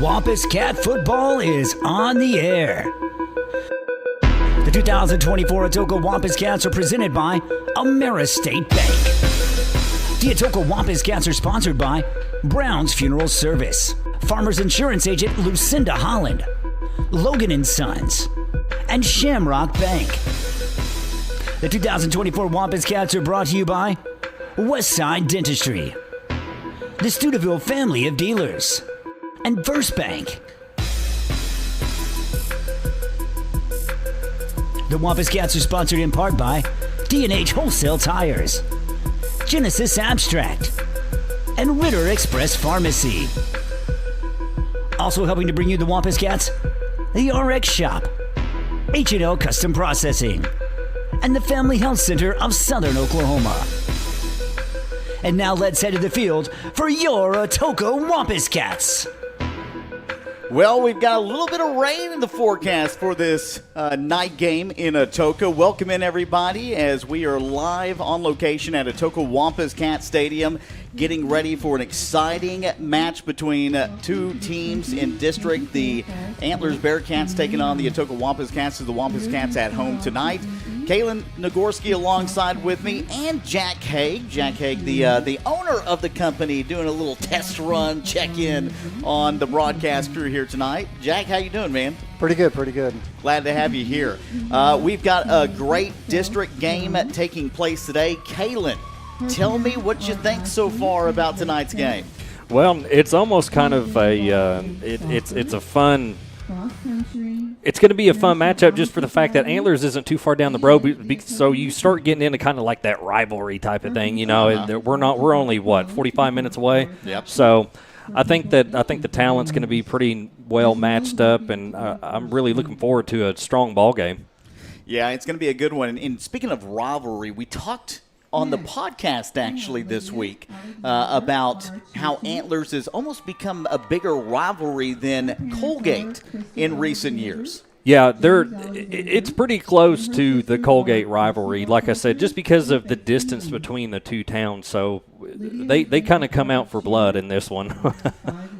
Wampus Cat football is on the air. The 2024 Atoka Wampus Cats are presented by AmeriState Bank. The Atoka Wampus Cats are sponsored by Brown's Funeral Service, Farmers Insurance Agent Lucinda Holland, Logan & Sons, and Shamrock Bank. The 2024 Wampus Cats are brought to you by Westside Dentistry, the Studeville Family of Dealers, and First Bank. The Wampus Cats are sponsored in part by D&H Wholesale Tires, Genesis Abstract, and Ritter Express Pharmacy. Also helping to bring you the Wampus Cats, the RX Shop, H&L Custom Processing, and the Family Health Center of Southern Oklahoma. And now let's head to the field for your Atoka Wampus Cats. Well, we've got a little bit of rain in the forecast for this night game in Atoka. Welcome in, everybody, as we are live on location at Atoka Wampus Cat Stadium, getting ready for an exciting match between two teams in district. The Antlers Bearcats taking on the Atoka Wampus Cats, as the Wampus Cats at home tonight. Kaylin Nagorski alongside with me, and Jack Haig. Jack Haig, the owner of the company, doing a little test run, check-in on the broadcast crew here tonight. Jack, how you doing, man? Pretty good, pretty good. Glad to have you here. We've got a great district game taking place today. Kaylin, tell me what you think so far about tonight's game. Well, it's almost kind of a it's a fun. It's going to be a fun matchup just for the fact that Antlers isn't too far down the road, so you start getting into kind of like that rivalry type of thing. You know, we're only 45 minutes away. Yep. So I think the talent's going to be pretty well matched up, and I'm really looking forward to a strong ball game. Yeah, it's going to be a good one. And speaking of rivalry, we talked on the podcast actually this week about how Antlers has almost become a bigger rivalry than Colgate in recent years. Yeah, it's pretty close to the Colgate rivalry, like I said, just because of the distance between the two towns. So they kind of come out for blood in this one.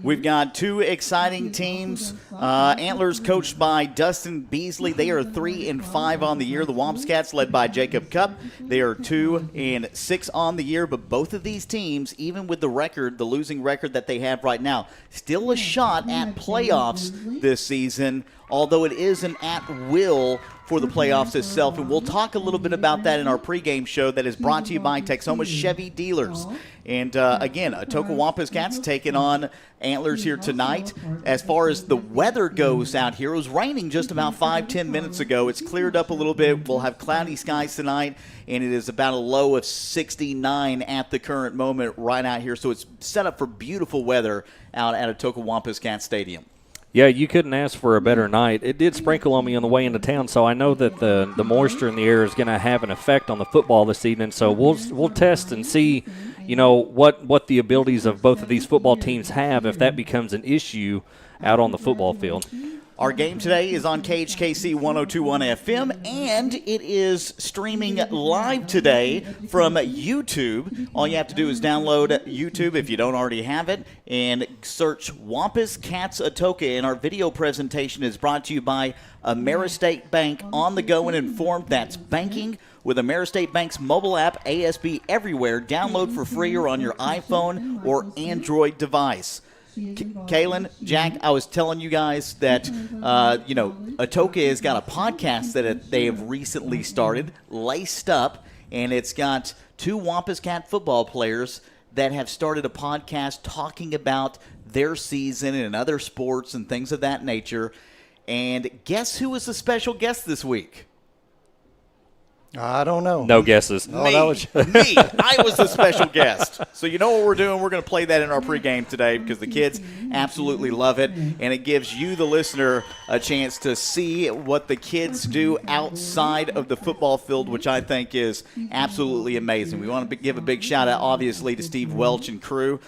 We've got two exciting teams. Antlers coached by Dustin Beasley. They are 3-5 on the year. The Wampus Cats led by Jacob Cupp. They are 2-6 on the year. But both of these teams, even with the losing record that they have right now, still a shot at playoffs this season, although it isn't at will for the playoffs itself. And we'll talk a little bit about that in our pregame show that is brought to you by Texoma Chevy Dealers. And again, Atoka Wampus Cats taking on Antlers here tonight. As far as the weather goes out here, it was raining just about 5-10 minutes ago. It's cleared up a little bit. We'll have cloudy skies tonight, and it is about a low of 69 at the current moment right out here. So it's set up for beautiful weather out at Atoka Wampus Cat Stadium. Yeah, you couldn't ask for a better night. It did sprinkle on me on the way into town, so I know that the moisture in the air is going to have an effect on the football this evening. So we'll test and see, what the abilities of both of these football teams have if that becomes an issue out on the football field. Our game today is on KHKC 102.1 FM, and it is streaming live today from YouTube. All you have to do is download YouTube if you don't already have it, and search Wampus Cats Atoka. And our video presentation is brought to you by AmeriState Bank, on the go and informed. That's banking with AmeriState Bank's mobile app, ASB Everywhere. Download for free or on your iPhone or Android device. Kaylin, Jack, I was telling you guys that, Atoka has got a podcast that they have recently started, Laced Up, and it's got two Wampus Cat football players that have started a podcast talking about their season and other sports and things of that nature. And guess who was the special guest this week? I don't know. No guesses. Me. I was the special guest. So you know what we're doing? We're going to play that in our pregame today because the kids absolutely love it, and it gives you, the listener, a chance to see what the kids do outside of the football field, which I think is absolutely amazing. We want to give a big shout-out, obviously, to Steve Welch and crew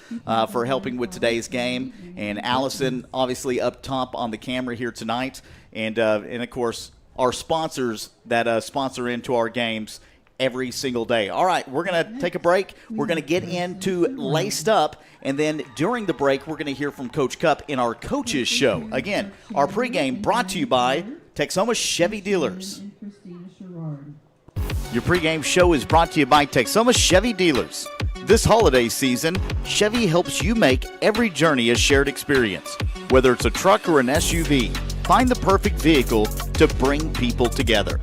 for helping with today's game, and Allison, obviously, up top on the camera here tonight, and of course, our sponsors that sponsor into our games, every single day. All right, we're going to take a break. We're going to get into Laced Up, and then during the break, we're going to hear from Coach Cup in our Coaches Show. Again, our pregame brought to you by Texoma Chevy Dealers. Your pregame show is brought to you by Texoma Chevy Dealers. This holiday season, Chevy helps you make every journey a shared experience. Whether it's a truck or an SUV, find the perfect vehicle to bring people together.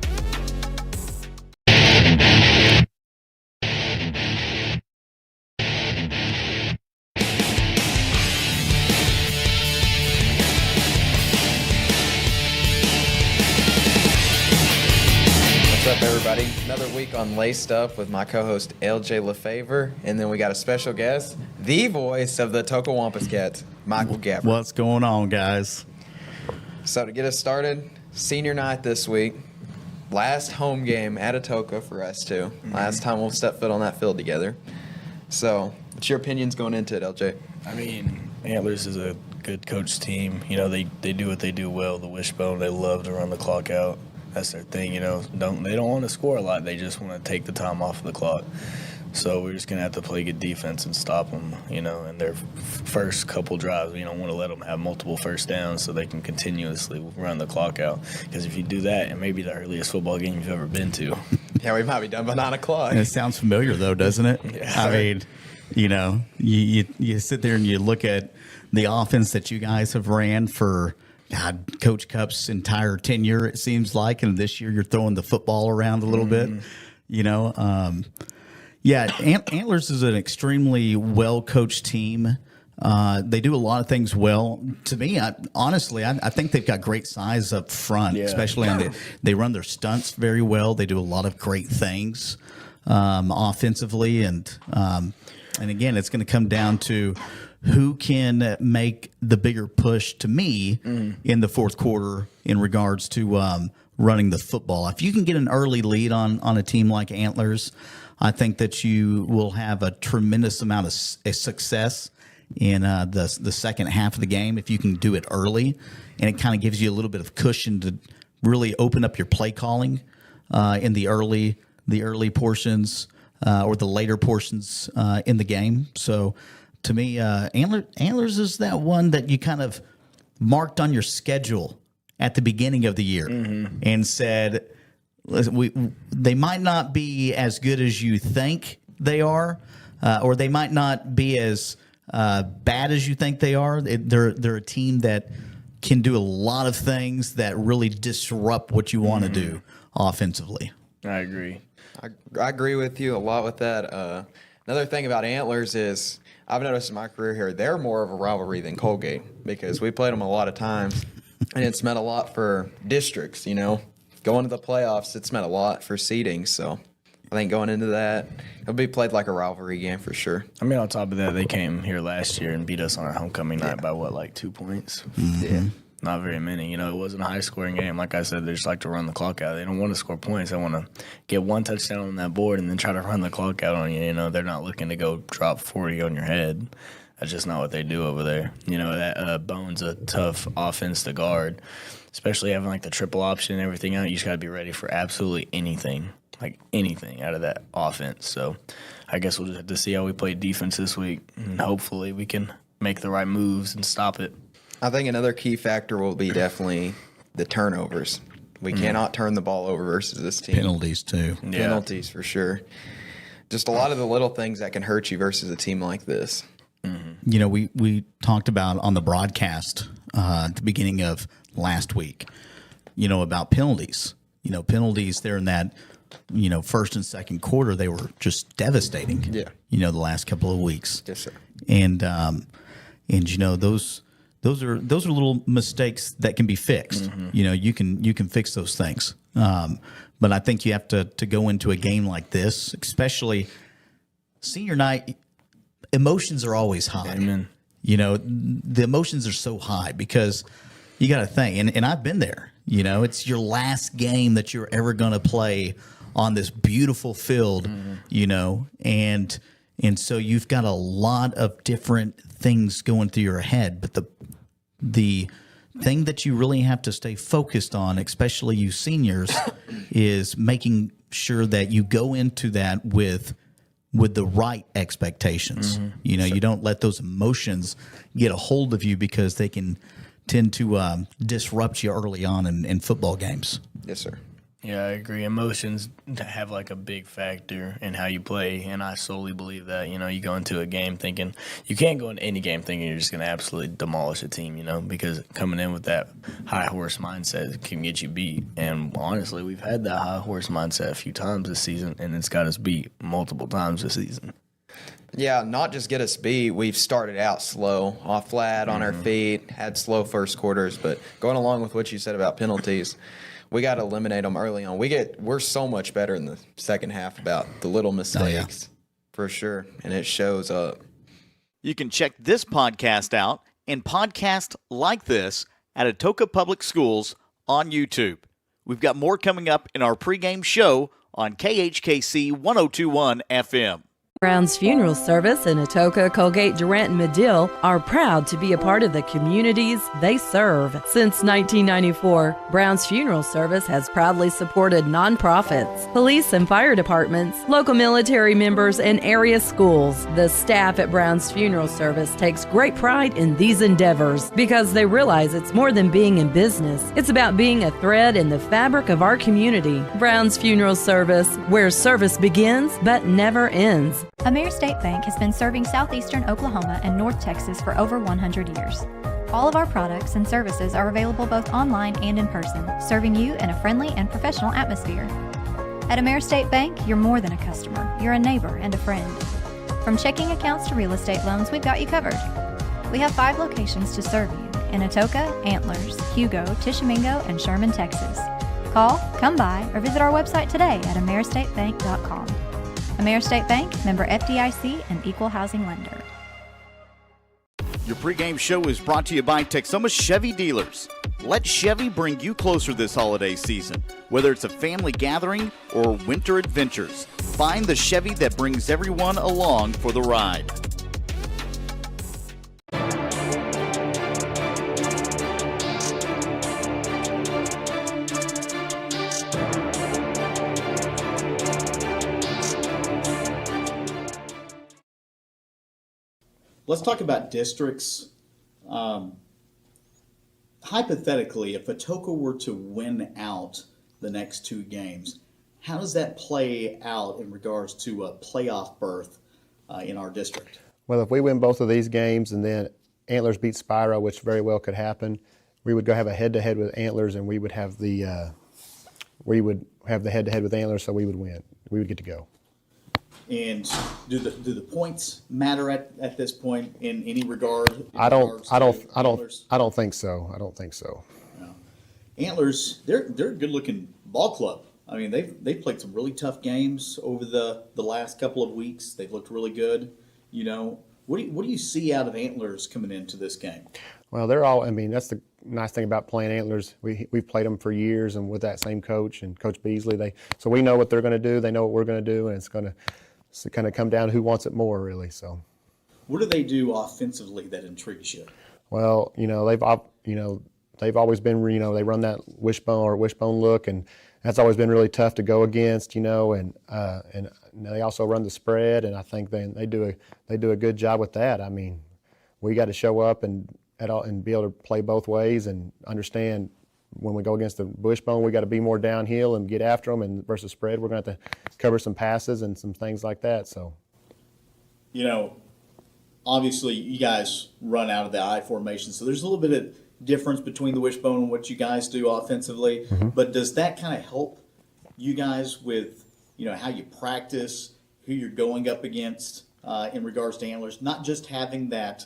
What's up, everybody? Another week on Laced Up with my co-host LJ LaFavor, and then we got a special guest, the voice of the Atoka Wampus Cats, Michael Gabbard. What's going on, guys? So to get us started, senior night this week, last home game at Atoka for us too. Last time we'll step foot on that field together. So, what's your opinions going into it, LJ? I mean, Antlers is a good coach team. You know, they do what they do well. The wishbone, they love to run the clock out. That's their thing, you know. They don't want to score a lot. They just want to take the time off of the clock. So we're just going to have to play good defense and stop them, you know, in their first couple drives. You don't want to let them have multiple first downs so they can continuously run the clock out. Because if you do that, it may be the earliest football game you've ever been to. Yeah, we might be done by 9 o'clock. And it sounds familiar, though, doesn't it? Yeah. I mean, you know, you sit there and you look at the offense that you guys have ran for – God, Coach Cup's entire tenure, it seems like, and this year you're throwing the football around a little bit, you know. Antlers is an extremely well-coached team. They do a lot of things well. To me, honestly, I think they've got great size up front, especially on they run their stunts very well. They do a lot of great things offensively, and again, it's going to come down to who can make the bigger push to me in the fourth quarter in regards to running the football. If you can get an early lead on a team like Antlers, I think that you will have a tremendous amount of success in the second half of the game if you can do it early, and it kind of gives you a little bit of cushion to really open up your play calling in the early portions or the later portions in the game. So to me, Antlers is that one that you kind of marked on your schedule at the beginning of the year and said, they might not be as good as you think they are, or they might not be as bad as you think they are. They're a team that can do a lot of things that really disrupt what you want to do offensively. I agree. I agree with you a lot with that. Another thing about Antlers is I've noticed in my career here, they're more of a rivalry than Colgate because we played them a lot of times, and it's meant a lot for districts, you know. Going to the playoffs, it's meant a lot for seeding, so I think going into that, it'll be played like a rivalry game for sure. I mean, on top of that, they came here last year and beat us on our homecoming night by, like 2 points? Yeah. Not very many. You know, it wasn't a high-scoring game. Like I said, they just like to run the clock out. They don't want to score points. They want to get one touchdown on that board and then try to run the clock out on you. You know, they're not looking to go drop 40 on your head. That's just not what they do over there. You know, that Bone's a tough offense to guard, especially having, like, the triple option and everything out. You just got to be ready for absolutely anything, like anything out of that offense. So I guess we'll just have to see how we play defense this week, and hopefully we can make the right moves and stop it. I think another key factor will be definitely the turnovers. We cannot turn the ball over versus this team. Penalties, too. Penalties, for sure. Just a lot of the little things that can hurt you versus a team like this. You know, we talked about on the broadcast at the beginning of last week, you know, about penalties. You know, penalties there in that, you know, first and second quarter, they were just devastating. Yeah. You know, the last couple of weeks. Yes, sir. And you know, those are little mistakes that can be fixed. You know, you can fix those things. But I think you have to go into a game like this, especially senior night. Emotions are always high. Amen. You know, the emotions are so high because you got to think, and I've been there. You know, it's your last game that you're ever going to play on this beautiful field. You know, and so you've got a lot of different things going through your head, but the thing that you really have to stay focused on, especially you seniors, is making sure that you go into that with the right expectations. You know, you don't let those emotions get a hold of you, because they can tend to disrupt you early on in football games. Yes, sir. Yeah, I agree. Emotions have like a big factor in how you play, and I solely believe that. You know, you go into a game thinking you can't go into any game thinking you're just going to absolutely demolish a team. You know, because coming in with that high horse mindset can get you beat. And honestly, we've had that high horse mindset a few times this season, and it's got us beat multiple times this season. Yeah, not just get us beat. We've started out slow, off flat, on our feet, had slow first quarters. But going along with what you said about penalties, we got to eliminate them early on. We're so much better in the second half about the little mistakes, for sure, and it shows up. You can check this podcast out and podcasts like this at Atoka Public Schools on YouTube. We've got more coming up in our pregame show on KHKC 1021 FM. Brown's Funeral Service in Atoka, Colgate, Durant, and Medill are proud to be a part of the communities they serve. Since 1994, Brown's Funeral Service has proudly supported nonprofits, police and fire departments, local military members, and area schools. The staff at Brown's Funeral Service takes great pride in these endeavors because they realize it's more than being in business. It's about being a thread in the fabric of our community. Brown's Funeral Service, where service begins but never ends. Ameris State Bank has been serving southeastern Oklahoma and North Texas for over 100 years. All of our products and services are available both online and in person, serving you in a friendly and professional atmosphere. At Ameris State Bank, you're more than a customer, you're a neighbor and a friend. From checking accounts to real estate loans, we've got you covered. We have 5 locations to serve you in Atoka, Antlers, Hugo, Tishomingo, and Sherman, Texas. Call, come by, or visit our website today at ameristatebank.com. Ameris State Bank, member FDIC, and equal housing lender. Your pregame show is brought to you by Texoma Chevy Dealers. Let Chevy bring you closer this holiday season. Whether it's a family gathering or winter adventures, find the Chevy that brings everyone along for the ride. Let's talk about districts. Hypothetically, if Atoka were to win out the next 2 games, how does that play out in regards to a playoff berth in our district? Well, if we win both of these games and then Antlers beat Spiro, which very well could happen, we would go have a head-to-head with Antlers, and we would have the head-to-head with Antlers, so we would win. We would get to go. And do the points matter at this point in any regard? I don't think so. I don't think so. No. Antlers, they're a good-looking ball club. I mean, they've played some really tough games over the last couple of weeks. They've looked really good. You know, what do you see out of Antlers coming into this game? Well, they're all. I mean, that's the nice thing about playing Antlers. We've played them for years, and with that same coach and Coach Beasley, so we know what they're going to do. They know what we're going to do, and it's going to kind of come down to who wants it more, really. So, what do they do offensively that intrigues you? Well, they've always been, they run that wishbone look, and that's always been really tough to go against, and they also run the spread, and I think they do a good job with that. I mean, we got to show up and be able to play both ways and understand when we go against the wishbone, we got to be more downhill and get after them, and versus spread, we're going to have to cover some passes and some things like that. So, obviously you guys run out of the I formation, so there's a little bit of difference between the wishbone and what you guys do offensively. Mm-hmm. But does that kind of help you guys with how you practice, who you're going up against in regards to Antlers, not just having that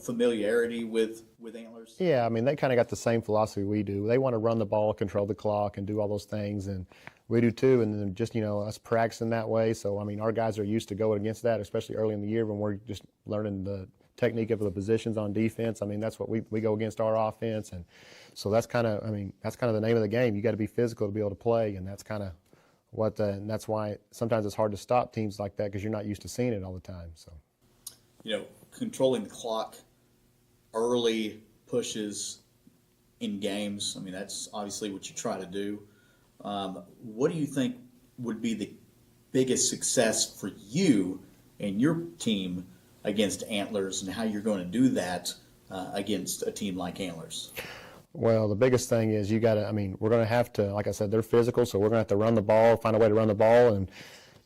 familiarity with Antlers? Yeah, I mean, they kind of got the same philosophy we do. They want to run the ball, control the clock, and do all those things, and we do too. And then just us practicing that way. So I mean, our guys are used to going against that, especially early in the year when we're just learning the technique of the positions on defense. I mean, that's what we go against our offense, and so that's kind of the name of the game. You got to be physical to be able to play, and that's kind of and that's why sometimes it's hard to stop teams like that because you're not used to seeing it all the time. So, controlling the clock, early pushes, in games. I mean, that's obviously what you try to do. What do you think would be the biggest success for you and your team against Antlers, and how you're going to do that against a team like Antlers? Well, the biggest thing is we're going to have to, like I said, they're physical, so we're going to have to run the ball, find a way to run the ball and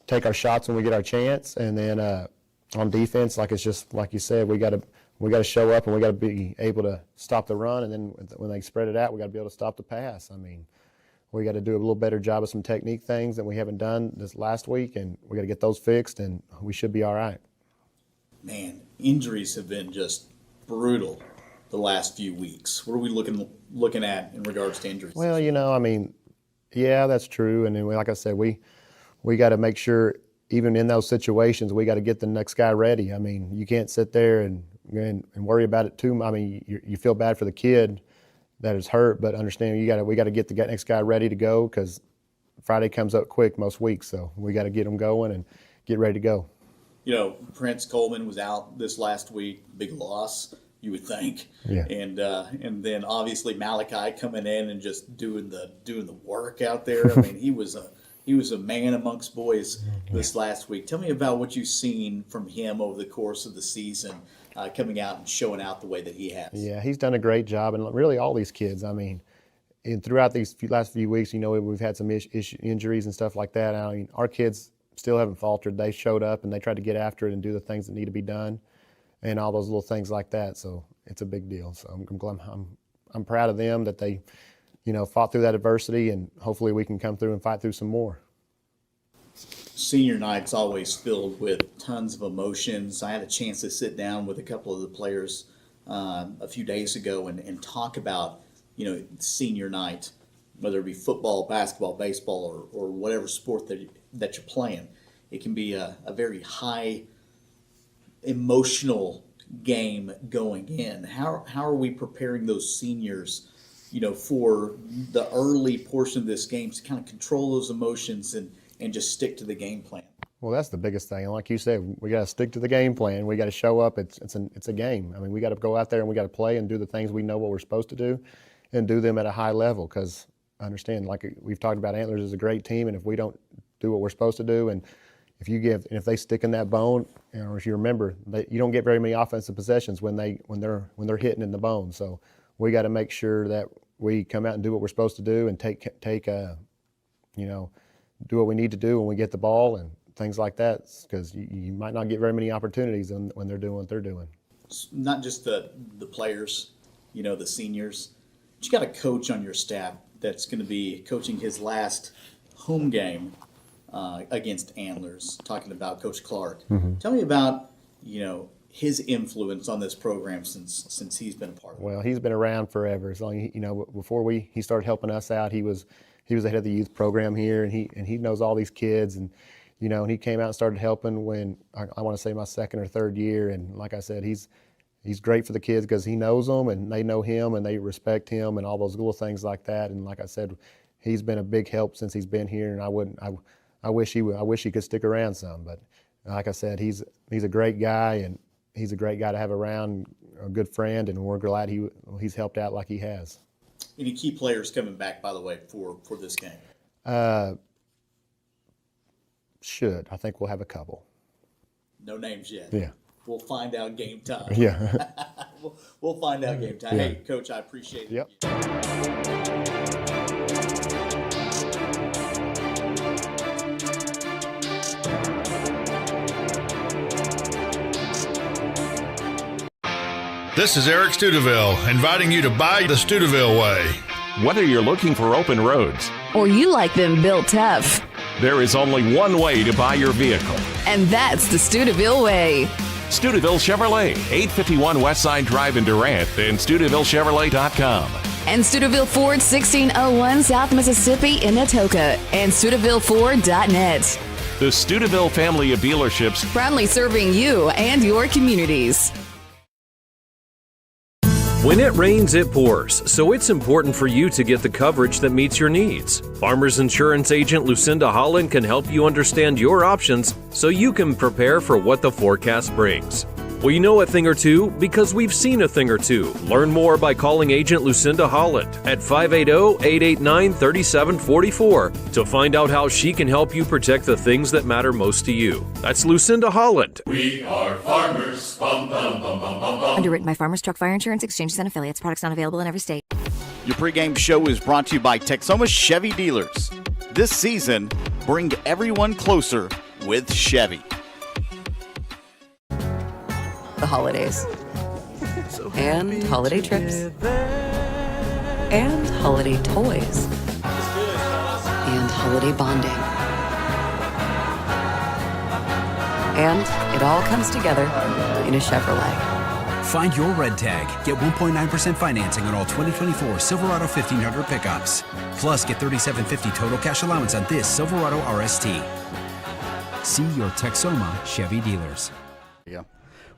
take our shots when we get our chance. And then on defense, it's just like you said, we got to show up and we got to be able to stop the run. And then when they spread it out, we got to be able to stop the pass. We got to do a little better job of some technique things that we haven't done this last week, and we got to get those fixed, and we should be all right. Man, injuries have been just brutal the last few weeks. What are we looking at in regards to injuries? Well, yeah, that's true. And then, like I said, we got to make sure, even in those situations, we got to get the next guy ready. You can't sit there and worry about it too. You feel bad for the kid that is hurt, but understand we got to get the next guy ready to go, because Friday comes up quick most weeks. So we got to get them going and get ready to go. Prince Coleman was out this last week, big loss, you would think. Yeah. And then obviously Malachi coming in and just doing the work out there. He was a man amongst boys this last week. Tell me about what you've seen from him over the course of the season, coming out and showing out the way that he has. Yeah, he's done a great job, and really all these kids. And throughout these last few weeks, we've had some injuries and stuff like that. Our kids still haven't faltered. They showed up and they tried to get after it and do the things that need to be done, and all those little things like that. So it's a big deal. So I'm proud of them that they, fought through that adversity, and hopefully we can come through and fight through some more. Senior night's always filled with tons of emotions. I had a chance to sit down with a couple of the players a few days ago and talk about, senior night, whether it be football, basketball, baseball, or whatever sport that you're playing. It can be a very high emotional game going in. How are we preparing those seniors, for the early portion of this game to kind of control those emotions and just stick to the game plan? Well, that's the biggest thing. And like you said, we got to stick to the game plan. We got to show up. It's a game. We got to go out there and we got to play and do the things we know what we're supposed to do, and do them at a high level. Because I understand, like we've talked about, Antlers is a great team, and if we don't do what we're supposed to do, and if they stick in that bone, if you remember, you don't get very many offensive possessions when they're hitting in the bone. So we got to make sure that we come out and do what we're supposed to do, and do what we need to do when we get the ball and things like that, because you might not get very many opportunities when they're doing what they're doing. It's not just the players, the seniors, but you got a coach on your staff that's going to be coaching his last home game against Antlers, talking about Coach Clark. Mm-hmm. Tell me about, his influence on this program since he's been a part of it. Well, he's been around forever. As long, before he started helping us out, he was the head of the youth program here, and he knows all these kids, and and he came out and started helping when I want to say my second or third year. And like I said, he's great for the kids because he knows them and they know him and they respect him and all those little things like that. And like I said, he's been a big help since he's been here, and I wish he could stick around some. But like I said, he's a great guy, and he's a great guy to have around, a good friend, and we're glad he's helped out like he has. Any key players coming back, by the way, for this game? I think we'll have a couple. No names yet. Yeah. We'll find out game time. Yeah. we'll find out game time. Yeah. Hey, Coach, I appreciate it. Yep. This is Eric Studeville, inviting you to buy the Studeville way. Whether you're looking for open roads or you like them built tough, there is only one way to buy your vehicle. And that's the Studeville way. Studeville Chevrolet, 851 Westside Drive in Durant, and StudevilleChevrolet.com. And Studeville Ford, 1601 South Mississippi in Atoka, and StudevilleFord.net. The Studeville family of dealerships, proudly serving you and your communities. When it rains, it pours, so it's important for you to get the coverage that meets your needs. Farmers Insurance agent Lucinda Holland can help you understand your options so you can prepare for what the forecast brings. Well, you know a thing or two because we've seen a thing or two. Learn more by calling Agent Lucinda Holland at 580-889-3744 to find out how she can help you protect the things that matter most to you. That's Lucinda Holland. We are farmers. Bum, bum, bum, bum, bum, bum. Underwritten by Farmers Truck Fire Insurance Exchanges and Affiliates. Products not available in every state. Your pregame show is brought to you by Texoma Chevy Dealers. This season, bring everyone closer with Chevy. The holidays, and holiday trips, and holiday toys, and holiday bonding. And it all comes together in a Chevrolet. Find your red tag. Get 1.9% financing on all 2024 Silverado 1500 pickups. Plus, get $3,750 total cash allowance on this Silverado RST. See your Texoma Chevy dealers. Yeah.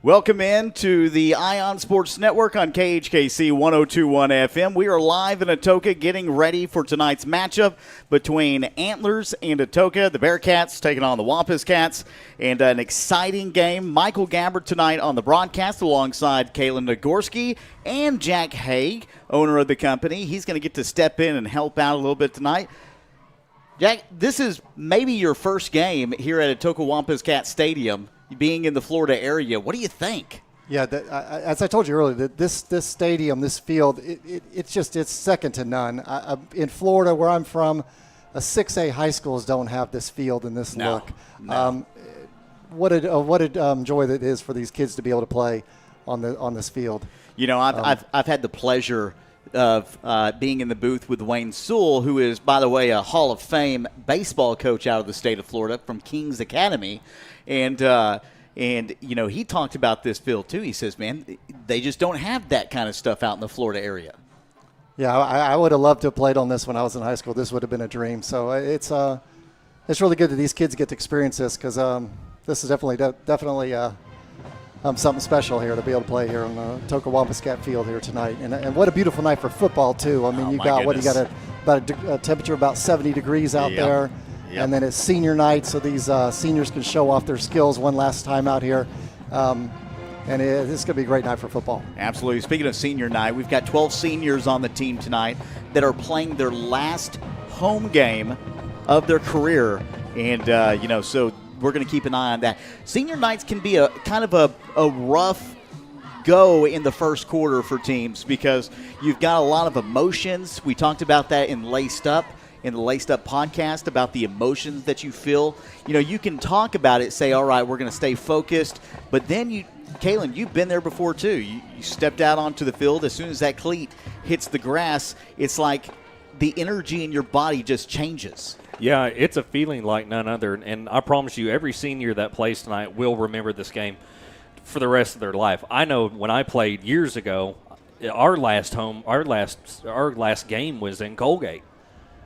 Welcome in to the Ion Sports Network on KHKC 102.1 FM. We are live in Atoka getting ready for tonight's matchup between Antlers and Atoka. The Bearcats taking on the Wampus Cats. And an exciting game. Michael Gabbard tonight on the broadcast alongside Kalen Nagorski and Jack Haig, owner of the company. He's going to get to step in and help out a little bit tonight. Jack, this is maybe your first game here at Atoka Wampus Cat Stadium, being in the Florida area. What do you think? Yeah, as I told you earlier, this stadium, this field, it's second to none. In Florida, where I'm from, 6A high schools don't have this field and this look. No. What a joy that is for these kids to be able to play on this field. You know, I've had the pleasure of being in the booth with Wayne Sewell, who is, by the way, a Hall of Fame baseball coach out of the state of Florida from King's Academy. And you know, he talked about this field, too. He says, man, they just don't have that kind of stuff out in the Florida area. Yeah, I would have loved to have played on this when I was in high school. This would have been a dream. So it's really good that these kids get to experience this because this is definitely something special here to be able to play here on the Atoka Wampus Cat field here tonight. And what a beautiful night for football, too. I mean, you got a temperature about 70 degrees out there. Yep. And then it's senior night, so these seniors can show off their skills one last time out here. And this is going to be a great night for football. Absolutely. Speaking of senior night, we've got 12 seniors on the team tonight that are playing their last home game of their career. And, you know, so we're going to keep an eye on that. Senior nights can be a kind of a rough go in the first quarter for teams because you've got a lot of emotions. We talked about that in the Laced Up podcast about the emotions that you feel. You know, you can talk about it, say, all right, we're going to stay focused. But then Kalen, you've been there before too. You stepped out onto the field. As soon as that cleat hits the grass, it's like the energy in your body just changes. Yeah, it's a feeling like none other. And I promise you, every senior that plays tonight will remember this game for the rest of their life. I know when I played years ago, our last game was in Colgate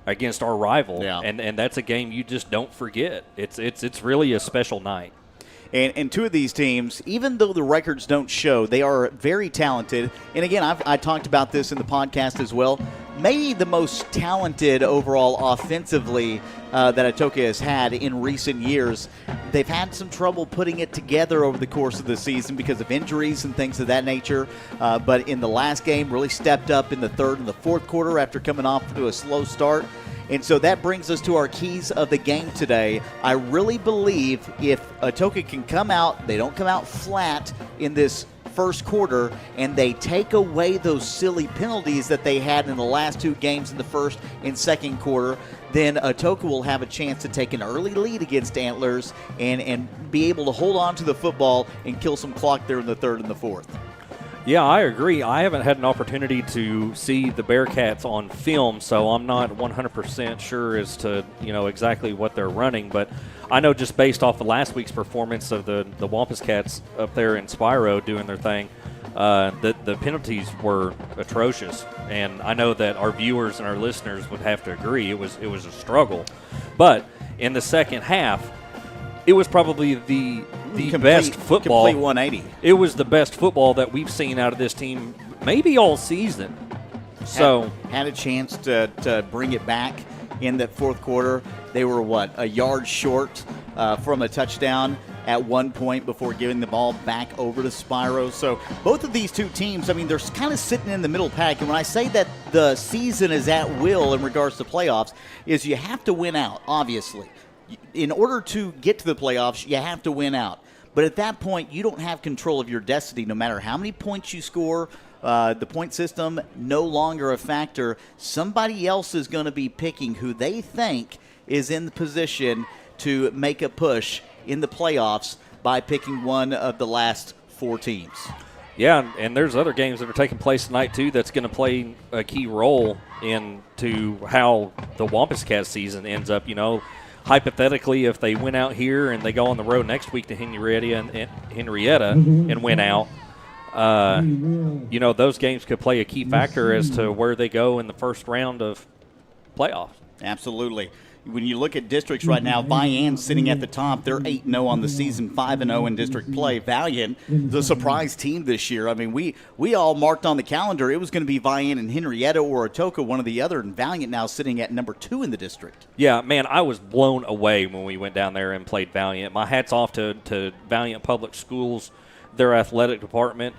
against our rival, and that's a game you just don't forget. It's really a special night. And two of these teams, even though the records don't show, they are very talented. And again, I talked about this in the podcast as well. Maybe the most talented overall offensively that Atoka has had in recent years. They've had some trouble putting it together over the course of the season because of injuries and things of that nature. But in the last game, really stepped up in the third and the fourth quarter after coming off to a slow start. And so that brings us to our keys of the game today. I really believe if Atoka can come out, they don't come out flat in this first quarter, and they take away those silly penalties that they had in the last two games in the first and second quarter, then Atoka will have a chance to take an early lead against Antlers and be able to hold on to the football and kill some clock there in the third and the fourth. Yeah, I agree. I haven't had an opportunity to see the Bearcats on film, so I'm not 100% sure as to, you know, exactly what they're running. But I know just based off of last week's performance of the Wampus Cats up there in Spiro doing their thing, the penalties were atrocious. And I know that our viewers and our listeners would have to agree it was a struggle. But in the second half, it was probably the best football. Complete 180. It was the best football that we've seen out of this team maybe all season. So had a chance to bring it back in that fourth quarter. They were, a yard short from a touchdown. at one point before giving the ball back over to Spyro. So both of these two teams, I mean, they're kind of sitting in the middle pack. And when I say that the season is at will in regards to playoffs, is you have to win out, obviously. In order to get to the playoffs, you have to win out. But at that point, you don't have control of your destiny no matter how many points you score. The point system no longer a factor. Somebody else is going to be picking who they think is in the position to make a push in the playoffs by picking one of the last 4 teams. Yeah, and there's other games that are taking place tonight, too, that's going to play a key role into how the Wampus Cats season ends up. You know, hypothetically, if they win out here and they go on the road next week to Henrietta and win out, you know, those games could play a key factor as to where they go in the first round of playoffs. Absolutely. When you look at districts right now, Vianne's sitting at the top. They're 8-0 on the season, 5-0 in district play. Valiant, the surprise team this year. I mean, we all marked on the calendar it was going to be Vianne and Henrietta or Atoka, one or the other, and Valiant now sitting at number 2 in the district. Yeah, man, I was blown away when we went down there and played Valiant. My hat's off to Valiant Public Schools, their athletic department.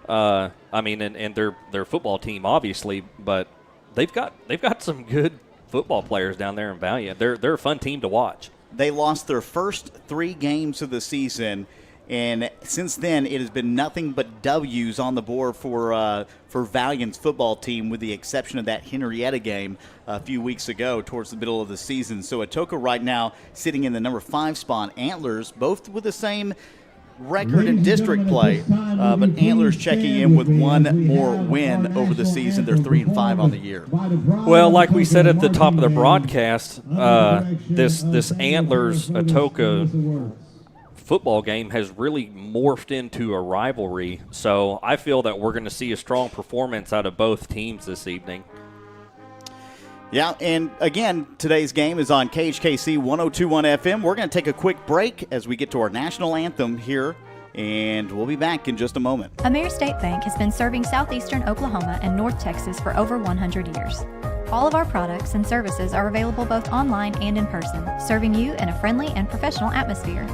I mean, and their football team, obviously, but they've got some good football players down there in Valiant. They're a fun team to watch. They lost their first 3 games of the season, and since then it has been nothing but W's on the board for Valiant's football team, with the exception of that Henrietta game a few weeks ago towards the middle of the season. So Atoka right now sitting in the number 5 spot. Antlers both with the same record in district play, but Antlers checking in with one more win over the season. They're 3-5 on the year. Well, like we said at the top of the broadcast, this Antlers Atoka football game has really morphed into a rivalry. So I feel that we're going to see a strong performance out of both teams this evening. Yeah, and again, today's game is on KHKC 102.1 FM. We're going to take a quick break as we get to our national anthem here, and we'll be back in just a moment. Ameris State Bank has been serving southeastern Oklahoma and North Texas for over 100 years. All of our products and services are available both online and in person, serving you in a friendly and professional atmosphere.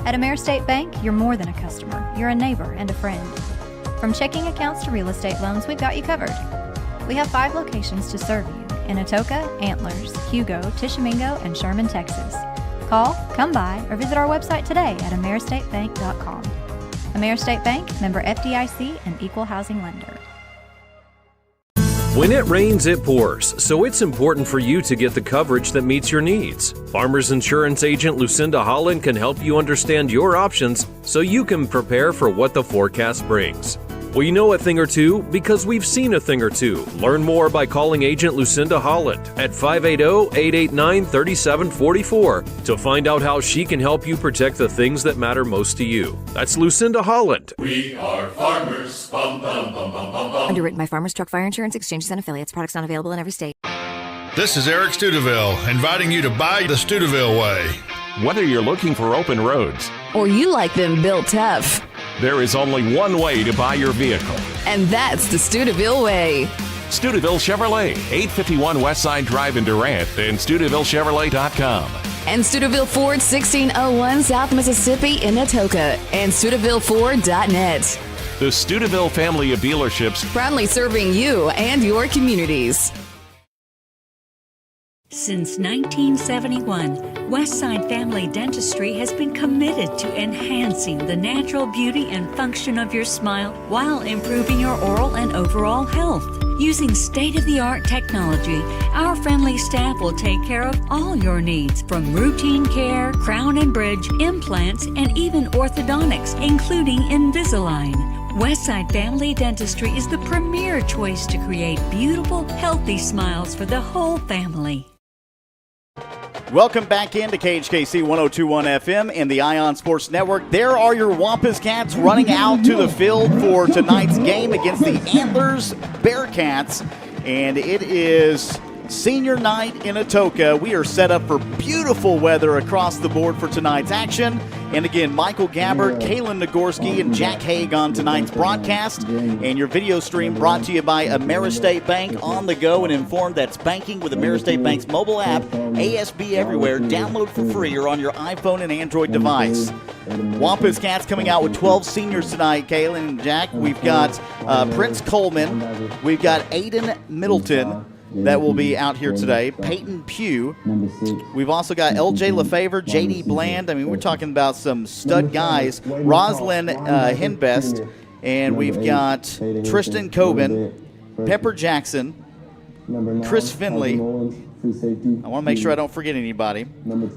At Ameris State Bank, you're more than a customer. You're a neighbor and a friend. From checking accounts to real estate loans, we've got you covered. We have 5 locations to serve you in Atoka, Antlers, Hugo, Tishomingo, and Sherman, Texas. Call, come by, or visit our website today at ameristatebank.com. Ameris State Bank, member FDIC, and equal housing lender. When it rains, it pours, so it's important for you to get the coverage that meets your needs. Farmers Insurance agent Lucinda Holland can help you understand your options so you can prepare for what the forecast brings. We know a thing or two because we've seen a thing or two. Learn more by calling agent Lucinda Holland at 580-889-3744 to find out how she can help you protect the things that matter most to you. That's Lucinda Holland. We are farmers. Bum, bum, bum, bum, bum, bum. Underwritten by Farmers Truck Fire Insurance Exchanges and Affiliates. Products not available in every state. This is Eric Studeville inviting you to buy the Studeville way. Whether you're looking for open roads or you like them built tough, there is only one way to buy your vehicle. And that's the Studeville way. Studeville Chevrolet, 851 Westside Drive in Durant, and StudevilleChevrolet.com. And Studeville Ford, 1601 South Mississippi in Atoka, and StudevilleFord.net. The Studeville family of dealerships, proudly serving you and your communities. Since 1971, Westside Family Dentistry has been committed to enhancing the natural beauty and function of your smile while improving your oral and overall health. Using state-of-the-art technology, our friendly staff will take care of all your needs, from routine care, crown and bridge, implants, and even orthodontics, including Invisalign. Westside Family Dentistry is the premier choice to create beautiful, healthy smiles for the whole family. Welcome back into KHKC 102.1 FM and the Ion Sports Network. There are your Wampus Cats running out to the field for tonight's game against the Antlers Bearcats. And it is senior night in Atoka. We are set up for beautiful weather across the board for tonight's action. And again, Michael Gabbard, Kalen Nagorski, and Jack Haig on tonight's broadcast. And your video stream brought to you by Ameristate Bank. On the go and informed, that's banking with Ameristate Bank's mobile app, ASB Everywhere. Download for free or on your iPhone and Android device. Wampus Cats coming out with 12 seniors tonight, Kalen and Jack. We've got Prince Coleman. We've got Aiden Middleton that will be out here today. Peyton Pugh. We've also got LJ LaFavor, JD Bland. I mean, we're talking about some stud guys. Roslyn Hinbest. And we've got Tristan Coben, Pepper Jackson, Chris Finley. I want to make sure I don't forget anybody.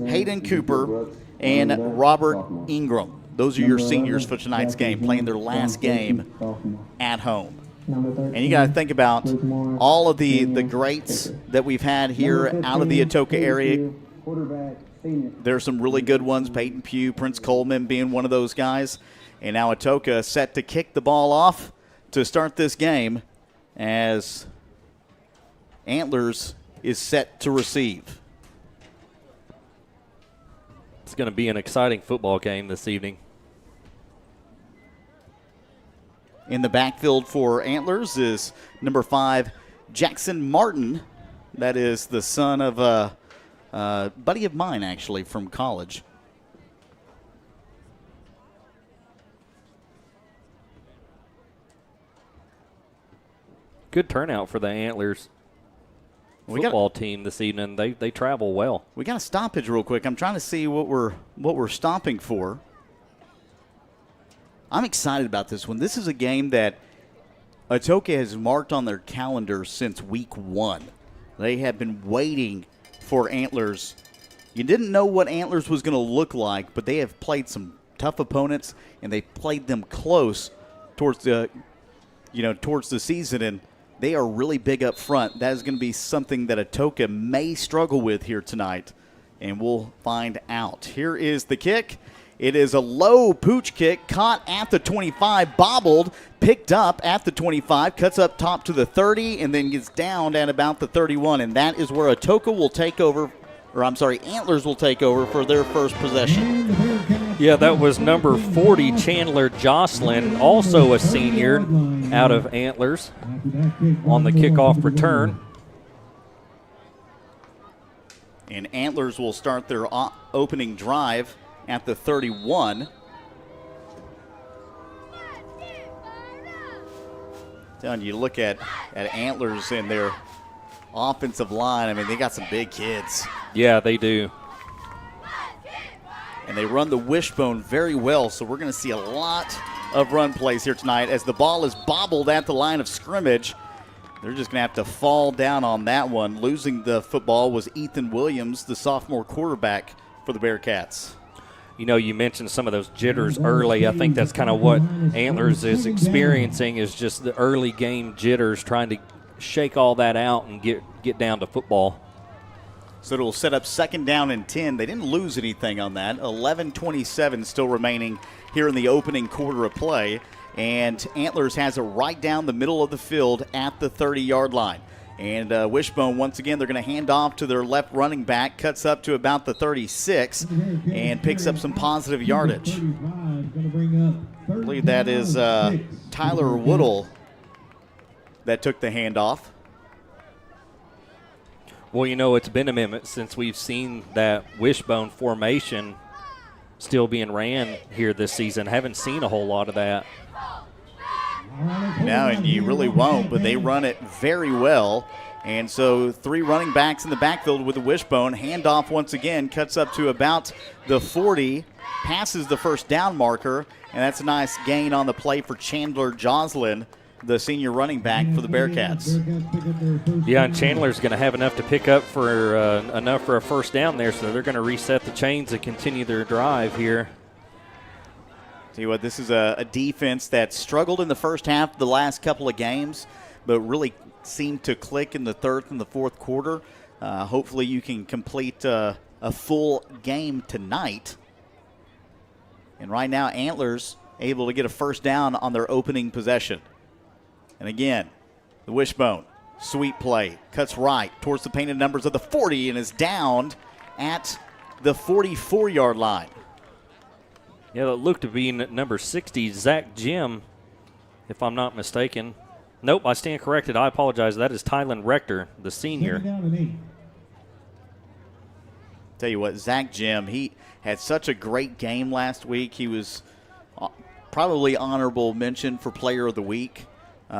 Hayden Cooper and Robert Ingram. Those are your seniors for tonight's game, playing their last game at home. And you got to think about all of the greats that we've had here out of the Atoka area. There's some really good ones, Peyton Pugh, Prince Coleman being one of those guys. And now Atoka set to kick the ball off to start this game as Antlers is set to receive. It's going to be an exciting football game this evening. In the backfield for Antlers is number 5, Jackson Martin. That is the son of a buddy of mine, actually, from college. Good turnout for the Antlers football team this evening. They travel well. We got a stoppage real quick. I'm trying to see what we're stopping for. I'm excited about this one. This is a game that Atoka has marked on their calendar since week 1. They have been waiting for Antlers. You didn't know what Antlers was going to look like, but they have played some tough opponents, and they played them close towards the season, and they are really big up front. That is going to be something that Atoka may struggle with here tonight, and we'll find out. Here is the kick. It is a low pooch kick, caught at the 25, bobbled, picked up at the 25, cuts up top to the 30, and then gets down at about the 31. And that is where Atoka will take over, Antlers will take over for their first possession. Yeah, that was number 40, Chandler Jocelyn, also a senior out of Antlers on the kickoff return. And Antlers will start their opening drive at the 31. Telling you, look at Antlers and their offensive line. I mean, they got some big kids. Yeah, they do. And they run the wishbone very well, so we're going to see a lot of run plays here tonight. As the ball is bobbled at the line of scrimmage, they're just going to have to fall down on that one. Losing the football was Ethan Williams, the sophomore quarterback for the Bearcats. You know, you mentioned some of those jitters early. I think that's kind of what Antlers is experiencing, is just the early game jitters, trying to shake all that out and get down to football. So it'll set up 2nd down and 10. They didn't lose anything on that. 11:27 still remaining here in the opening quarter of play. And Antlers has it right down the middle of the field at the 30-yard line. And Wishbone, once again, they're going to hand off to their left running back, cuts up to about the 36, and picks up some positive yardage. I believe that is Tyler Woodle that took the handoff. Well, you know, it's been a minute since we've seen that wishbone formation still being ran here this season. Haven't seen a whole lot of that. No, and you really won't, but they run it very well. And so 3 running backs in the backfield with the wishbone. Handoff once again, cuts up to about the 40, passes the first down marker, and that's a nice gain on the play for Chandler Joslin, the senior running back for the Bearcats. Yeah, and Chandler's going to have enough to pick up for enough for a first down there, so they're going to reset the chains and continue their drive here. Tell you what, this is a defense that struggled in the first half of the last couple of games, but really seemed to click in the third and the fourth quarter. Hopefully you can complete a full game tonight. And right now, Antlers able to get a first down on their opening possession. And again, the wishbone, sweep play, cuts right towards the painted numbers of the 40 and is downed at the 44-yard line. Yeah, that looked to be number 60, Zach Jim, if I'm not mistaken. Nope, I stand corrected. I apologize. That is Tylen Rector, the senior. Tell you what, Zach Jim, he had such a great game last week. He was probably honorable mention for Player of the Week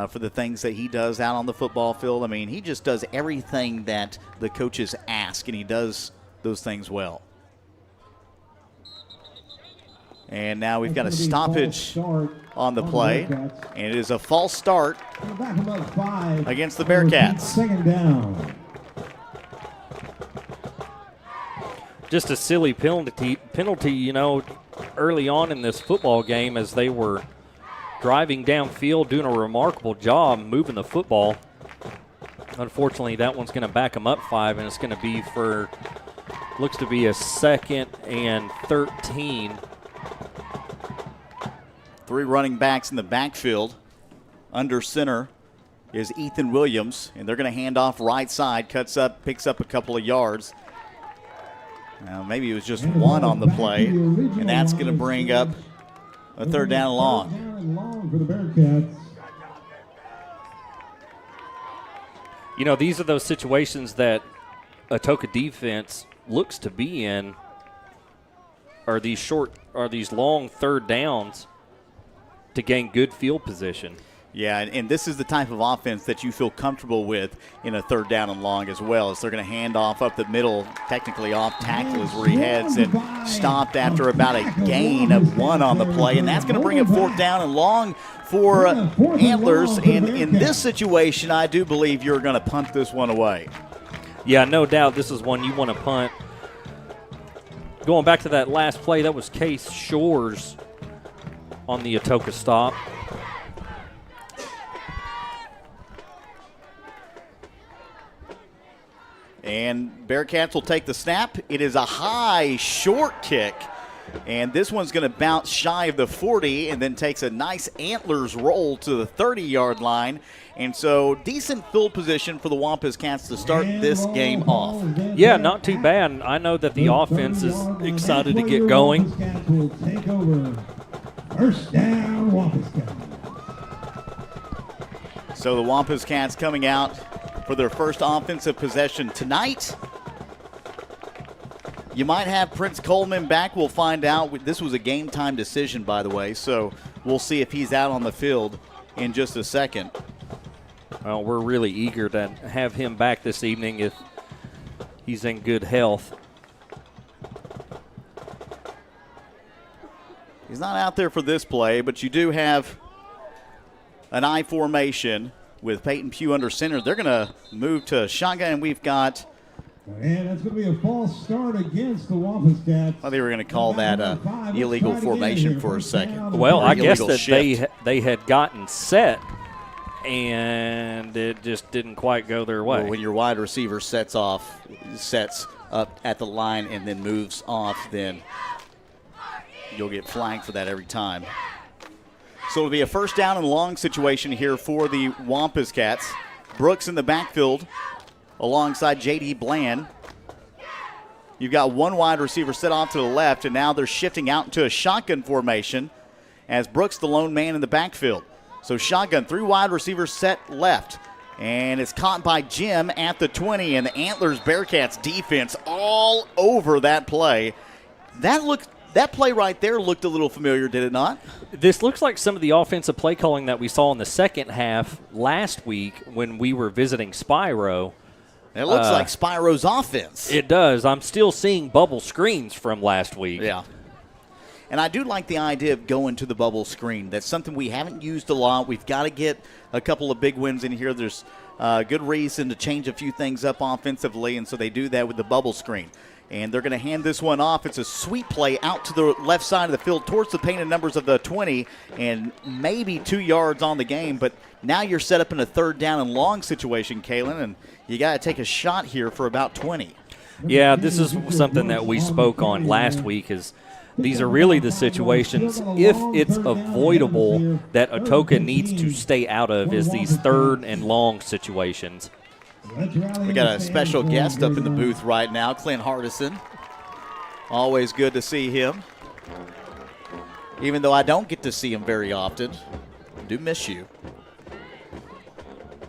for the things that he does out on the football field. I mean, he just does everything that the coaches ask, and he does those things well. And now we've got a stoppage on the play, and it is a false start against the Bearcats. Second down. Just a silly penalty, early on in this football game as they were driving downfield, doing a remarkable job moving the football. Unfortunately, that one's going to back them up 5, and it's going to be looks to be a 2nd and 13. 3 running backs in the backfield. Under center is Ethan Williams, and they're going to hand off right side, picks up a couple of yards. Now, maybe it was just 1 on the play, and that's going to bring up a 3rd down and long. For the Bearcats. These are those situations that Atoka defense looks to be in, are these long 3rd downs to gain good field position. Yeah, and this is the type of offense that you feel comfortable with in a 3rd down and long as well. As they're going to hand off up the middle, technically off tackle is where he heads, and stopped after about a gain of 1 on the play. And that's going to bring up 4th down and long for Antlers. And in this situation, I do believe you're going to punt this one away. Yeah, no doubt this is one you want to punt. Going back to that last play, that was Case Shores on the Atoka stop. And Bearcats will take the snap. It is a high, short kick. And this one's going to bounce shy of the 40 and then takes a nice Antlers roll to the 30-yard line. And so decent field position for the Wampus Cats to start this game off. Yeah, not too bad. I know that the offense is excited to get going. Take over. First down, Wampus Cats. So the Wampus Cats coming out for their first offensive possession tonight. You might have Prince Coleman back. We'll find out. This was a game-time decision, by the way, so we'll see if he's out on the field in just a second. Well, we're really eager to have him back this evening if he's in good health. He's not out there for this play, but you do have an I formation with Peyton Pugh under center. They're going to move to shotgun, and we've got... And that's going to be a false start against the Wampus Cats. I think we're going to call that illegal formation for a second. Well, I guess that they had gotten set, and it just didn't quite go their way. Well, when your wide receiver sets up at the line and then moves off, then you'll get flagged for that every time. So it'll be a first down and long situation here for the Wampus Cats. Brooks in the backfield alongside J.D. Bland. You've got 1 wide receiver set off to the left, and now they're shifting out into a shotgun formation as Brooks the lone man in the backfield. So shotgun, 3 wide receivers set left, and it's caught by Jim at the 20, and the Antlers Bearcats defense all over that play. That play right there looked a little familiar, did it not? This looks like some of the offensive play calling that we saw in the second half last week when we were visiting Spyro. It looks like Spyro's offense. It does. I'm still seeing bubble screens from last week. Yeah. And I do like the idea of going to the bubble screen. That's something we haven't used a lot. We've got to get a couple of big wins in here. There's good reason to change a few things up offensively, and so they do that with the bubble screen. And they're going to hand this one off. It's a sweep play out to the left side of the field towards the painted numbers of the 20 and maybe 2 yards on the game. But now you're set up in a 3rd down and long situation, Kalen, and you got to take a shot here for about 20. Yeah, this is something that we spoke on last week is these are really the situations, if it's avoidable, that Atoka needs to stay out of is these 3rd and long situations. We got a special guest up in the booth right now, Clint Hardison. Always good to see him. even though I don't get to see him very often. I do miss you.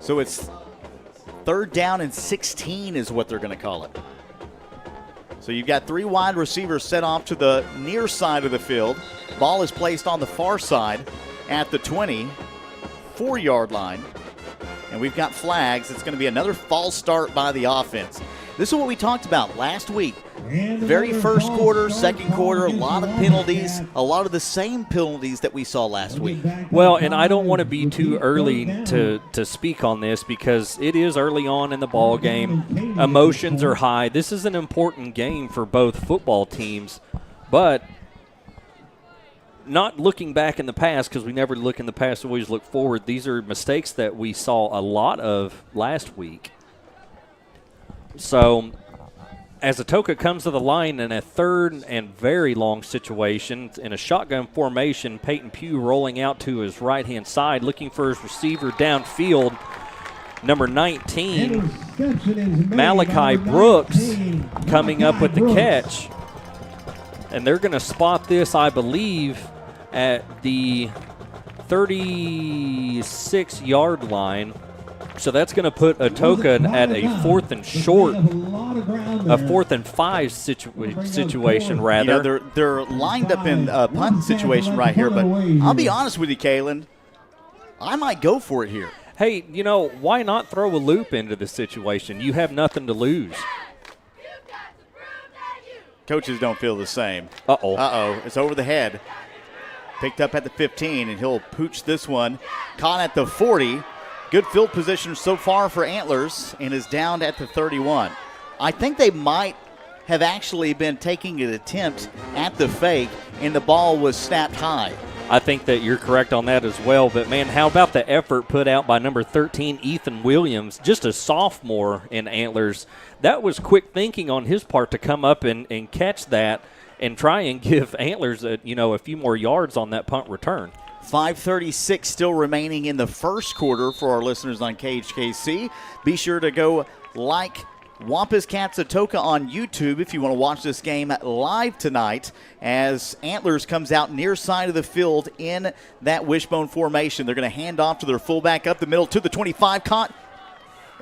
So it's 3rd down and 16 is what they're going to call it. So you've got 3 wide receivers set off to the near side of the field. Ball is placed on the far side at the 24-yard line. And we've got flags. It's going to be another false start by the offense. This is what we talked about last week. Very first quarter, second quarter, a lot of penalties, a lot of the same penalties that we saw last week. Well, and I don't want to be too early to speak on this because it is early on in the ball game. Emotions are high. This is an important game for both football teams, but not looking back in the past, because we never look in the past, we always look forward. These are mistakes that we saw a lot of last week. So as Atoka comes to the line in a 3rd and very long situation, in a shotgun formation, Peyton Pugh rolling out to his right-hand side, looking for his receiver downfield. Number 19, Malachi Brooks, coming up with the catch. And they're going to spot this, I believe, at the 36-yard line. So that's going to put Atoka at a 4th and short, a 4th and 5 situation, rather. You know, they're lined up in a punt situation right here, but I'll be honest with you, Kalen, I might go for it here. Hey, you know, why not throw a loop into the situation? You have nothing to lose. Coaches don't feel the same. Uh-oh. Uh-oh. It's over the head. Picked up at the 15, and he'll pooch this one. Caught at the 40. Good field position so far for Antlers, and is down at the 31. I think they might have actually been taking an attempt at the fake, and the ball was snapped high. I think that you're correct on that as well. But, man, how about the effort put out by number 13, Ethan Williams, just a sophomore in Antlers. That was quick thinking on his part to come up and catch that and try and give Antlers a few more yards on that punt return. 5:36 still remaining in the first quarter for our listeners on KHKC. Be sure to go like Wampus Cats Atoka on YouTube if you want to watch this game live tonight as Antlers comes out near side of the field in that wishbone formation. They're going to hand off to their fullback up the middle to the 25, caught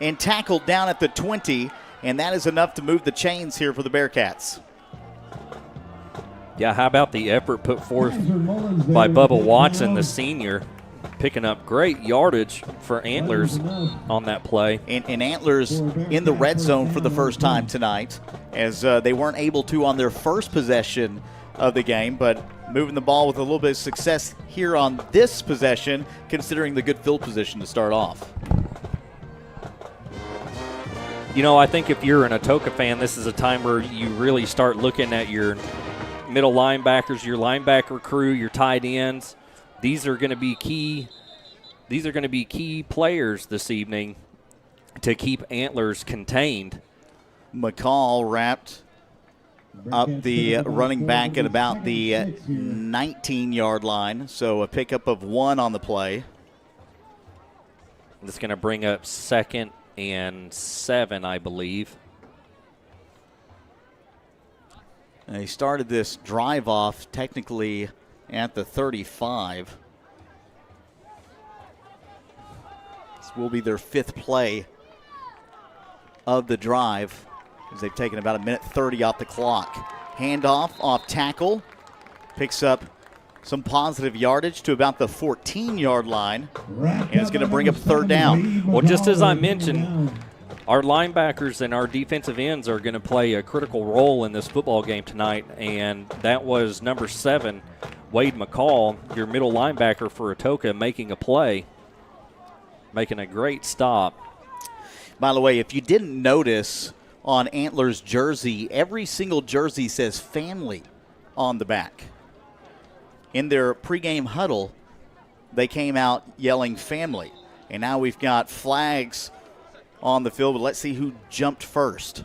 and tackled down at the 20, and that is enough to move the chains here for the Bearcats. Yeah, how about the effort put forth by Bubba Watson, the senior, picking up great yardage for Antlers on that play. And Antlers in the red zone for the first time tonight, as they weren't able to on their first possession of the game, but moving the ball with a little bit of success here on this possession, considering the good field position to start off. You know, I think if you're an Atoka fan, this is a time where you really start looking at your middle linebackers, your linebacker crew, your tight ends. These are going to be key. These are going to be key players this evening to keep Antlers contained. McCall wrapped up the running back at about the 19-yard line, so a pickup of 1 on the play. That's going to bring up 2nd and 7, I believe. They started this drive off technically at the 35. This will be their 5th play of the drive as they've taken about 1:30 off the clock. Handoff off tackle. Picks up some positive yardage to about the 14-yard line. And it's going to bring up 3rd down. Well, just as I mentioned, our linebackers and our defensive ends are going to play a critical role in this football game tonight, and that was number 7, Wade McCall, your middle linebacker for Atoka, making a play, making a great stop. By the way, if you didn't notice on Antlers' jersey, every single jersey says family on the back. In their pregame huddle, they came out yelling family, and now we've got flags on the field, but let's see who jumped first.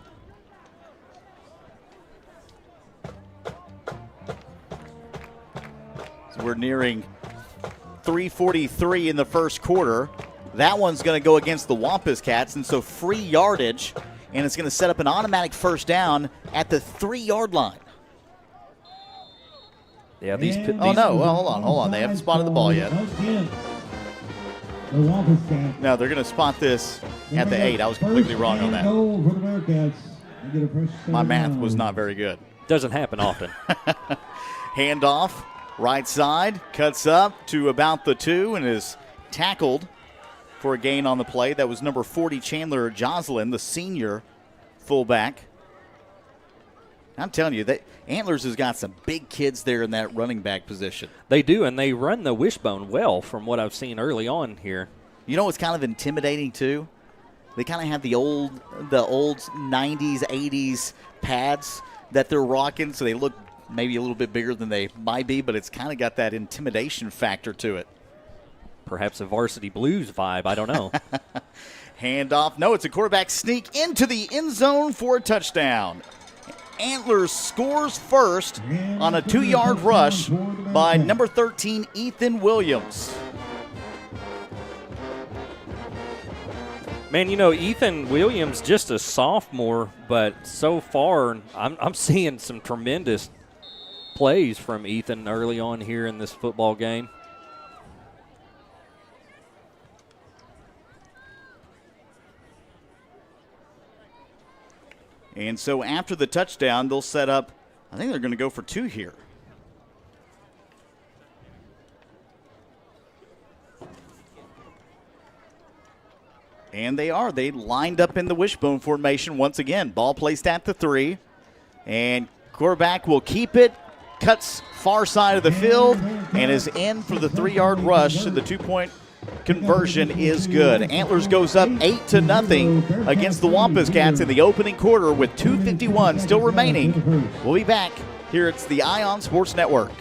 So we're nearing 3:43 in the first quarter. That one's going to go against the Wampus Cats, and so free yardage, and it's going to set up an automatic 1st down at the 3-yard line. Yeah, these. Oh, no. Well, hold on. They haven't spotted the ball yet. No, they're going to spot this at the 8. I was completely wrong on that. My math was not very good. Doesn't happen often. Handoff, right side, cuts up to about the 2 and is tackled for a gain on the play. That was number 40, Chandler Joslin, the senior fullback. I'm telling you, Antlers has got some big kids there in that running back position. They do, and they run the wishbone well from what I've seen early on here. You know what's kind of intimidating, too? They kind of have the old 90s, 80s pads that they're rocking, so they look maybe a little bit bigger than they might be, but it's kind of got that intimidation factor to it. Perhaps a varsity blues vibe, I don't know. Handoff. No, it's a quarterback sneak into the end zone for a touchdown. Antlers scores first on a 2-yard rush by number 13, Ethan Williams. Man, you know, Ethan Williams, just a sophomore, but so far I'm seeing some tremendous plays from Ethan early on here in this football game. And so after the touchdown, they'll set up, I think they're going to go for 2 here. And they are. They lined up in the wishbone formation once again. Ball placed at the 3. And quarterback will keep it, cuts far side of the field, and is in for the 3-yard rush. The 2-point conversion is good. Antlers goes up 8-0 against the Wampus Cats in the opening quarter with 2:51 still remaining. We'll be back here. It's the Ion Sports Network.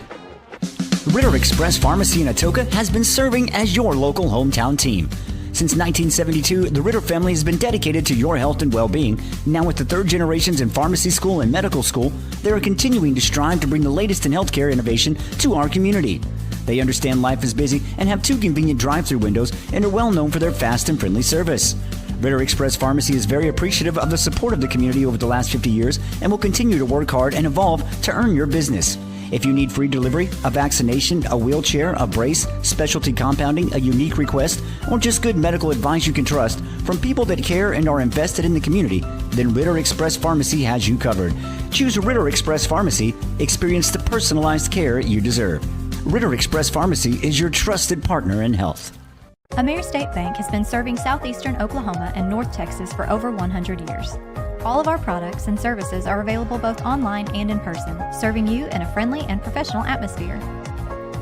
Ritter Express Pharmacy in Atoka has been serving as your local hometown team. Since 1972, the Ritter family has been dedicated to your health and well-being. Now with the 3rd generations in pharmacy school and medical school, they are continuing to strive to bring the latest in healthcare innovation to our community. They understand life is busy and have 2 convenient drive-through windows and are well known for their fast and friendly service. Ritter Express Pharmacy is very appreciative of the support of the community over the last 50 years and will continue to work hard and evolve to earn your business. If you need free delivery, a vaccination, a wheelchair, a brace, specialty compounding, a unique request, or just good medical advice you can trust from people that care and are invested in the community, then Ritter Express Pharmacy has you covered. Choose Ritter Express Pharmacy. Experience the personalized care you deserve. Ritter Express Pharmacy is your trusted partner in health. AmeriState Bank has been serving southeastern Oklahoma and North Texas for over 100 years. All of our products and services are available both online and in person, serving you in a friendly and professional atmosphere.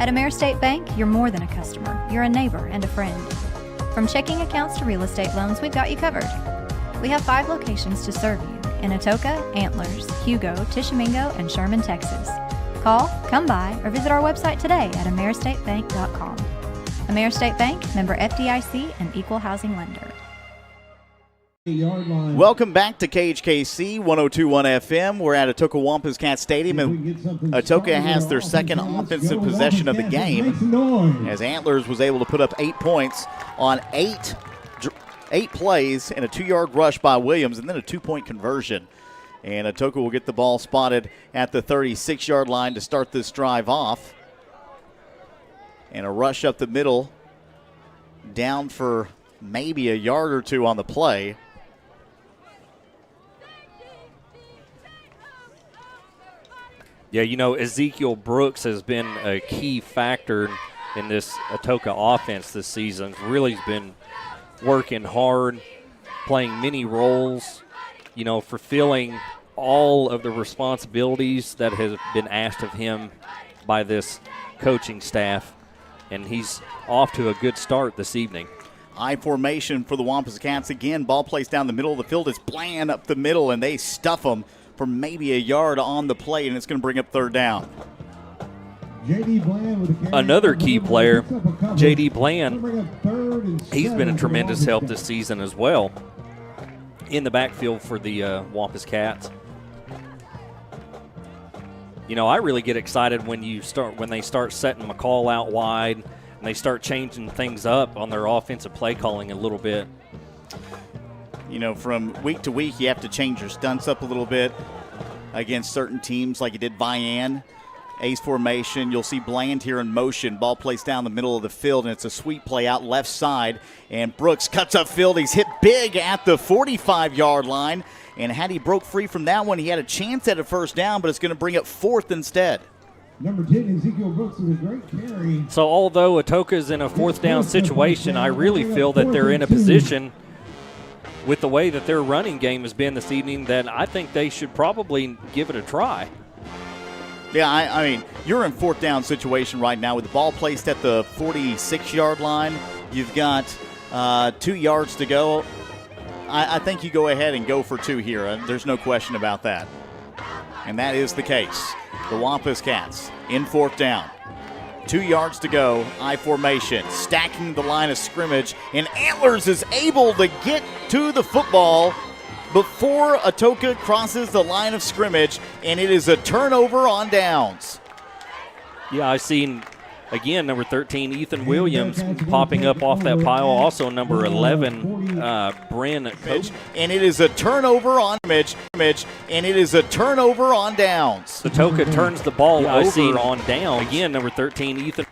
At AmeriState Bank, you're more than a customer. You're a neighbor and a friend. From checking accounts to real estate loans, we've got you covered. We have 5 locations to serve you in Atoka, Antlers, Hugo, Tishomingo, and Sherman, Texas. Call, come by, or visit our website today at AmeriStateBank.com. AmeriState Bank, member FDIC, and equal housing lender. Welcome back to KHKC 102.1 FM. We're at Atoka Wampus Cat Stadium, and Atoka has their 2nd offensive possession of the game as Antlers was able to put up 8 points on 8 plays and a 2-yard rush by Williams and then a 2-point conversion. And Atoka will get the ball spotted at the 36-yard line to start this drive off. And a rush up the middle, down for maybe a yard or 2 on the play. Yeah, you know, Ezekiel Brooks has been a key factor in this Atoka offense this season. Really has been working hard, playing many roles, you know, fulfilling all of the responsibilities that have been asked of him by this coaching staff. And he's off to a good start this evening. I formation for the Wampus Cats again. Ball placed down the middle of the field. It's Bland up the middle, and they stuff them for maybe a yard on the play, and it's going to bring up 3rd down. Another key player, J.D. Bland, he's been a tremendous help this season as well in the backfield for the Wampus Cats. You know, I really get excited when they start setting McCall out wide and they start changing things up on their offensive play calling a little bit. You know, from week to week, you have to change your stunts up a little bit against certain teams like you did Vian. Ace formation. You'll see Bland here in motion. Ball placed down the middle of the field, and it's a sweep play out left side. And Brooks cuts up field. He's hit big at the 45-yard line. And had he broke free from that one, he had a chance at a first down, but it's going to bring up fourth instead. Number 10, Ezekiel Brooks with a great carry. So although Atoka's in a fourth down situation, I really feel that they're in a position with the way that their running game has been this evening that I think they should probably give it a try. Yeah, I mean, you're in fourth down situation right now with the ball placed at the 46-yard line. You've got 2 yards to go. I think you go ahead and go for 2 here. There's no question about that. And that is the case. The Wampus Cats in fourth down. 2 yards to go, I formation, stacking the line of scrimmage, and Antlers is able to get to the football before Atoka crosses the line of scrimmage, and it is a turnover on downs. Yeah, I've seen, again, number 13, Ethan Williams, popping up off that pile. Also number 11, Bryn Coach. And it is a turnover on scrimmage, and it is a turnover on downs. Atoka turns the ball over on down. Again, number 13, Ethan.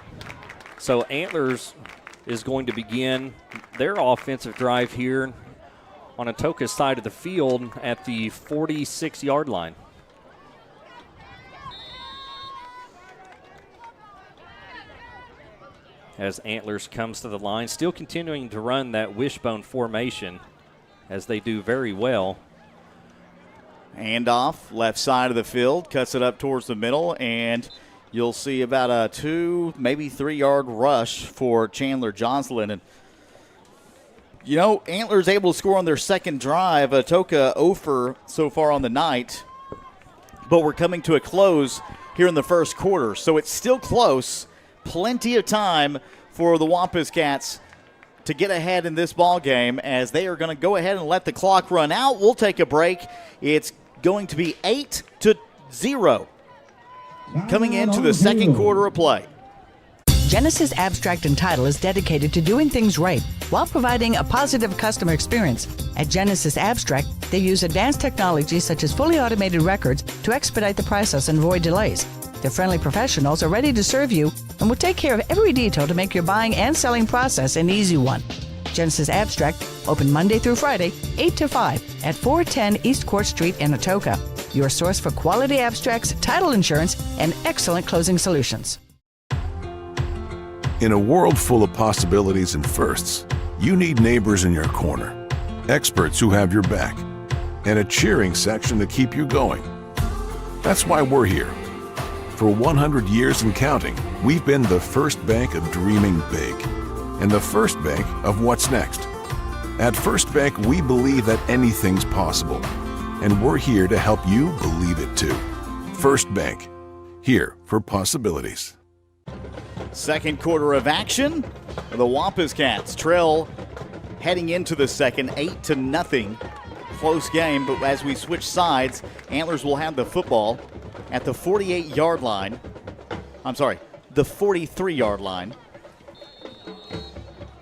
So Antlers is going to begin their offensive drive here on Atoka's side of the field at the 46-yard line. As Antlers comes to the line, still continuing to run that wishbone formation as they do very well. Handoff, left side of the field, cuts it up towards the middle, and you'll see about a 2, maybe 3-yard rush for Chandler Joslin. And you know, Antlers able to score on their second drive. Atoka 0 for so far on the night. But we're coming to a close here in the first quarter. So it's still close. Plenty of time for the Wampus Cats to get ahead in this ball game as they are going to go ahead and let the clock run out. We'll take a break. It's going to be 8-0 coming into the second quarter of play. Genesis Abstract and Title is dedicated to doing things right while providing a positive customer experience. At Genesis Abstract, they use advanced technology such as fully automated records to expedite the process and avoid delays. Their friendly professionals are ready to serve you and will take care of every detail to make your buying and selling process an easy one. Genesis Abstract, open Monday through Friday, 8 to 5 at 410 East Court Street in Atoka. Your source for quality abstracts, title insurance, and excellent closing solutions. In a world full of possibilities and firsts, you need neighbors in your corner, experts who have your back, and a cheering section to keep you going. That's why we're here. For 100 years and counting, we've been the first bank of dreaming big and the first bank of what's next. At First Bank, we believe that anything's possible, and we're here to help you believe it too. First Bank, here for possibilities. Second quarter of action. The Wampus Cats trail heading into the second, 8-0. Close game, but as we switch sides, Antlers will have the football at the 48-yard line. I'm sorry, the 43-yard line.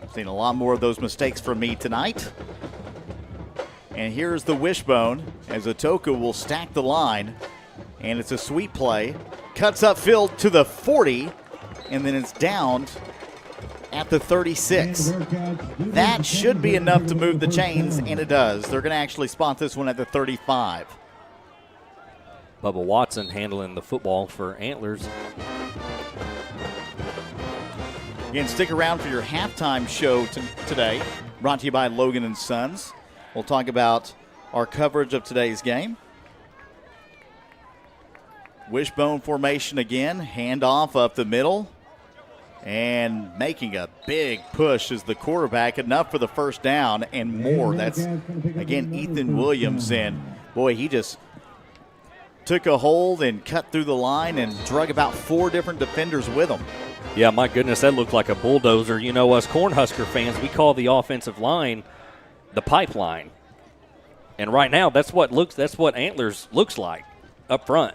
I've seen a lot more of those mistakes from me tonight. And here's the wishbone as Atoka will stack the line. And it's a sweep play. Cuts upfield to the 40. And then it's down at the 36. That should be enough to move the chains, and it does. They're going to actually spot this one at the 35. Bubba Watson handling the football for Antlers. Again, stick around for your halftime show today, brought to you by Logan & Sons. We'll talk about our coverage of today's game. Wishbone formation again, handoff up the middle. And making a big push is the quarterback, enough for the first down and more. That's, again, Ethan Williams. And, boy, he just took a hold and cut through the line and drug about 4 different defenders with him. Yeah, my goodness, that looked like a bulldozer. You know, us Cornhusker fans, we call the offensive line the pipeline. And right now, that's what Antlers looks like up front.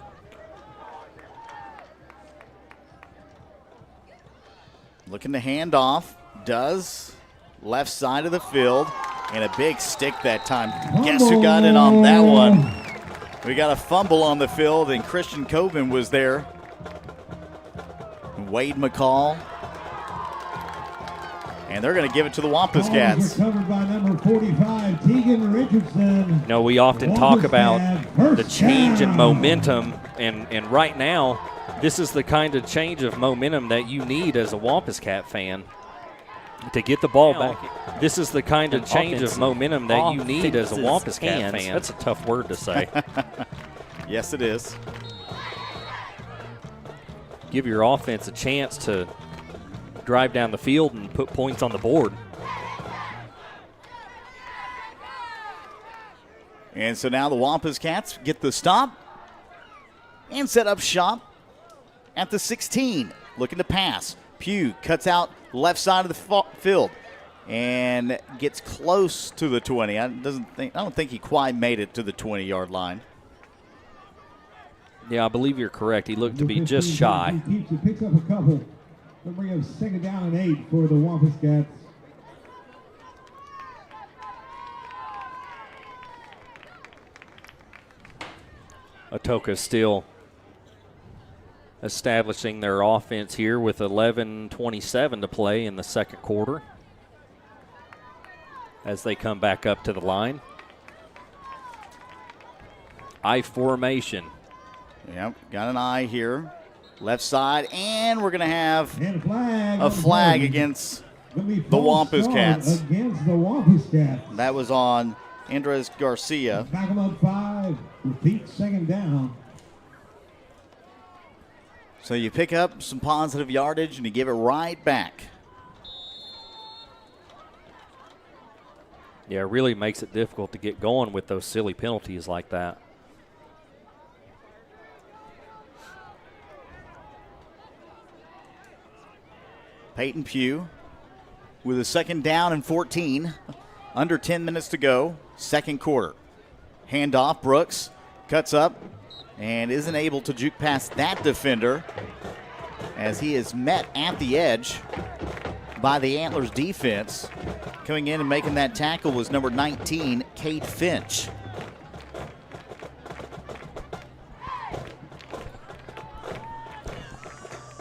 Looking to hand off, does, left side of the field, and a big stick that time. Guess who got in on that one? We got a fumble on the field, and Christian Coben was there Wade McCall. And they're going to give it to the Wampus Cats. Recovered by number 45, Tegan Richardson. You know, we often talk about the change in momentum, and right now, this is the kind of change of momentum that you need as a Wampus Cat fan to get the ball back. This is the kind of change of momentum that you need as a Wampus Cat fan. That's a tough word to say. Yes, it is. Give your offense a chance to drive down the field and put points on the board. And so now the Wampus Cats get the stop and set up shop at the 16. Looking to pass. Pugh cuts out left side of the field and gets close to the 20. I don't think he quite made it to the 20-yard line. Yeah, I believe you're correct. He looked to be just shy. He picks up a couple. They'll bring up 2nd down and 8 for the Wampus Cats. Atoka still establishing their offense here with 11:27 to play in the second quarter as they come back up to the line. I formation. Yep, got an eye here. Left side, and we're going to have a flag against the Wampus Cats. Against the Wampus Cats. That was on Andres Garcia. Tackle on 5, repeat 2nd down. So you pick up some positive yardage and you give it right back. Yeah, it really makes it difficult to get going with those silly penalties like that. Peyton Pugh with a 2nd down and 14. Under 10 minutes to go, second quarter. Handoff, Brooks cuts up and isn't able to juke past that defender as he is met at the edge by the Antlers defense. Coming in and making that tackle was number 19, Kate Finch.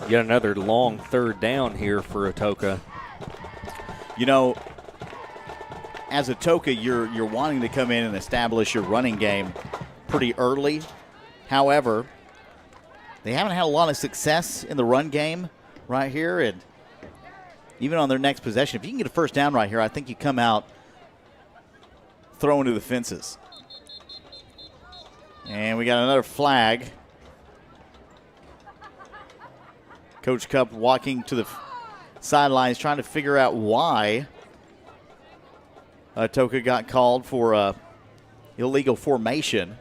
Yet another long 3rd down here for Atoka. You know, as Atoka, you're wanting to come in and establish your running game pretty early. However, they haven't had a lot of success in the run game right here, and even on their next possession. If you can get a 1st down right here, I think you come out throwing to the fences. And we got another flag. Coach Cupp walking to the sidelines trying to figure out why Atoka got called for illegal formation.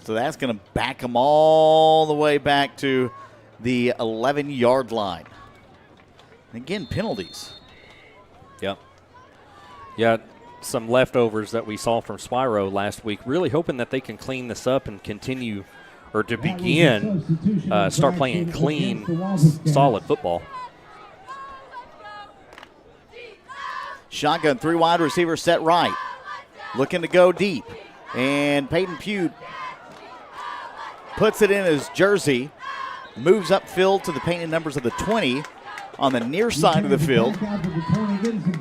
So that's going to back them all the way back to the 11-yard line. And again, penalties. Yep. Yeah, some leftovers that we saw from Spyro last week. Really hoping that they can clean this up and continue, or to begin, start playing clean, solid football. Shotgun, 3 wide receivers set right. Looking to go deep. And Peyton Pugh puts it in his jersey. Moves upfield to the painted numbers of the 20 on the near side of the field.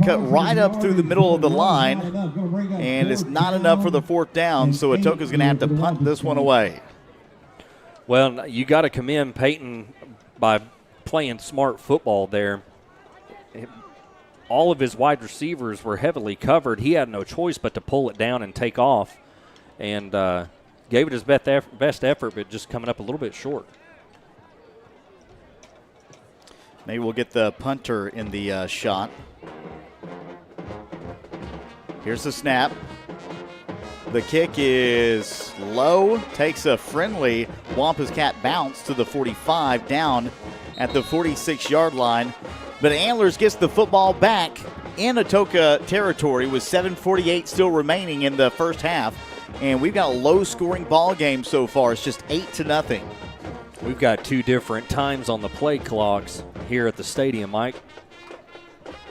Cut right up through the middle of the line. And it's not enough for the 4th down, so Atoka's going to have to punt this one away. Well, you got to commend Peyton by playing smart football there. All of his wide receivers were heavily covered. He had no choice but to pull it down and take off, and gave it his best effort, but just coming up a little bit short. Maybe we'll get the punter in the shot. Here's the snap. The kick is low, takes a friendly Wampus Cat bounce to the 45, down at the 46-yard line. But Antlers gets the football back in Atoka territory with 7:48 still remaining in the first half. And we've got a low-scoring ball game so far. It's just 8-0. We've got 2 different times on the play clocks here at the stadium, Mike.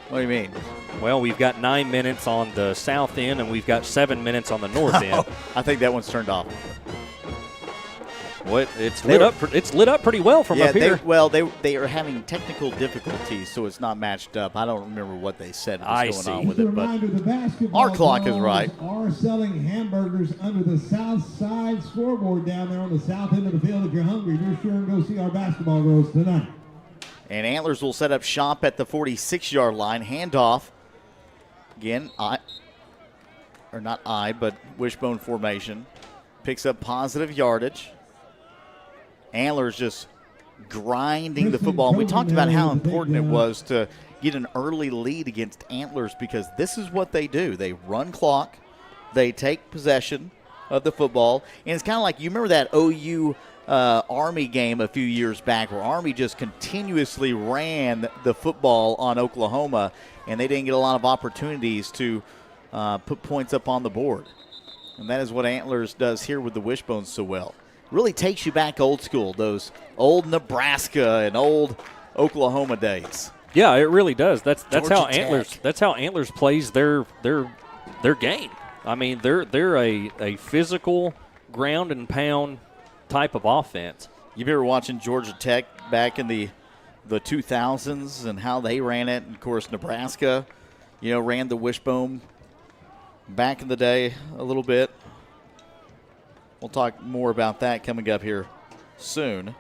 What do you mean? Well, we've got 9 minutes on the south end, and we've got 7 minutes on the north end. I think that one's turned off. What? It's lit up. It's lit up pretty well from up here. They are having technical difficulties, so it's not matched up. I don't remember what they said was going on with it, but our clock is right. Are selling hamburgers under the south side scoreboard down there on the south end of the field. If you're hungry, you're sure to go see our basketball girls tonight. And Antlers will set up shop at the 46-yard line. Handoff. Again, but wishbone formation. Picks up positive yardage. Antlers just grinding the football. And we talked about how important it was to get an early lead against Antlers because this is what they do. They run clock. They take possession of the football. And it's kind of like, you remember that OU Army game a few years back where Army just continuously ran the football on Oklahoma, and they didn't get a lot of opportunities to put points up on the board. And that is what Antlers does here with the wishbones so well. Really takes you back old school, those old Nebraska and old Oklahoma days. Yeah, it really does. That's how Georgia Antlers. Tech. That's how Antlers plays their game. I mean, they're a physical ground and pound type of offense. You remember watching Georgia Tech back in the 2000s and how they ran it? And of course, Nebraska, ran the wishbone back in the day a little bit. We'll talk more about that coming up here soon.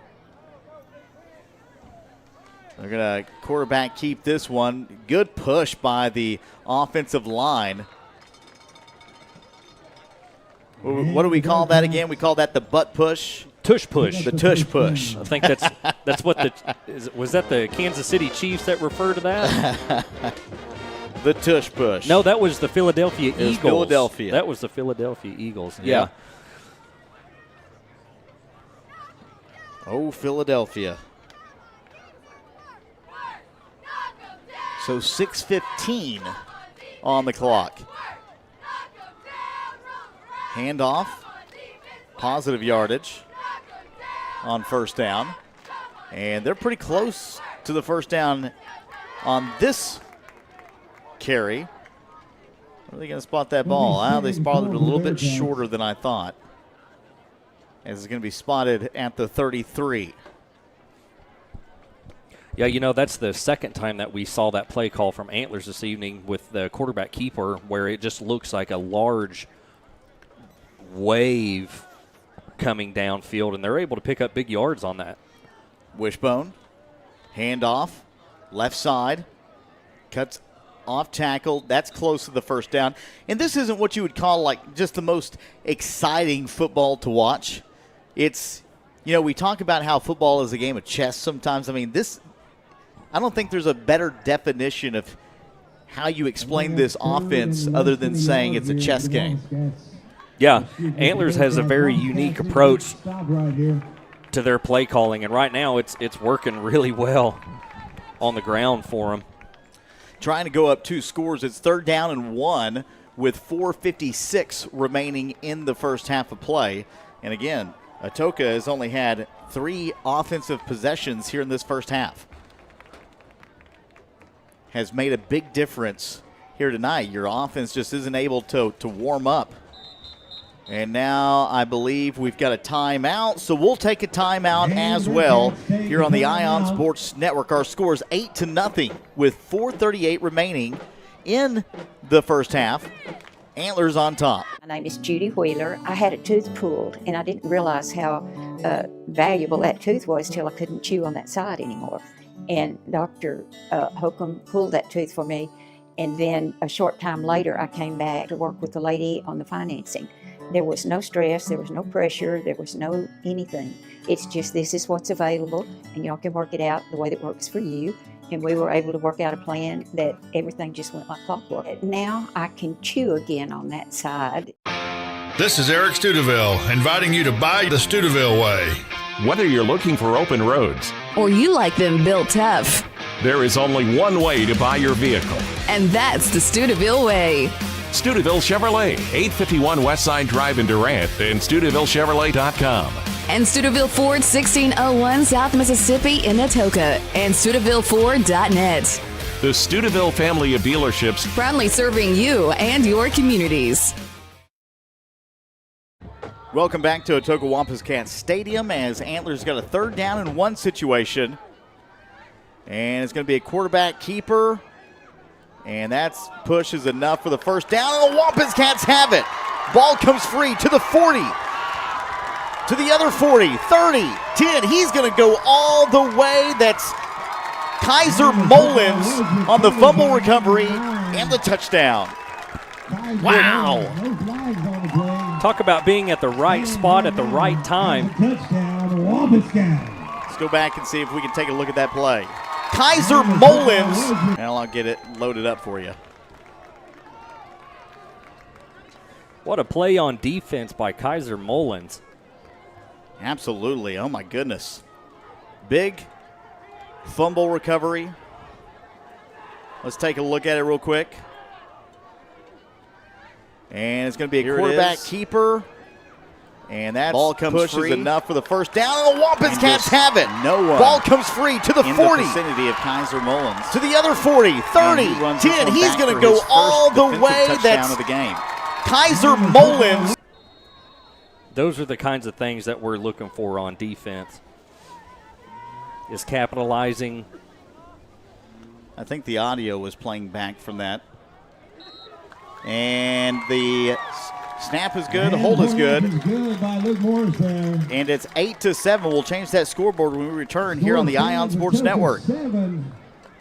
They're going to quarterback keep this one. Good push by the offensive line. What do we call that again? We call that the butt push. Tush push. The tush push. I think that's what was that the Kansas City Chiefs that refer to that? The tush push. No, that was the Philadelphia Eagles. Philadelphia. That was the Philadelphia Eagles. Yeah. Oh, Philadelphia. So 6:15 on the clock. Handoff. Positive yardage on first down. And they're pretty close to the first down on this carry. Are they going to spot that ball? They spotted it a little bit shorter than I thought. As it's going to be spotted at the 33. Yeah, that's the second time that we saw that play call from Antlers this evening with the quarterback keeper where it just looks like a large wave coming downfield, and they're able to pick up big yards on that. Wishbone, handoff, left side, cuts off tackle. That's close to the first down. And this isn't what you would call like just the most exciting football to watch. It's, we talk about how football is a game of chess sometimes. I mean, I don't think there's a better definition of how you explain this offense other than saying it's a chess game. Yeah, Antlers has a very unique approach to their play calling, and right now it's working really well on the ground for them. Trying to go up 2 scores. It's 3rd down and 1 with 4:56 remaining in the first half of play. And again, Atoka has only had 3 offensive possessions here in this first half. Has made a big difference here tonight. Your offense just isn't able to warm up. And now I believe we've got a timeout, so we'll take a timeout as well here on the Ion Sports Network. Our score is 8-0 with 4:38 remaining in the first half. Antlers on top. My name is Judy Wheeler. I had a tooth pulled, and I didn't realize how valuable that tooth was till I couldn't chew on that side anymore. And Dr. Holcomb pulled that tooth for me, and then a short time later I came back to work with the lady on the financing. There was no stress, there was no pressure, there was no anything. It's just this is what's available, and y'all can work it out the way that works for you. And we were able to work out a plan that everything just went like clockwork. Now I can chew again on that side. This is Eric Studeville inviting you to buy the Studeville way. Whether you're looking for open roads or you like them built tough, there is only one way to buy your vehicle. And that's the Studeville way. Studeville Chevrolet, 851 West Side Drive in Durant, and StudevilleChevrolet.com. And Studeville Ford, 1601 South Mississippi in Atoka, and StudevilleFord.net. The Studeville family of dealerships, proudly serving you and your communities. Welcome back to Atoka Wampus Cats Stadium as Antlers got a 3rd down and 1 situation. And it's going to be a quarterback keeper. And that's push is enough for the 1st down, and the Wampus Cats have it. Ball comes free to the 40, to the other 40, 30, 10. He's going to go all the way. That's Kaiser Mullins on the fumble recovery and the touchdown. Wow. Talk about being at the right spot at the right time. Let's go back and see if we can take a look at that play. Kaiser Mullins. And I'll get it loaded up for you. What a play on defense by Kaiser Mullins. Absolutely. Oh, my goodness. Big fumble recovery. Let's take a look at it real quick. And it's going to be a quarterback keeper. And that ball comes push free. Is enough for the 1st down, and the Wampus Cats have it. No one. Ball comes free to the 40. The vicinity of Kaiser Mullins. To the other 40, 30, 10. He's going to go all the way. That's of the game. Kaiser Mullins. Those are the kinds of things that we're looking for on defense. Is capitalizing. I think the audio was playing back from that. And the snap is good. The hold is good. And it's 8-7. We'll change that scoreboard when we return here on the Ion Sports Network.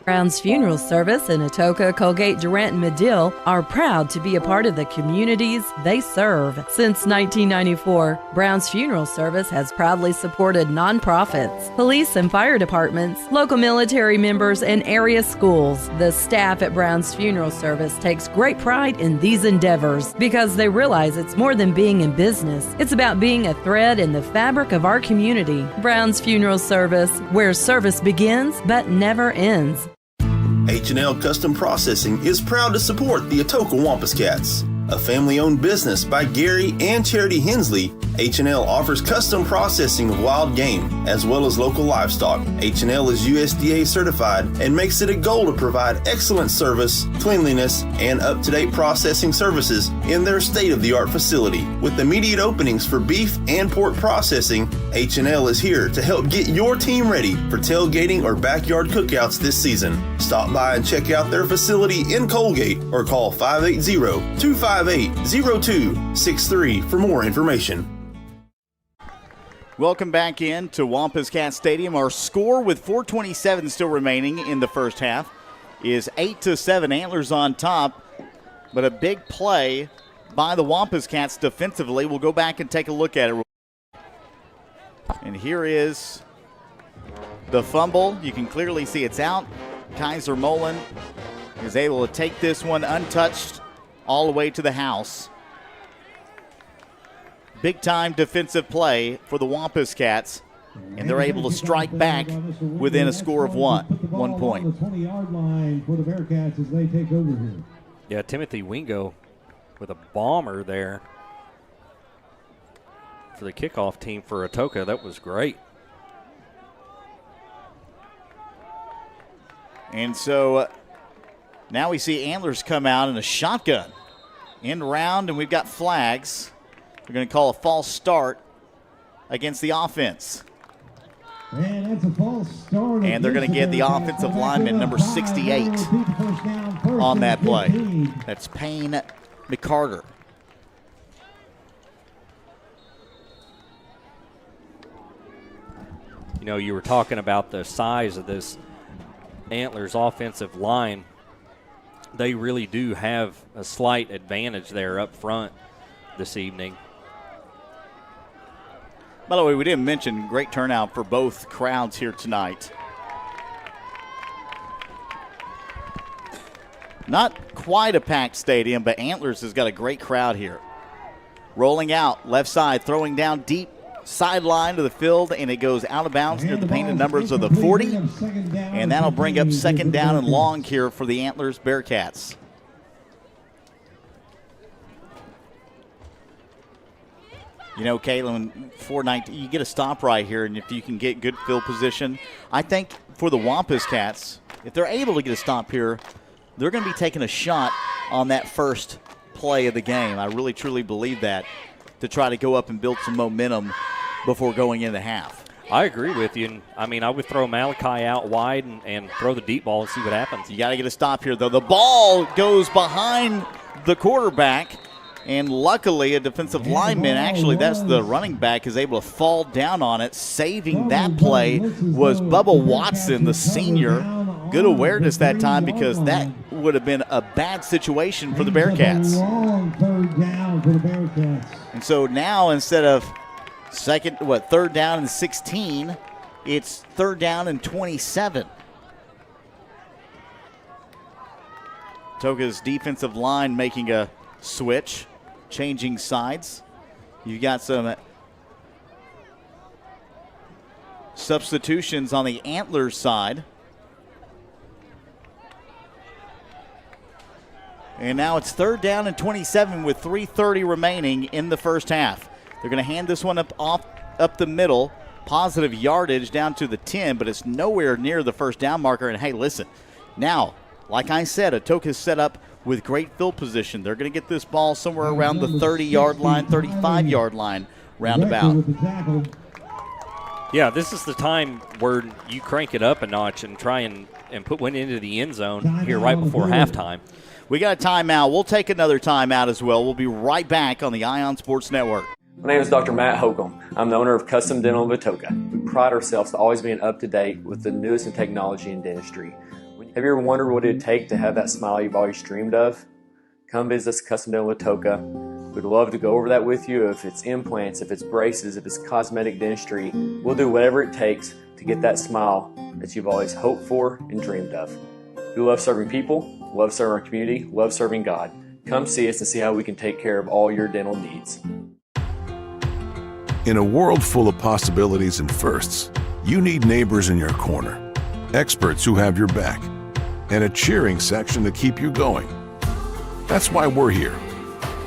Brown's Funeral Service in Atoka, Colgate, Durant, and Medill are proud to be a part of the communities they serve. Since 1994, Brown's Funeral Service has proudly supported nonprofits, police and fire departments, local military members, and area schools. The staff at Brown's Funeral Service takes great pride in these endeavors because they realize it's more than being in business. It's about being a thread in the fabric of our community. Brown's Funeral Service, where service begins but never ends. H&L Custom Processing is proud to support the Atoka Wampus Cats. A family-owned business by Gary and Charity Hensley, H&L offers custom processing of wild game as well as local livestock. H&L is USDA certified and makes it a goal to provide excellent service, cleanliness, and up-to-date processing services in their state-of-the-art facility. With immediate openings for beef and pork processing, H&L is here to help get your team ready for tailgating or backyard cookouts this season. Stop by and check out their facility in Colgate or call 580-258-0263 for more information. Welcome back in to Wampus Cat Stadium. Our score with 4:27 still remaining in the first half is 8-7. Antlers on top, but a big play by the Wampus Cats defensively. We'll go back and take a look at it. And here is the fumble. You can clearly see it's out. Kaiser Mullen is able to take this one untouched all the way to the house. Big-time defensive play for the Wampus Cats, and they're able to strike back within a score of 1 point. On the 20-yard line for the Bearcats as they take over here. Yeah, Timothy Wingo with a bomber there for the kickoff team for Atoka. That was great. And so now we see Antlers come out in a shotgun. End round, and we've got flags. We're going to call a false start against the offense. And that's a false start. And they're going to get the offensive lineman, number 68, on that play. That's Payne McCarter. You know, you were talking about the size of this Antlers offensive line. They really do have a slight advantage there up front this evening. By the way, we didn't mention great turnout for both crowds here tonight. Not quite a packed stadium, but Antlers has got a great crowd here. Rolling out, left side, throwing down deep sideline to the field, and it goes out of bounds near the painted numbers of the 40. And that'll bring up 2nd down and long here for the Antlers Bearcats. You know, Caitlin, 4:19, you get a stop right here, and if you can get good field position, I think for the Wampus Cats, if they're able to get a stop here, they're going to be taking a shot on that first play of the game. I really, truly believe that. to try to go up and build some momentum before going into half. I agree with you. And, I mean, I would throw Malachi out wide and throw the deep ball and see what happens. You got to get a stop here, though. The ball goes behind the quarterback, and luckily a defensive lineman, actually that's the running back, is able to fall down on it. Saving that play was Bubba Watson, the senior. Good awareness that time, because that would have been a bad situation for the Bearcats. Third down for the Bearcats. And so now instead of third down and 16, it's third down and 27. Atoka's defensive line making a switch, changing sides. You got some substitutions on the Antlers side. And now it's third down and 27 with 3:30 remaining in the first half. They're going to hand this one up the middle, positive yardage down to the 10, but it's nowhere near the first down marker. And hey, listen, now, like I said, Atoka's set up with great field position. They're going to get this ball somewhere around the 30-yard line, 35-yard line, roundabout. Yeah, this is the time where you crank it up a notch and try and put one into the end zone here right before halftime. We got a timeout. We'll take another timeout as well. We'll be right back on the Ion Sports Network. My name is Dr. Matt Holcomb. I'm the owner of Custom Dental of Atoka. We pride ourselves to always being up to date with the newest in technology in dentistry. Have you ever wondered what it would take to have that smile you've always dreamed of? Come visit us at Custom Dental of Atoka. We'd love to go over that with you. If it's implants, if it's braces, if it's cosmetic dentistry, we'll do whatever it takes to get that smile that you've always hoped for and dreamed of. We love serving people, love serving our community, love serving God. Come see us and see how we can take care of all your dental needs. In a world full of possibilities and firsts, you need neighbors in your corner, experts who have your back, and a cheering section to keep you going. That's why we're here.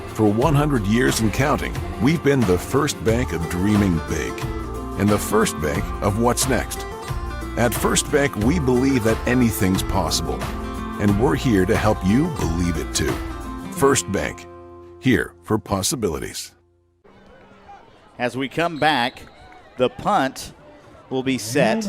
For 100 years and counting, we've been the first bank of dreaming big and the first bank of what's next. At First Bank, we believe that anything's possible, and we're here to help you believe it too. First Bank, here for possibilities. As we come back, the punt will be set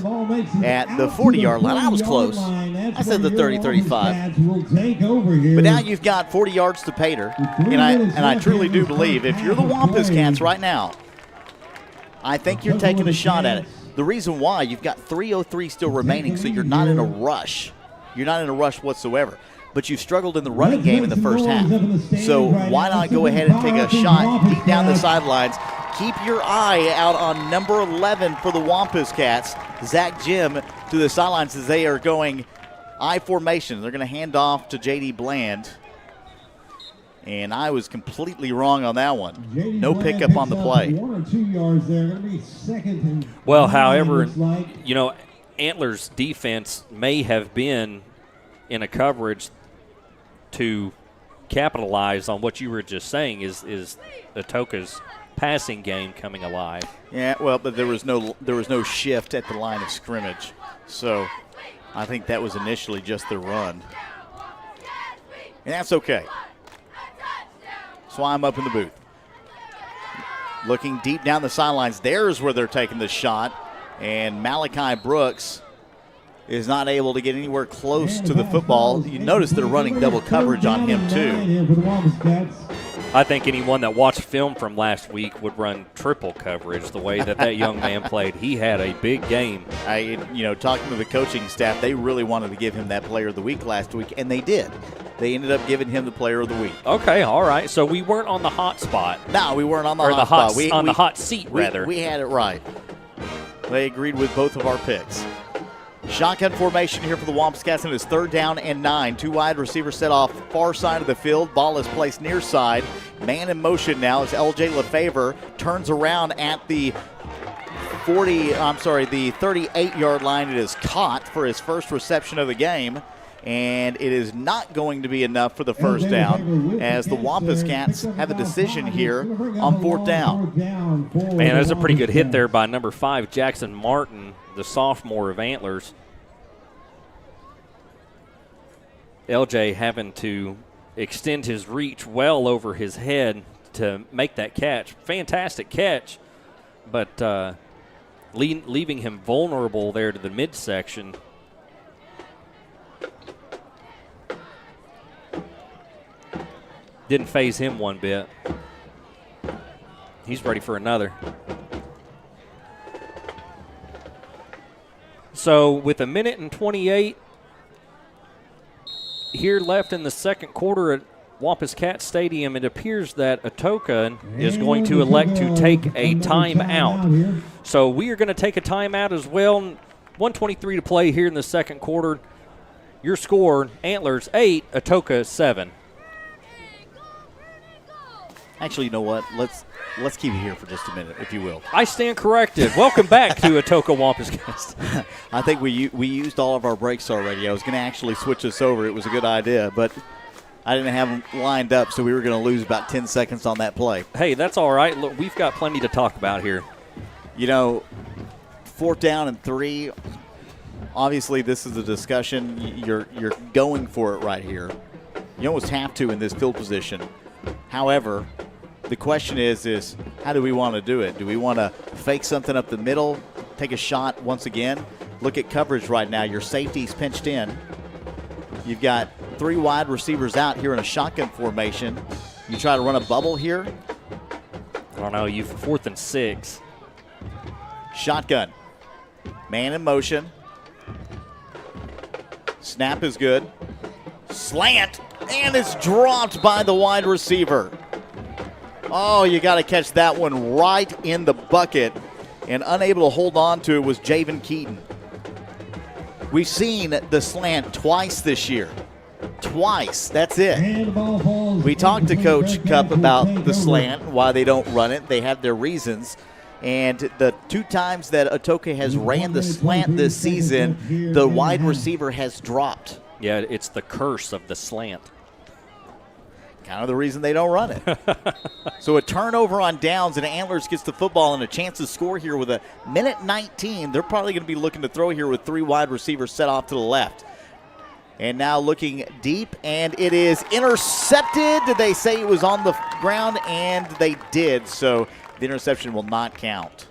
at the 40-yard line. I was close. I said the 30-35. But now you've got 40 yards to pay her. And I truly do believe if you're the Wampus Cats right now, I think you're taking a shot at it. The reason why, you've got 3:03 still remaining, so you're not in a rush. You're not in a rush whatsoever. But you've struggled in the running game in the first half. So why not go ahead and take a shot deep down the sidelines? Keep your eye out on number 11 for the Wampus Cats, Zach Jim, to the sidelines as they are going I formation. They're going to hand off to J.D. Bland. And I was completely wrong on that one. No pickup on the play. 1 or 2 yards there. Going to be second and well, however, you know, Antlers' defense may have been in a coverage to capitalize on what you were just saying is Atoka's passing game coming alive. Yeah, well, but there was no shift at the line of scrimmage. So I think that was initially just the run. And that's okay. That's why I'm up in the booth. Looking deep down the sidelines, there's where they're taking the shot. And Malachi Brooks is not able to get anywhere close to the football. You notice they're running double coverage on him too. I think anyone that watched film from last week would run triple coverage the way that young man played. He had a big game. Talking to the coaching staff, they really wanted to give him that player of the week last week, and they did. They ended up giving him the player of the week. Okay, all right. So we weren't on the hot spot. No, we weren't on the hot spot. On the hot seat, rather. We had it right. They agreed with both of our picks. Shotgun formation here for the Wampus Cats, and it's third down and 9. Two wide receivers set off far side of the field. Ball is placed near side. Man in motion now as L.J. Lefevre turns around at the 38-yard line. It is caught for his first reception of the game, and it is not going to be enough for the first down as the Wampus Cats have a decision here on fourth down. Man, that's a pretty good hit there by number 5, Jackson Martin, the sophomore of Antlers. LJ having to extend his reach well over his head to make that catch. Fantastic catch, but leaving him vulnerable there to the midsection. Didn't phase him one bit. He's ready for another. So with 1:28 here left in the second quarter at Wampus Cat Stadium, it appears that Atoka is going to elect to take a timeout. So we are going to take a timeout as well. 1:23 to play here in the second quarter. Your score, Antlers 8, Atoka 7. Actually, you know what? Let's keep it here for just a minute, if you will. I stand corrected. Welcome back to Atoka Wampus Cast. I think we used all of our breaks already. I was going to actually switch this over. It was a good idea, but I didn't have them lined up, so we were going to lose about 10 seconds on that play. Hey, that's all right. Look, we've got plenty to talk about here. You know, 4th down and 3. Obviously, this is a discussion. You're going for it right here. You almost have to in this field position. However, the question is how do we want to do it? Do we want to fake something up the middle, take a shot once again? Look at coverage right now. Your safety's pinched in. You've got 3 wide receivers out here in a shotgun formation. You try to run a bubble here? I don't know. You've 4th and 6. Shotgun. Man in motion. Snap is good. Slant. And it's dropped by the wide receiver. Oh, you got to catch that one right in the bucket. And unable to hold on to it was Javen Keaton. We've seen the slant twice this year. Twice. That's it. We talked to Coach Cup about the slant, why they don't run it. They have their reasons. And the 2 times that Atoka has ran the slant this season, the wide receiver has dropped. Yeah, it's the curse of the slant. Kind of the reason they don't run it. So a turnover on downs, and Antlers gets the football and a chance to score here with 1:19. They're probably going to be looking to throw here with 3 wide receivers set off to the left. And now looking deep, and it is intercepted. Did they say it was on the ground? And they did, so the interception will not count.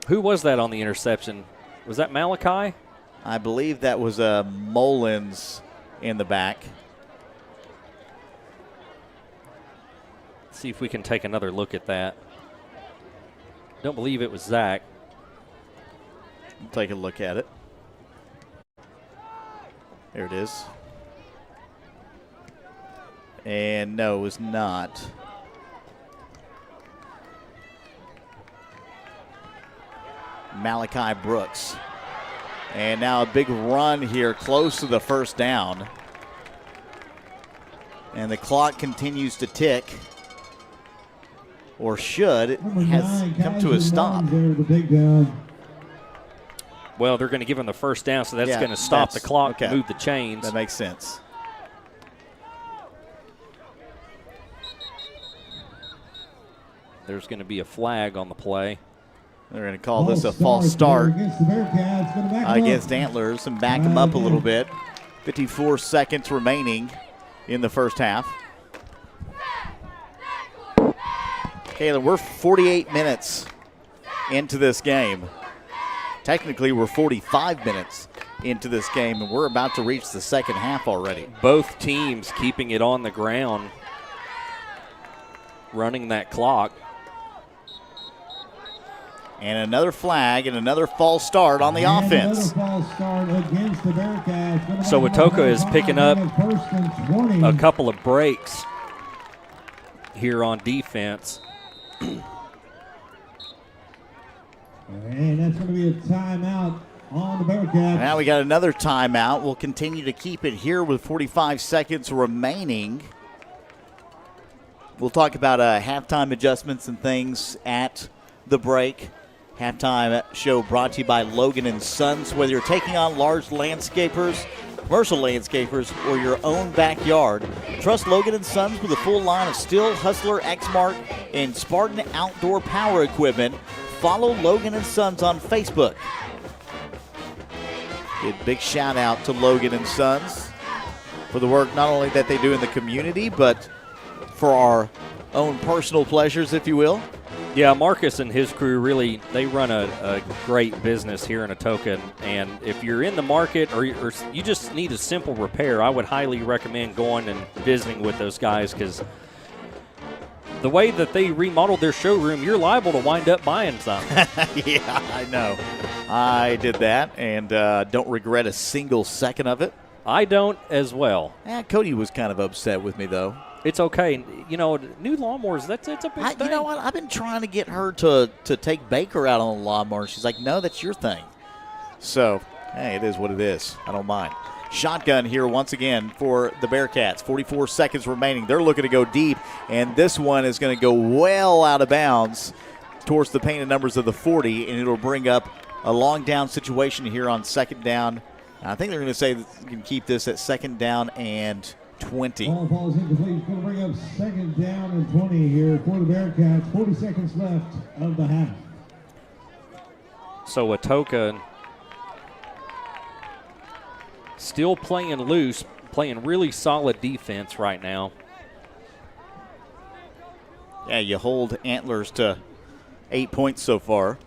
Who was that on the interception? Was that Malachi? I believe that was Mullins in the back. Let's see if we can take another look at that. Don't believe it was Zach. We'll take a look at it. There it is. And no, it was not. Malachi Brooks. And now a big run here close to the 1st down. And the clock continues to tick. Or should. It has come to a stop. Well, they're going to give him the 1st down, so that's going to stop the clock, move the chains. That makes sense. There's going to be a flag on the play. They're going to call this a false start against Antlers and back them up a little bit. 54 seconds remaining in the 1st half. Kayla, we're 48 minutes into this game. Technically, we're 45 minutes into this game, and we're about to reach the 2nd half already. Both teams keeping it on the ground, running that clock. And another flag and another false start on the offense. So Atoka is picking up a couple of breaks here on defense. And that's going to be a timeout on the Bearcats. Now we got another timeout. We'll continue to keep it here with 45 seconds remaining. We'll talk about halftime adjustments and things at the break. Halftime show brought to you by Logan & Sons. Whether you're taking on large landscapers, commercial landscapers, or your own backyard, trust Logan & Sons with a full line of Stihl, Hustler, Exmark, and Spartan outdoor power equipment. Follow Logan & Sons on Facebook. Big shout out to Logan & Sons. for the work not only that they do in the community, but for our own personal pleasures, if you will. Yeah, Marcus and his crew really, they run a great business here in Atoka. And if you're in the market or you just need a simple repair, I would highly recommend going and visiting with those guys, because the way that they remodeled their showroom, you're liable to wind up buying something. Yeah, I know. I did that and don't regret a single second of it. I don't as well. Cody was kind of upset with me, though. It's okay. You know, new lawnmowers, it's a big thing. You know what? I've been trying to get her to take Baker out on the lawnmower. She's like, no, that's your thing. So, hey, it is what it is. I don't mind. Shotgun here once again for the Bearcats. 44 seconds remaining. They're looking to go deep, and this one is going to go well out of bounds towards the painted numbers of the 40, and it'll bring up a long down situation here on second down. I think they're going to say that you can keep this at second down and 20. Ball falls incomplete. It's going to bring up second down and 20 here for the Bearcats. 40 seconds left of the half. So Atoka still playing loose, playing really solid defense right now. Yeah, you hold Antlers to 8 points so far.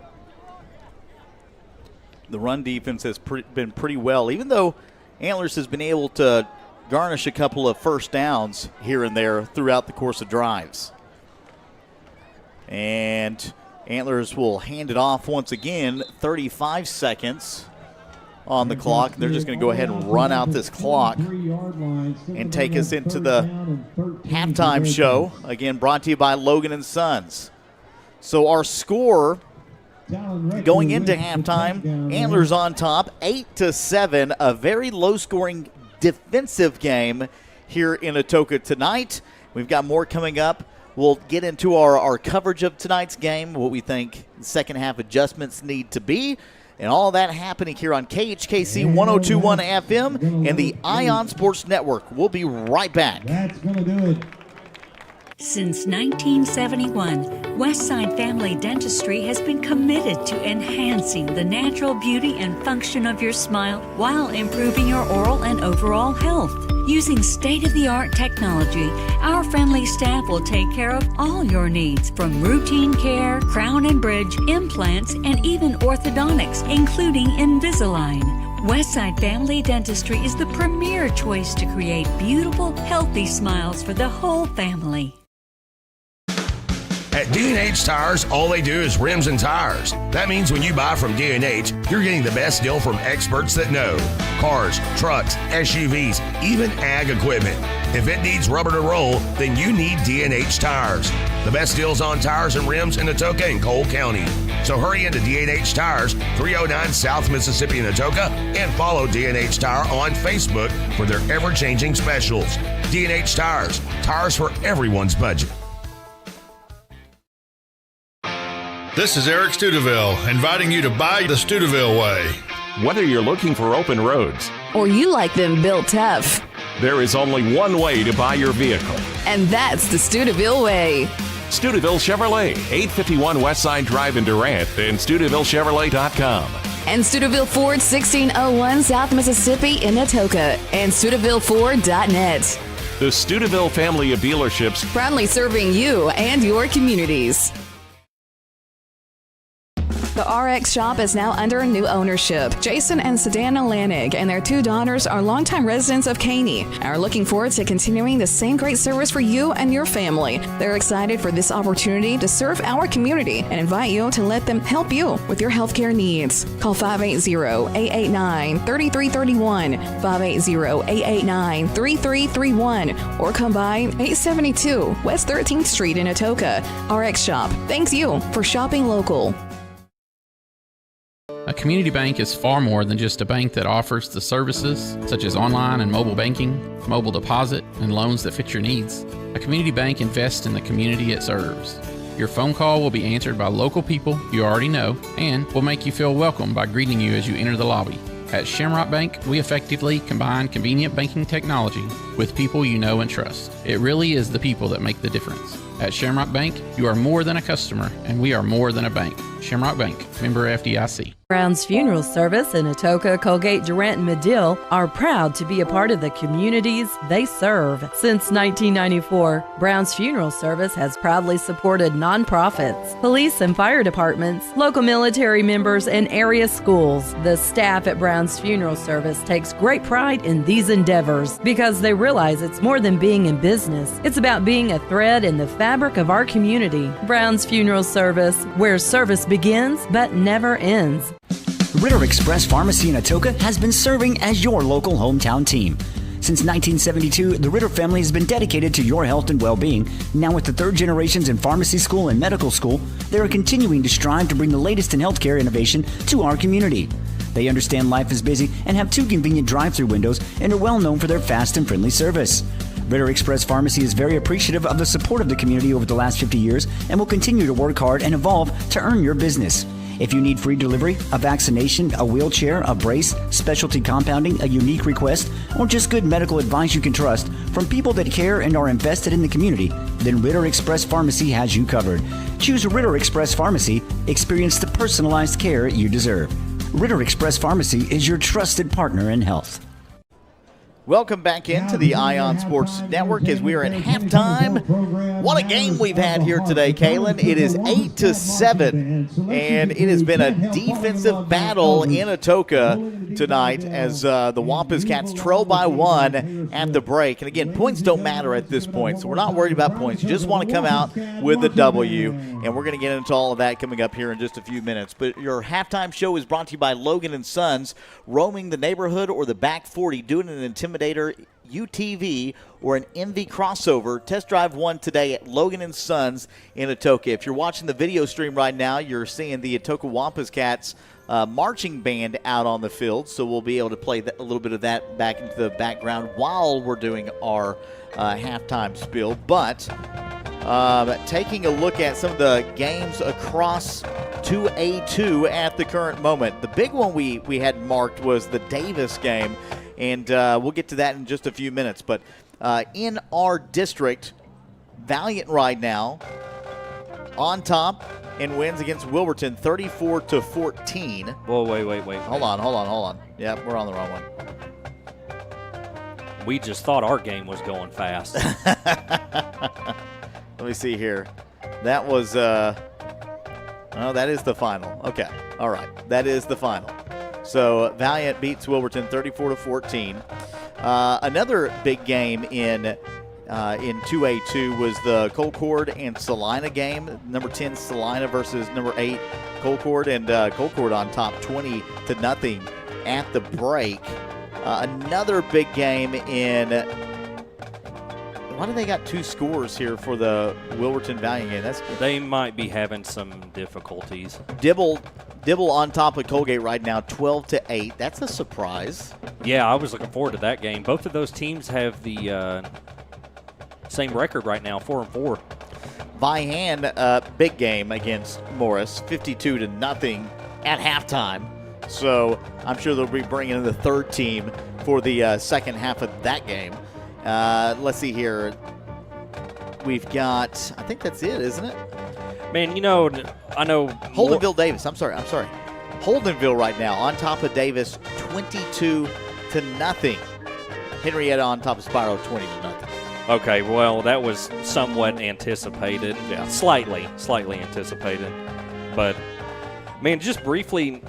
The run defense has been pretty well, even though Antlers has been able to garnish a couple of first downs here and there throughout the course of drives. And Antlers will hand it off once again. 35 seconds on the clock. They're just going to go ahead and run out this clock and take us into the halftime show. Again, brought to you by Logan & Sons. So our score going into halftime, Antlers on top, 8-7, a very low-scoring defensive game here in Atoka tonight. We've got more coming up. We'll get into our coverage of tonight's game, what we think the second half adjustments need to be, and all that happening here on KHKC 102.1 FM and the Ion Sports Network. We'll be right back. That's going to do it. Since 1971, Westside Family Dentistry has been committed to enhancing the natural beauty and function of your smile while improving your oral and overall health. Using state-of-the-art technology, our friendly staff will take care of all your needs, from routine care, crown and bridge, implants, and even orthodontics, including Invisalign. Westside Family Dentistry is the premier choice to create beautiful, healthy smiles for the whole family. At D&H Tires, all they do is rims and tires. That means when you buy from D&H, you're getting the best deal from experts that know. Cars, trucks, SUVs, even ag equipment. If it needs rubber to roll, then you need D&H Tires. The best deals on tires and rims in Atoka and Cole County. So hurry into D&H Tires, 309 South Mississippi in Atoka, and follow D&H Tire on Facebook for their ever-changing specials. D&H Tires, tires for everyone's budget. This is Eric Studeville, inviting you to buy the Studeville way. Whether you're looking for open roads or you like them built tough, there is only one way to buy your vehicle. And that's the Studeville way. Studeville Chevrolet, 851 Westside Drive in Durant, and StudevilleChevrolet.com. And Studeville Ford, 1601 South Mississippi in Atoka, and StudevilleFord.net. The Studeville family of dealerships, proudly serving you and your communities. The RX shop is now under new ownership. Jason and Sedana Lanig and their two daughters are longtime residents of Caney and are looking forward to continuing the same great service for you and your family. They're excited for this opportunity to serve our community and invite you to let them help you with your healthcare needs. Call 580-889-3331, 580-889-3331, or come by 872 West 13th Street in Atoka. RX Shop thanks you for shopping local. A community bank is far more than just a bank that offers the services such as online and mobile banking, mobile deposit, and loans that fit your needs. A community bank invests in the community it serves. Your phone call will be answered by local people you already know and will make you feel welcome by greeting you as you enter the lobby. At Shamrock Bank, we effectively combine convenient banking technology with people you know and trust. It really is the people that make the difference. At Shamrock Bank, you are more than a customer, and we are more than a bank. Shamrock Bank, member FDIC. Brown's Funeral Service in Atoka, Colgate, Durant, and Medill are proud to be a part of the communities they serve. Since 1994, Brown's Funeral Service has proudly supported nonprofits, police and fire departments, local military members, and area schools. The staff at Brown's Funeral Service takes great pride in these endeavors because they realize it's more than being in business. It's about being a thread in the fabric of our community. Brown's Funeral Service, where service begins but never ends. Ritter Express Pharmacy in Atoka has been serving as your local hometown team. Since 1972, the Ritter family has been dedicated to your health and well-being. Now with the third generations in pharmacy school and medical school, they are continuing to strive to bring the latest in healthcare innovation to our community. They understand life is busy and have 2 convenient drive-through windows and are well known for their fast and friendly service. Ritter Express Pharmacy is very appreciative of the support of the community over the last 50 years and will continue to work hard and evolve to earn your business. If you need free delivery, a vaccination, a wheelchair, a brace, specialty compounding, a unique request, or just good medical advice you can trust from people that care and are invested in the community, then Ritter Express Pharmacy has you covered. Choose Ritter Express Pharmacy. Experience the personalized care you deserve. Ritter Express Pharmacy is your trusted partner in health. Welcome back into the Ion Sports Network as we are at halftime. What a game we've had here today, Kaylin. It is 8-7, and it has been a defensive battle in Atoka tonight as the Wampus Cats trail by 1 at the break. And again, points don't matter at this point, so we're not worried about points. You just want to come out with a W, and we're going to get into all of that coming up here in just a few minutes. But your halftime show is brought to you by Logan & Sons, roaming the neighborhood or the back 40, doing an Intimidator UTV or an MV crossover. Test drive one today at Logan & Sons in Atoka. If you're watching the video stream right now, you're seeing the Atoka Wampus Cats marching band out on the field, so we'll be able to play a little bit of that back into the background while we're doing our halftime spiel. But taking a look at some of the games across 2A2 at the current moment. The big one we had marked was the Davis game, and we'll get to that in just a few minutes. But in our district, Valiant right now on top and wins against Wilburton 34-14. Whoa, wait. Hold on. Yep, we're on the wrong one. We just thought our game was going fast. Let me see here. That was, oh, that is the final. Okay, all right. That is the final. So Valiant beats Wilburton 34-14. Another big game in 2A2 was the Colcord and Salina game. Number 10 Salina versus number 8 Colcord, and Colcord on top 20-0 at the break. Another big game in. Why do they got 2 scores here for the Wilburton Valiant game? They might be having some difficulties. Dibble on top of Colgate right now, 12-8. That's a surprise. Yeah, I was looking forward to that game. Both of those teams have the same record right now, 4-4. Vihan, big game against Morris, 52-0 at halftime. So I'm sure they'll be bringing in the third team for the second half of that game. Let's see here. We've got, I think that's it, isn't it? Man, I know. Holdenville Davis. I'm sorry. Holdenville right now on top of Davis, 22-0. Henrietta on top of Spiro, 20-0. Okay, well, that was somewhat anticipated. Yeah. Slightly anticipated. But, man, just briefly,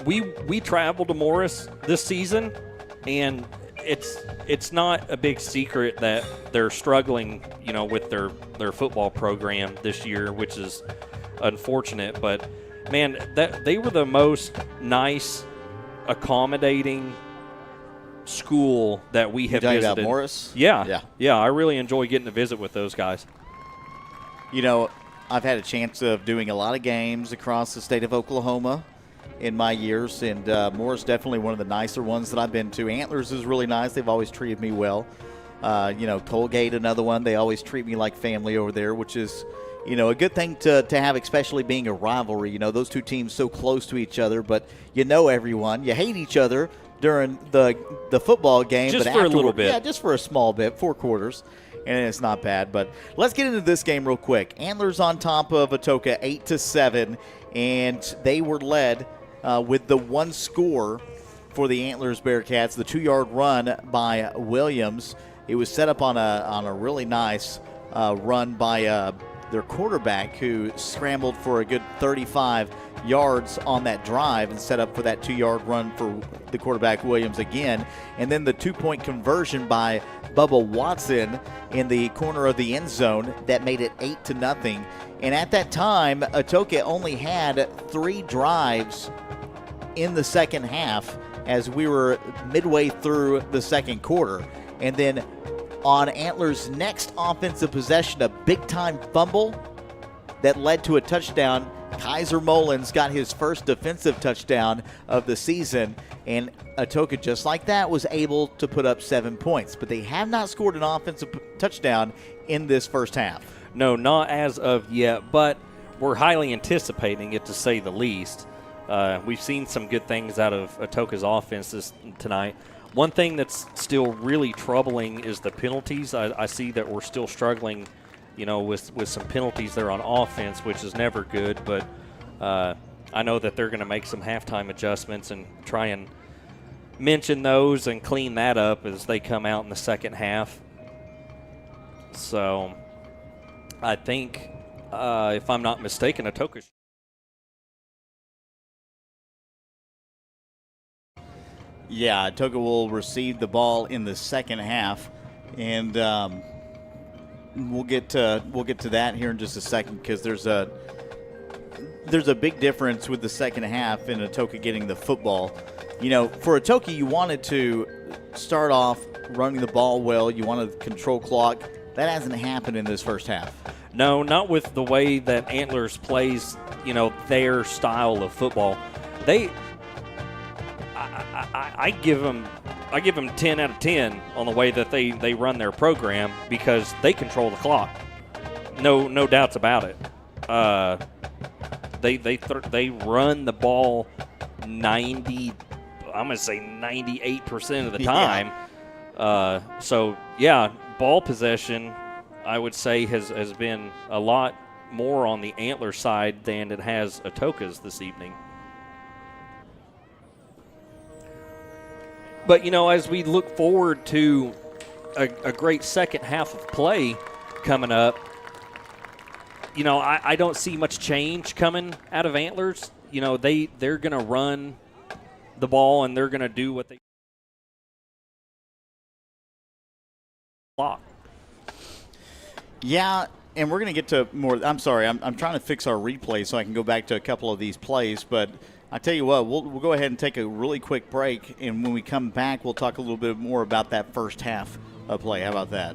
we traveled to Morris this season, and it's not a big secret that they're struggling, with their football program this year, which is unfortunate. But, man, that they were the most nice, accommodating school that we have visited. About Morris? Yeah. I really enjoy getting to visit with those guys. I've had a chance of doing a lot of games across the state of Oklahoma in my years, and Morris definitely one of the nicer ones that I've been to. Antlers is really nice. They've always treated me well. Colgate, another one. They always treat me like family over there, which is, a good thing to have, especially being a rivalry. Those two teams so close to each other, but everyone. You hate each other during the football game. Just but for a little bit. Yeah, just for a small bit, 4 quarters. and it's not bad. But let's get into this game real quick. Antlers on top of Atoka 8-7, and they were led with the one score for the Antlers Bearcats, the 2-yard run by Williams. It was set up on a really nice run by their quarterback, who scrambled for a good 35 yards on that drive and set up for that 2-yard run for the quarterback Williams again. And then the 2-point conversion by Bubba Watson in the corner of the end zone that made it 8-0. And at that time, Atoka only had 3 drives in the second half as we were midway through the second quarter. And then on Antlers' next offensive possession, a big-time fumble that led to a touchdown. Kaiser Mullins got his first defensive touchdown of the season, and Atoka, just like that, was able to put up 7 points. But they have not scored an offensive touchdown in this first half. No, not as of yet, but we're highly anticipating it, to say the least. We've seen some good things out of Atoka's offense tonight. One thing that's still really troubling is the penalties. I see that we're still struggling, with some penalties there on offense, which is never good. But I know that they're going to make some halftime adjustments and try and mention those and clean that up as they come out in the second half. So I think, if I'm not mistaken, Atoka. Yeah, Atoka will receive the ball in the second half, and we'll get to that here in just a second, because there's a big difference with the second half in Atoka getting the football. For Atoka, you wanted to start off running the ball well. You wanted to control clock. That hasn't happened in this first half. No, not with the way that Antlers plays, their style of football. I give them 10 out of 10 on the way that they run their program, because they control the clock. No doubts about it. They run the ball 98% of the time. So yeah, ball possession, I would say, has been a lot more on the Antler side than it has Atoka's this evening. But, as we look forward to a great second half of play coming up, I don't see much change coming out of Antlers. They're going to run the ball, and they're going to do what they block. Yeah, and we're going to get to more. I'm sorry, I'm trying to fix our replay so I can go back to a couple of these plays, but I tell you what, we'll go ahead and take a really quick break, and when we come back, we'll talk a little bit more about that first half of play. How about that?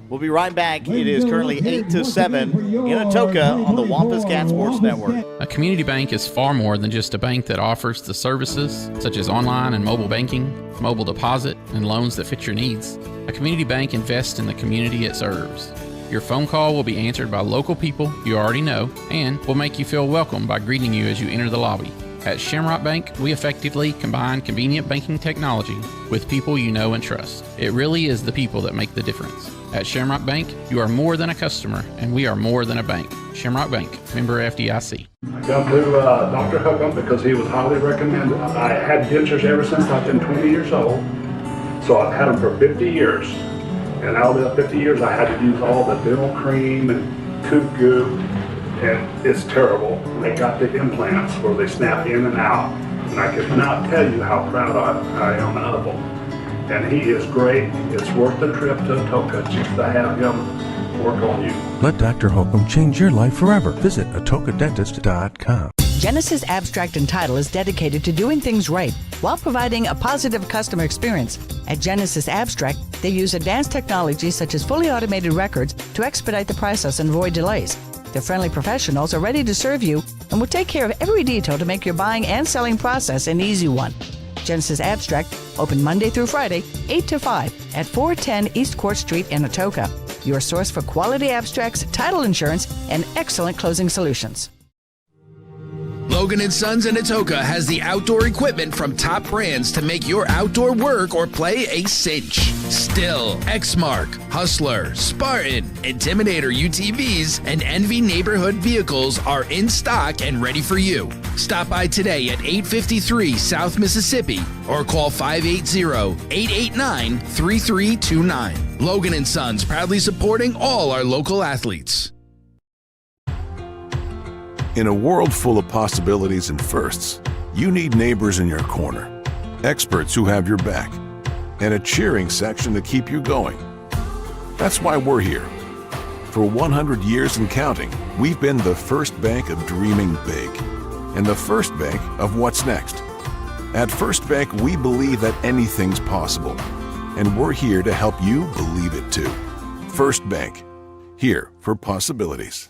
We'll be right back. It is currently 8-7 in Atoka on the Wampus Cat Sports Network. A community bank is far more than just a bank that offers the services such as online and mobile banking, mobile deposit, and loans that fit your needs. A community bank invests in the community it serves. Your phone call will be answered by local people you already know and will make you feel welcome by greeting you as you enter the lobby. At Shamrock Bank, we effectively combine convenient banking technology with people you know and trust. It really is the people that make the difference. At Shamrock Bank, you are more than a customer, and we are more than a bank. Shamrock Bank, member FDIC. I come to Dr. Hookham because he was highly recommended. I had dentures ever since I've been 20 years old, so I've had them for 50 years. And out of the 50 years, I had to use all the dental cream and tooth goo, and it's terrible. They got the implants where they snap in and out, and I could not tell you how proud I am of them. And he is great. It's worth the trip to Atoka just to have him work on you. Let Dr. Holcomb change your life forever. Visit atokadentist.com. Genesis Abstract and Title is dedicated to doing things right while providing a positive customer experience. At Genesis Abstract, they use advanced technology such as fully automated records to expedite the process and avoid delays. Their friendly professionals are ready to serve you and will take care of every detail to make your buying and selling process an easy one. Genesis Abstract, open Monday through Friday, 8 to 5 at 410 East Court Street in Atoka. Your source for quality abstracts, title insurance, and excellent closing solutions. Logan & Sons in Atoka has the outdoor equipment from top brands to make your outdoor work or play a cinch. Still, Exmark, Hustler, Spartan, Intimidator UTVs, and Envy neighborhood vehicles are in stock and ready for you. Stop by today at 853 South Mississippi or call 580-889-3329. Logan & Sons, proudly supporting all our local athletes. In a world full of possibilities and firsts, you need neighbors in your corner, experts who have your back, and a cheering section to keep you going. That's why we're here. For 100 years and counting, we've been the first bank of dreaming big and the first bank of what's next. At First Bank, we believe that anything's possible, and we're here to help you believe it too. First Bank, here for possibilities.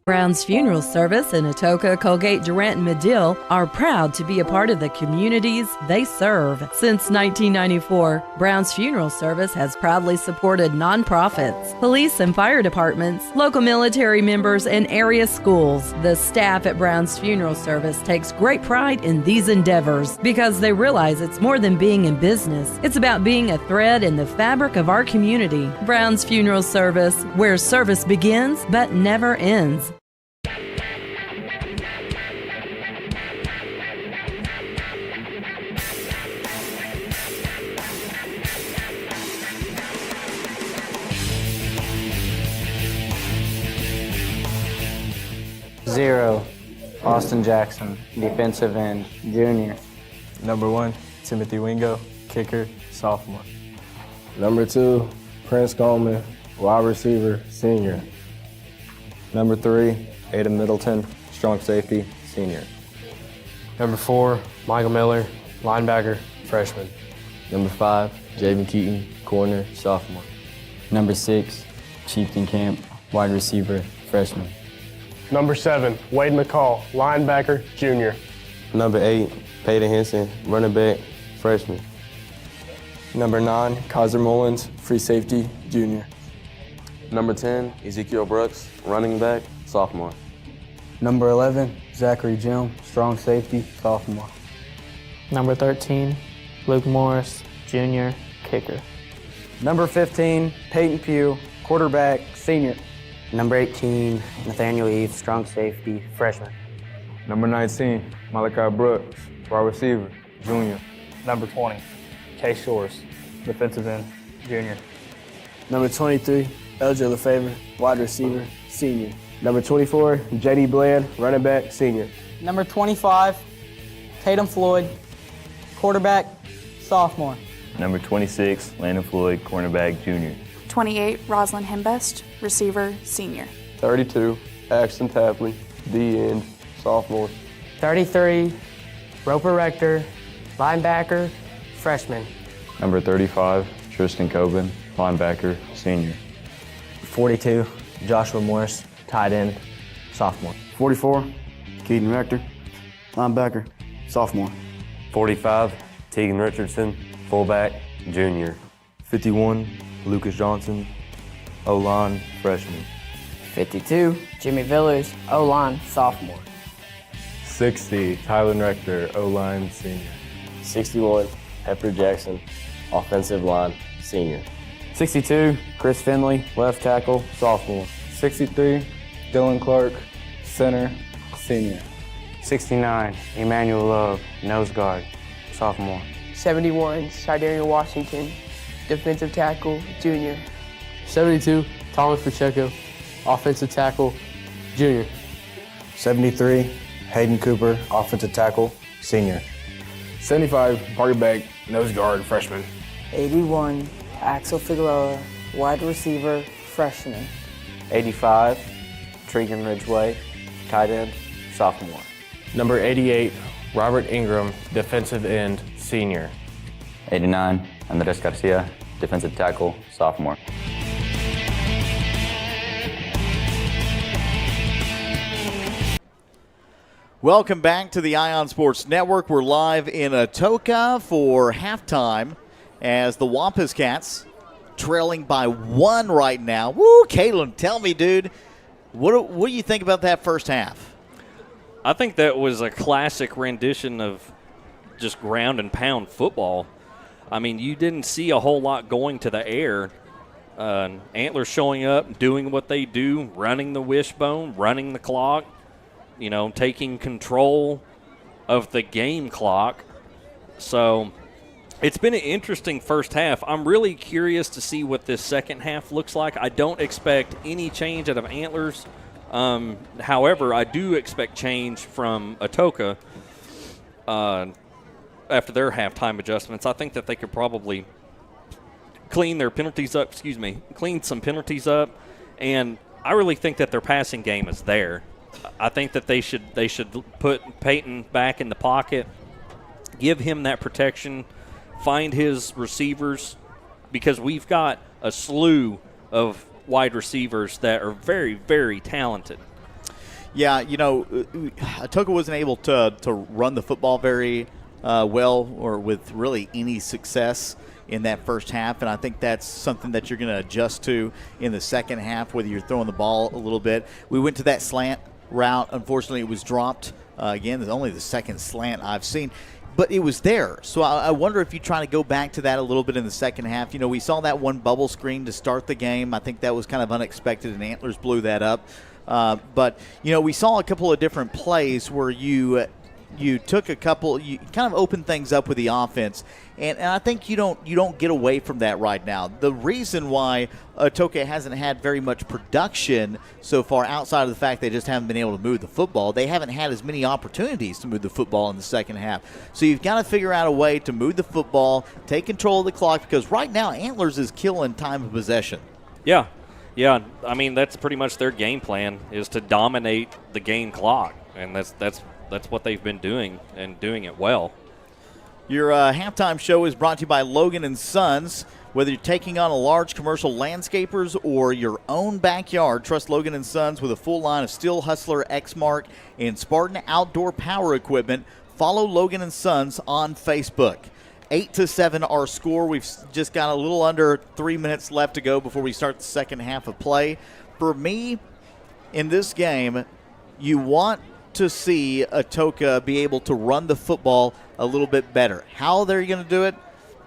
Brown's Funeral Service in Atoka, Colgate, Durant, and Medill are proud to be a part of the communities they serve. Since 1994, Brown's Funeral Service has proudly supported nonprofits, police and fire departments, local military members, and area schools. The staff at Brown's Funeral Service takes great pride in these endeavors because they realize it's more than being in business. It's about being a thread in the fabric of our community. Brown's Funeral Service, where service begins but never ends. Zero, Austin Jackson, defensive end, junior. Number 1, Timothy Wingo, kicker, sophomore. Number 2, Prince Coleman, wide receiver, senior. Number 3, Adam Middleton, strong safety, senior. Number 4, Michael Miller, linebacker, freshman. Number 5, Javen Keaton, corner, sophomore. Number 6, Chieftain Camp, wide receiver, freshman. Number 7, Wade McCall, linebacker, junior. Number 8, Peyton Henson, running back, freshman. Number 9, Kaiser Mullins, free safety, junior. Number 10, Ezekiel Brooks, running back, sophomore. Number 11, Zachary Jim, strong safety, sophomore. Number 13, Luke Morris, junior, kicker. Number 15, Peyton Pugh, quarterback, senior. Number 18, Nathaniel Eve, strong safety, freshman. Number 19, Malachi Brooks, wide receiver, junior. Number 20, Case Shores, defensive end, junior. Number 23, LJ Lefevre, wide receiver, senior. Number 24, JD Bland, running back, senior. Number 25, Tatum Floyd, quarterback, sophomore. Number 26, Landon Floyd, cornerback, junior. 28, Roslyn Hembest, receiver, senior. 32, Axton Tapley, D-end, sophomore. 33, Roper Rector, linebacker, freshman. Number 35, Tristan Coben, linebacker, senior. 42, Joshua Morris, tight end, sophomore. 44, Keaton Rector, linebacker, sophomore. 45, Tegan Richardson, fullback, junior. 51, Lucas Johnson, O-line, freshman. 52, Jimmy Villers, O-line, sophomore. 60, Tylen Rector, O-line, senior. 61, Pepper Jackson, offensive line, senior. 62, Chris Finley, left tackle, sophomore. 63, Dylan Clark, center, senior. 69, Emmanuel Love, nose guard, sophomore. 71, Sidarian Washington, defensive tackle, junior. 72, Thomas Pacheco, offensive tackle, junior. 73, Hayden Cooper, offensive tackle, senior. 75, Parker Beck, nose guard, freshman. 81, Axel Figueroa, wide receiver, freshman. 85, Tregan Ridgeway, tight end, sophomore. Number 88, Robert Ingram, defensive end, senior. 89, Andres Garcia, defensive tackle, sophomore. Welcome back to the Ion Sports Network. We're live in Atoka for halftime as the Wampus Cats trailing by 1 right now. Woo, Kalen, tell me, dude, what do you think about that first half? I think that was a classic rendition of just ground and pound football. I mean, you didn't see a whole lot going to the air. Antlers showing up, doing what they do, running the wishbone, running the clock, taking control of the game clock. So it's been an interesting first half. I'm really curious to see what this second half looks like. I don't expect any change out of Antlers. However, I do expect change from Atoka after their halftime adjustments. I think that they could probably clean some penalties up, and I really think that their passing game is there. I think that they should put Peyton back in the pocket, give him that protection, find his receivers, because we've got a slew of wide receivers that are very, very talented. Yeah, Atoka wasn't able to run the football very well or with really any success in that first half, and I think that's something that you're going to adjust to in the second half, whether you're throwing the ball a little bit. We went to that slant route. Unfortunately, it was dropped. Again, it's only the second slant I've seen, but it was there. So I wonder if you try to go back to that a little bit in the second half. We saw that one bubble screen to start the game. I think that was kind of unexpected, and Antlers blew that up. But we saw a couple of different plays where you took you kind of opened things up with the offense, and I think you don't get away from that right now. The reason why Atoka hasn't had very much production so far, outside of the fact they just haven't been able to move the football, they haven't had as many opportunities to move the football in the second half. So you've got to figure out a way to move the football, take control of the clock, because right now Antlers is killing time of possession. Yeah. I mean, that's pretty much their game plan, is to dominate the game clock, and that's what they've been doing, and doing it well. Your halftime show is brought to you by Logan & Sons. Whether you're taking on a large commercial landscapers or your own backyard, trust Logan & Sons with a full line of Steel, Hustler, Exmark, and Spartan outdoor power equipment. Follow Logan & Sons on Facebook. 8-7 our score. We've just got a little under 3 minutes left to go before we start the second half of play. For me, in this game, you want to see Atoka be able to run the football a little bit better. How they're going to do it?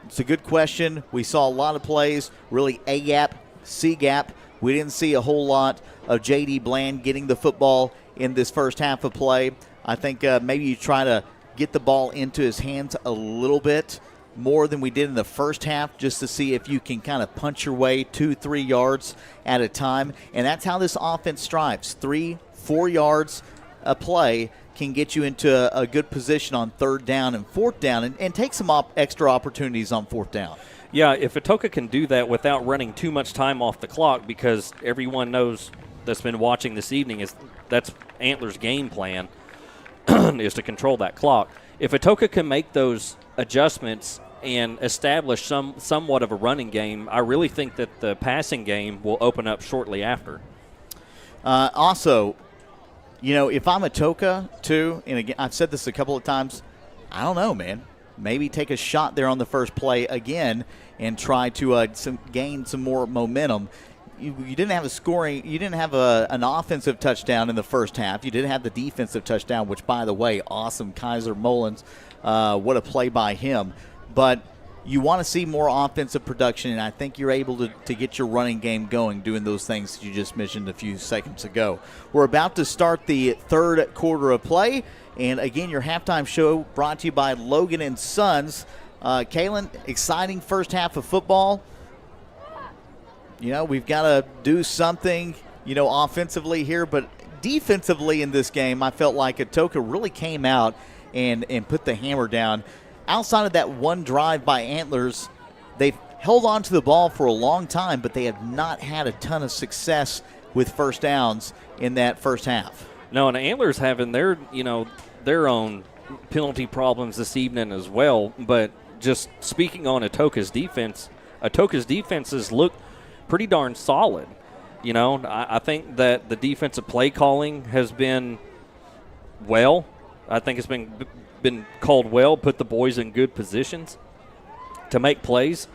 It's a good question. We saw a lot of plays, really A-gap, C-gap. We didn't see a whole lot of J.D. Bland getting the football in this first half of play. I think maybe you try to get the ball into his hands a little bit more than we did in the first half, just to see if you can kind of punch your way 2-3 yards at a time. And that's how this offense strives. 3-4 yards a play can get you into a good position on third down and fourth down, and take some extra opportunities on fourth down. Yeah, if Atoka can do that without running too much time off the clock, because everyone knows that's been watching this evening that's Antlers' game plan is to control that clock. If Atoka can make those adjustments and establish somewhat of a running game, I really think that the passing game will open up shortly after. Also, if I'm Atoka, too, and again, I've said this a couple of times, I don't know, man. Maybe take a shot there on the first play again and try to gain some more momentum. You didn't have an offensive touchdown in the first half. You did have the defensive touchdown, which, by the way, awesome. Kaiser Mullins, what a play by him. But you want to see more offensive production, and I think you're able to get your running game going doing those things that you just mentioned a few seconds ago. We're about to start the third quarter of play, and again, your halftime show brought to you by Logan & Sons. Kalen, exciting first half of football. We've got to do something, offensively here, but defensively in this game, I felt like Atoka really came out and put the hammer down. Outside of that one drive by Antlers, they've held on to the ball for a long time, but they have not had a ton of success with first downs in that first half. No, and Antlers having their own penalty problems this evening as well. But just speaking on Atoka's defenses look pretty darn solid. I think that the defensive play calling has been I think it's been called well, put the boys in good positions to make plays.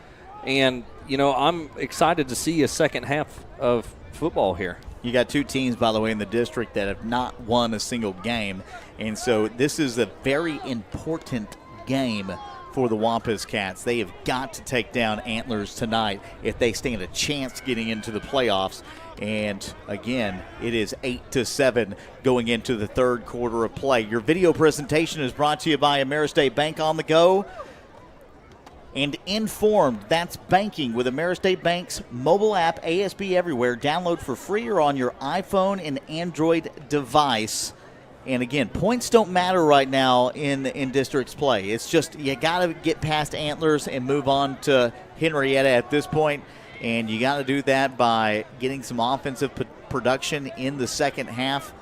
And, I'm excited to see a second half of football here. You got two teams, by the way, in the district that have not won a single game. And so this is a very important game for the Wampus Cats. They have got to take down Antlers tonight if they stand a chance getting into the playoffs. And again, it is 8-7 going into the third quarter of play. Your video presentation is brought to you by Ameristate Bank on the Go and Informed. That's banking with Ameristate Bank's mobile app, ASB Everywhere. Download for free or on your iPhone and Android device. And again, points don't matter right now in districts play. It's just you got to get past Antlers and move on to Henrietta at this point. And you got to do that by getting some offensive production in the second half.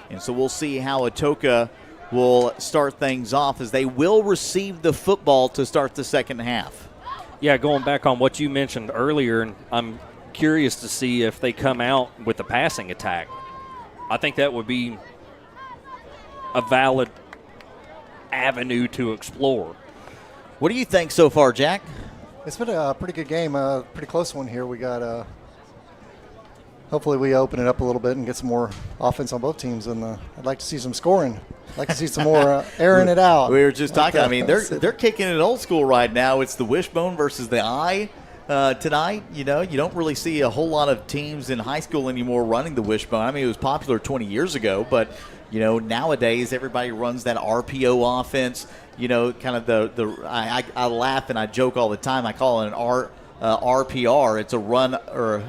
And so we'll see how Atoka will start things off, as they will receive the football to start the second half. Yeah, going back on what you mentioned earlier, I'm curious to see if they come out with the passing attack. I think that would be a valid avenue to explore. What do you think so far, Jack? It's been a pretty good game, a pretty close one here. We got hopefully we open it up a little bit and get some more offense on both teams, and I'd like to see some scoring. I'd like to see some more airing it out. We were just talking. I mean, they're kicking it old school right now. It's the wishbone versus the eye tonight. You know, you don't really see a whole lot of teams in high school anymore running the wishbone. I mean, it was popular 20 years ago, but you know, nowadays everybody runs that RPO offense. You know, kind of I laugh and I joke all the time. I call it an RPR. It's a run, or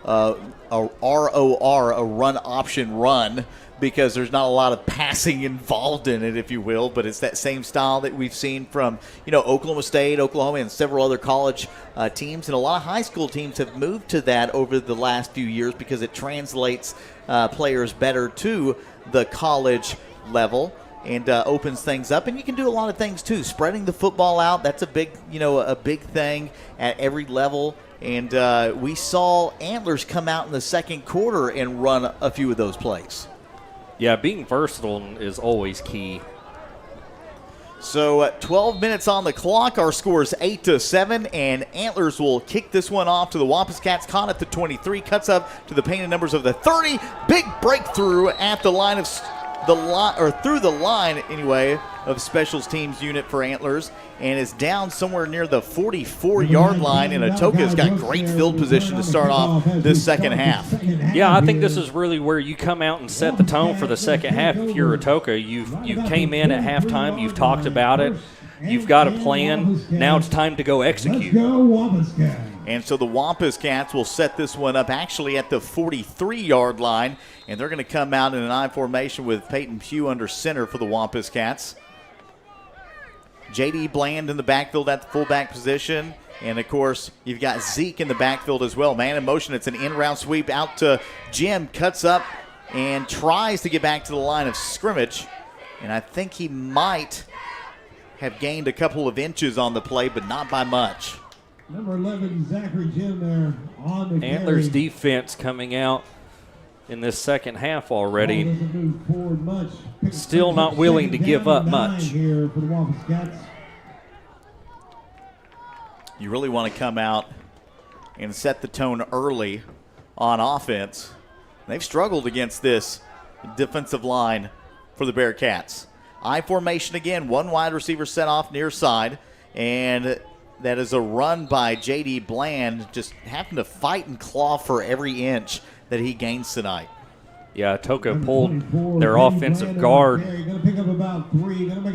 a ROR, a run option run, because there's not a lot of passing involved in it, if you will. But it's that same style that we've seen from Oklahoma State, Oklahoma, and several other college teams, and a lot of high school teams have moved to that over the last few years because it translates players better to the college level. And opens things up, and you can do a lot of things too. Spreading the football out, that's a big thing at every level. And we saw Antlers come out in the second quarter and run a few of those plays. Yeah, being versatile is always key. So 12 minutes on the clock. Our score is 8-7, and Antlers will kick this one off to the Wampus Cats. Caught at the 23, cuts up to the painted numbers of the 30. Big breakthrough at the line of through the line anyway of specials teams unit for Antlers, and is down somewhere near the 44-yard line, and Atoka's got great field position to start off this second half. Yeah, I think this is really where you come out and set the tone for the second half. If you're Atoka, you came in at halftime, you've talked about it, you've got a plan, now it's time to go execute. And so the Wampus Cats will set this one up actually at the 43-yard line, and they're going to come out in an I formation with Peyton Pugh under center for the Wampus Cats. J.D. Bland in the backfield at the fullback position. And, of course, you've got Zeke in the backfield as well. Man in motion, it's an in-round sweep out to Jim. Cuts up and tries to get back to the line of scrimmage. And I think he might have gained a couple of inches on the play, but not by much. Number 11, Zachary Jim there on the Antlers carry. defense coming out in this second half already. Still not willing to give up much. Here for the Wampus Cats. You really want to come out and set the tone early on offense. They've struggled against this defensive line for the Bearcats. I formation again, one wide receiver set off near side, and that is a run by J.D. Bland, just having to fight and claw for every inch that he gains tonight. Yeah, Atoka pulled their offensive guard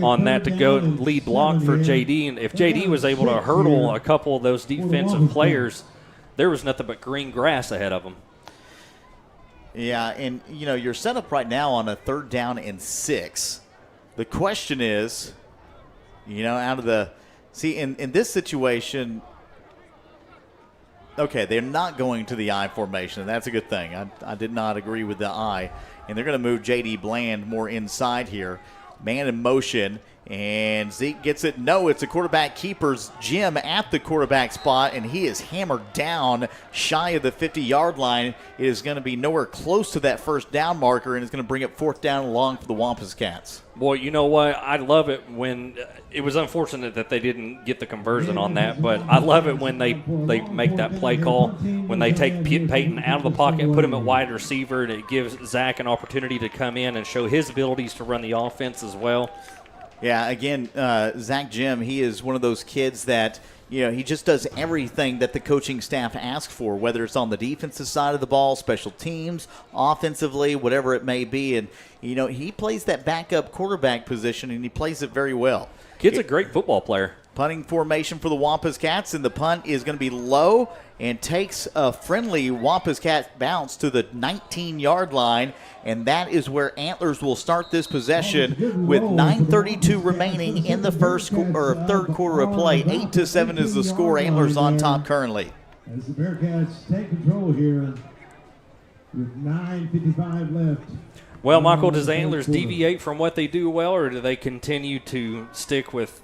on that to go lead block for J.D. And if J.D. was able to hurdle a couple of those defensive players, there was nothing but green grass ahead of them. Yeah, and, you're set up right now on a 3rd down and 6. The question is, out of the – see, in this situation – okay, they're not going to the I formation, and that's a good thing. I did not agree with the I. And they're going to move J.D. Bland more inside here. Man in motion, And Zeke gets it. No, it's a quarterback keeper's Jim at the quarterback spot, and he is hammered down shy of the 50-yard line. It is going to be nowhere close to that first down marker, and it's going to bring up 4th down and long for the Wampus Cats. Boy, you know what? I love it when it was unfortunate that they didn't get the conversion on that, but I love it when they make that play call, when they take Peyton out of the pocket and put him at wide receiver, and it gives Zach an opportunity to come in and show his abilities to run the offense as well. Yeah, again, Zach Jim, he is one of those kids that, he just does everything that the coaching staff asks for, whether it's on the defensive side of the ball, special teams, offensively, whatever it may be. And, he plays that backup quarterback position, and he plays it very well. Kid's a great football player. Punting formation for the Wampus Cats, and the punt is going to be low and takes a friendly Wampus Cat bounce to the 19-yard line, and that is where Antlers will start this possession with 9:32 remaining in the third quarter of play. 8-7 is the score. Antlers on top currently. As the Bearcats take control here with 9:55 left. Well, Michael, does Antlers deviate from what they do well, or do they continue to stick with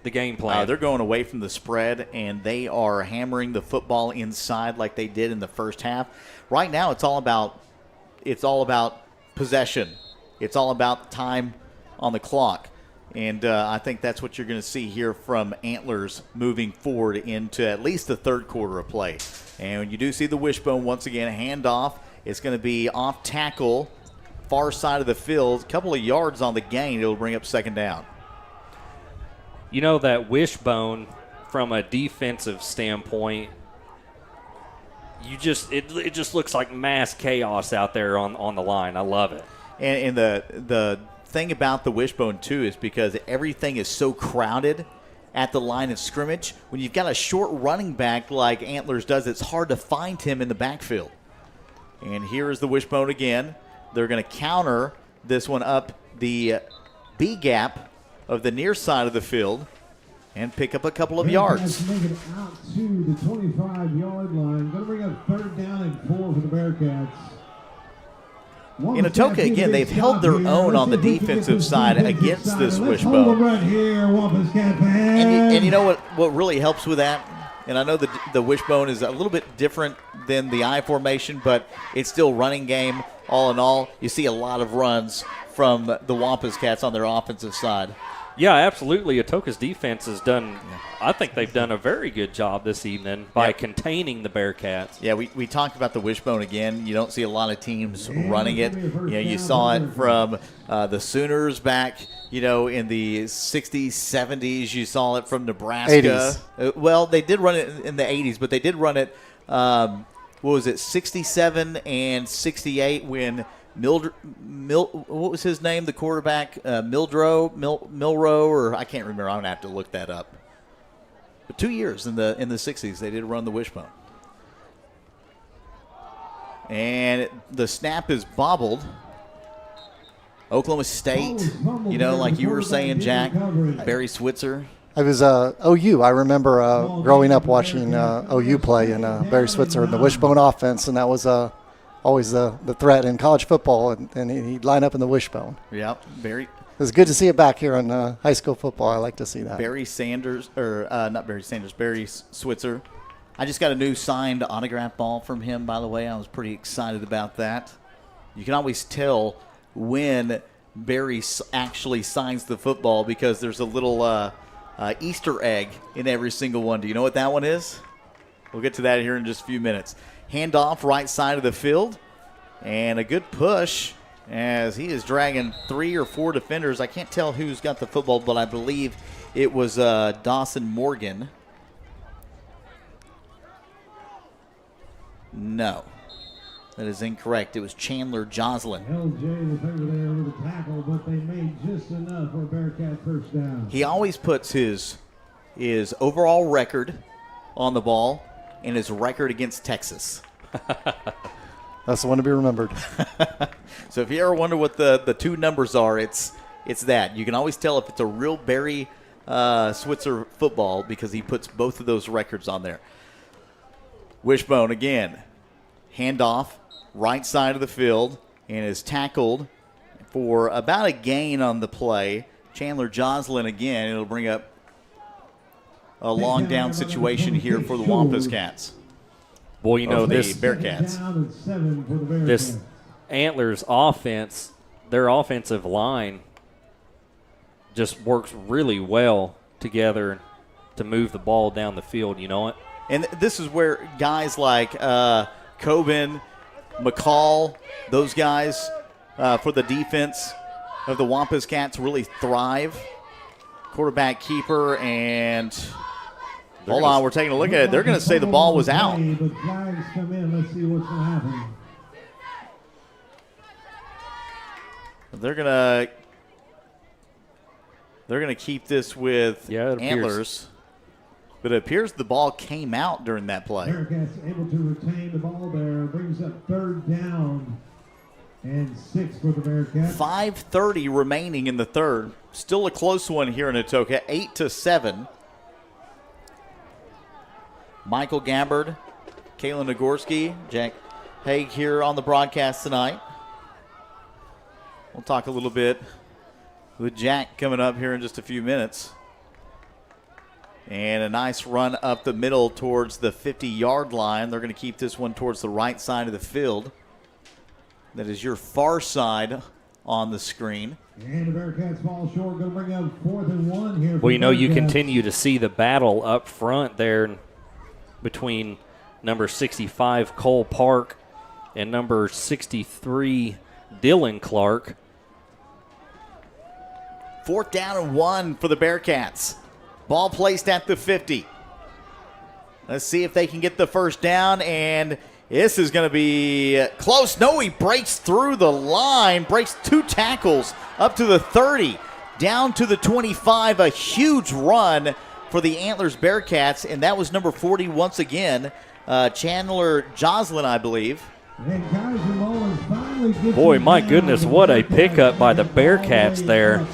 the game plan? They're going away from the spread, and they are hammering the football inside like they did in the first half. Right now, it's all about possession. It's all about time on the clock, and I think that's what you're going to see here from Antlers moving forward into at least the third quarter of play. And when you do see the wishbone once again, handoff, it's going to be off tackle, far side of the field, a couple of yards on the gain. It'll bring up 2nd down. You know, that wishbone from a defensive standpoint, it just looks like mass chaos out there on the line. I love it. And the thing about the wishbone, too, is because everything is so crowded at the line of scrimmage, when you've got a short running back like Antlers does, it's hard to find him in the backfield. And here is the wishbone again. They're going to counter this one up the B gap of the near side of the field and pick up a couple of yards. Make it out to the 25-yard line. Going to bring up 3rd down and 4 for the Bearcats. In Atoka, again, they've held their own on the defensive side against this wishbone. And you know what really helps with that? And I know the wishbone is a little bit different than the I formation, but it's still running game. All in all, you see a lot of runs from the Wampus Cats on their offensive side. Yeah, absolutely. Atoka's defense has done, I think they've done a very good job this evening by containing the Bearcats. Yeah, we talked about the wishbone again. You don't see a lot of teams running it. You saw it from the Sooners back, in the 60s, 70s. You saw it from Nebraska. 80s. Well, they did run it in the 80s, but they did run it, 67 and 68 when what was his name? The quarterback, Milrow, or I can't remember. I'm gonna have to look that up. But 2 years in the 60s, they did run the wishbone. And the snap is bobbled. Oklahoma State, like you were saying, Jack, Barry Switzer. I was OU. I remember growing up watching OU play and Barry Switzer in the wishbone offense, and that was always the threat in college football, and he'd line up in the wishbone. Yep, Barry. It was good to see it back here on high school football. I like to see that. Barry Switzer. I just got a new signed autograph ball from him, by the way. I was pretty excited about that. You can always tell when Barry actually signs the football because there's a little Easter egg in every single one. Do you know what that one is? We'll get to that here in just a few minutes. Handoff right side of the field, and a good push as he is dragging 3 or 4 defenders. I can't tell who's got the football, but I believe it was Dawson Morgan. No, that is incorrect. It was Chandler Joslin. LJ was over there with a tackle, but they made just enough for a Bearcat first down. He always puts his overall record on the ball and his record against Texas. That's the one to be remembered. So if you ever wonder what the two numbers are, it's that. You can always tell if it's a real Barry Switzer football because he puts both of those records on there. Wishbone again. Handoff, right side of the field, and is tackled for about a gain on the play Chandler Joslin again. It'll bring up a long down situation here for the Wampus Cats. Well, you know, this Bearcats. This Antlers offense, their offensive line just works really well together to move the ball down the field, you know it? And this is where guys like Coben, McCall, those guys for the defense of the Wampus Cats really thrive. Quarterback keeper, and hold on, we're taking a look at it. They're going to say the ball was out. But flags come in. Let's see what's going to happen. They're gonna keep this with Antlers, but it appears the ball came out during that play. Bearcats able to retain the ball there. Brings up 3rd down and 6 for the Bearcats. 5:30 remaining in the third. Still a close one here in Atoka, 8-7. Michael Gabbard, Kalen Nagorski, Jack Haig here on the broadcast tonight. We'll talk a little bit with Jack coming up here in just a few minutes. And a nice run up the middle towards the 50-yard line. They're going to keep this one towards the right side of the field. That is your far side on the screen. And the Bearcats fall short. Going to bring up 4th and 1 here. Well, you know, you continue to see the battle up front there between number 65, Cole Park, and number 63, Dylan Clark. 4th down and 1 for the Bearcats. Ball placed at the 50. Let's see if they can get the first down, and this is going to be close. No, he breaks through the line, breaks 2 tackles up to the 30, down to the 25. A huge run for the Antlers Bearcats, and that was number 40 once again, Chandler Joslin, I believe. Boy, my goodness, what a pickup by the Bearcats there.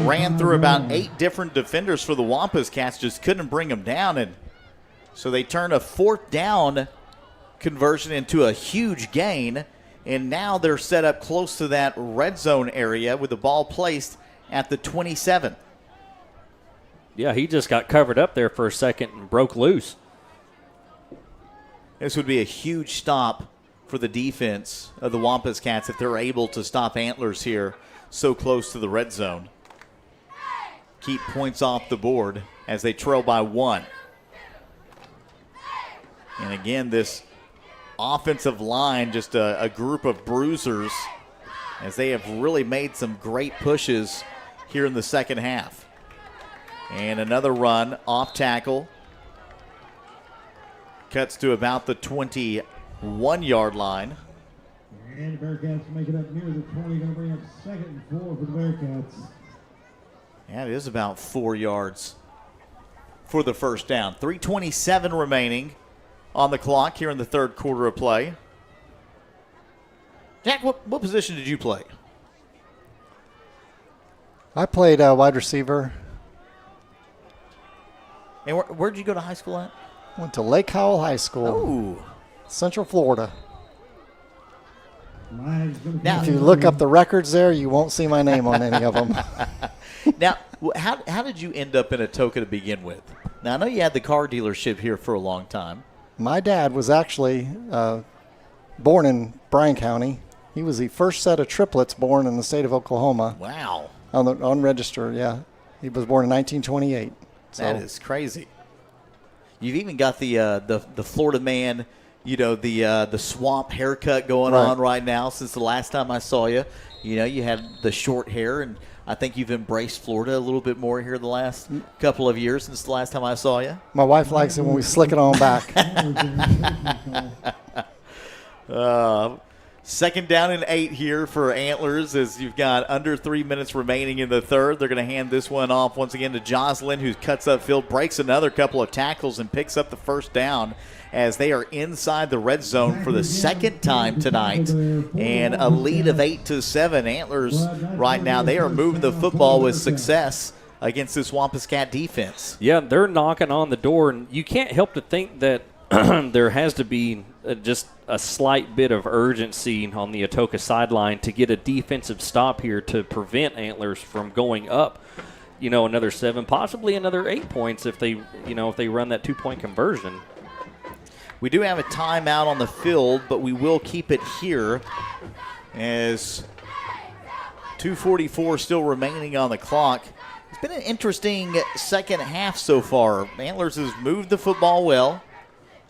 Ran through about 8 different defenders for the Wampus Cats, just couldn't bring them down, and so they turn a 4th down conversion into a huge gain, and now they're set up close to that red zone area with the ball placed at the 27. Yeah, he just got covered up there for a second and broke loose. This would be a huge stop for the defense of the Wampus Cats if they're able to stop Antlers here so close to the red zone. Keep points off the board as they trail by 1. And again, this offensive line, just a group of bruisers, as they have really made some great pushes here in the second half. And another run off tackle. Cuts to about the 21-yard line. And the Bearcats make it up near the 20. Going to bring up 2nd and 4 for the Bearcats. Yeah, it is about 4 yards for the first down. 3:27 remaining on the clock here in the third quarter of play. Jack, what position did you play? I played wide receiver. And where'd you go to high school at? Went to Lake Howell High School. Oh. Central Florida. Now, if you look up the records there, you won't see my name on any of them. Now, how did you end up in Atoka to begin with? Now, I know you had the car dealership here for a long time. My dad was actually born in Bryan County. He was the first set of triplets born in the state of Oklahoma. Wow. On register, yeah. He was born in 1928. So. That is crazy. You've even got the Florida man, you know, the swamp haircut going on right now since the last time I saw you. You know, you had the short hair, and I think you've embraced Florida a little bit more here the last couple of years since the last time I saw you. My wife likes it when we slick it on back. 2nd down and 8 here for Antlers as you've got under 3 minutes remaining in the third. They're going to hand this one off once again to Joslin, who cuts upfield, breaks another couple of tackles, and picks up the first down as they are inside the red zone for the second time tonight. And a lead of 8-7. Antlers right now, they are moving the football with success against this Wampus Cat defense. Yeah, they're knocking on the door, and you can't help to think that there has to be just a slight bit of urgency on the Atoka sideline to get a defensive stop here to prevent Antlers from going up, another 7, possibly another 8 points if they run that 2-point conversion. We do have a timeout on the field, but we will keep it here as 2:44 still remaining on the clock. It's been an interesting second half so far. Antlers has moved the football well.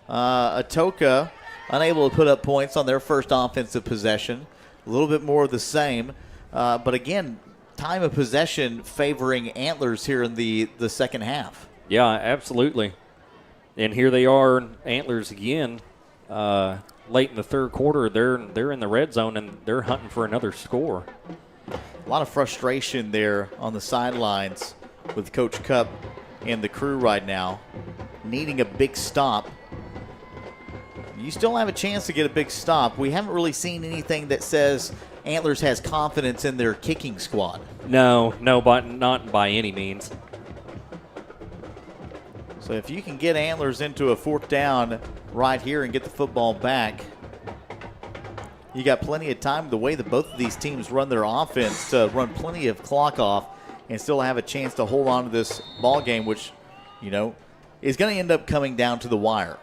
Atoka unable to put up points on their first offensive possession. A little bit more of the same. But again, time of possession favoring Antlers here in the second half. Yeah, absolutely. And here they are, Antlers again. Late in the third quarter, they're in the red zone, and they're hunting for another score. A lot of frustration there on the sidelines with Coach Cup and the crew right now, needing a big stop. You still have a chance to get a big stop. We haven't really seen anything that says Antlers has confidence in their kicking squad. No, but not by any means. So if you can get Antlers into a fourth down right here and get the football back, you got plenty of time, the way that both of these teams run their offense, to run plenty of clock off and still have a chance to hold on to this ball game, which, is going to end up coming down to the wire.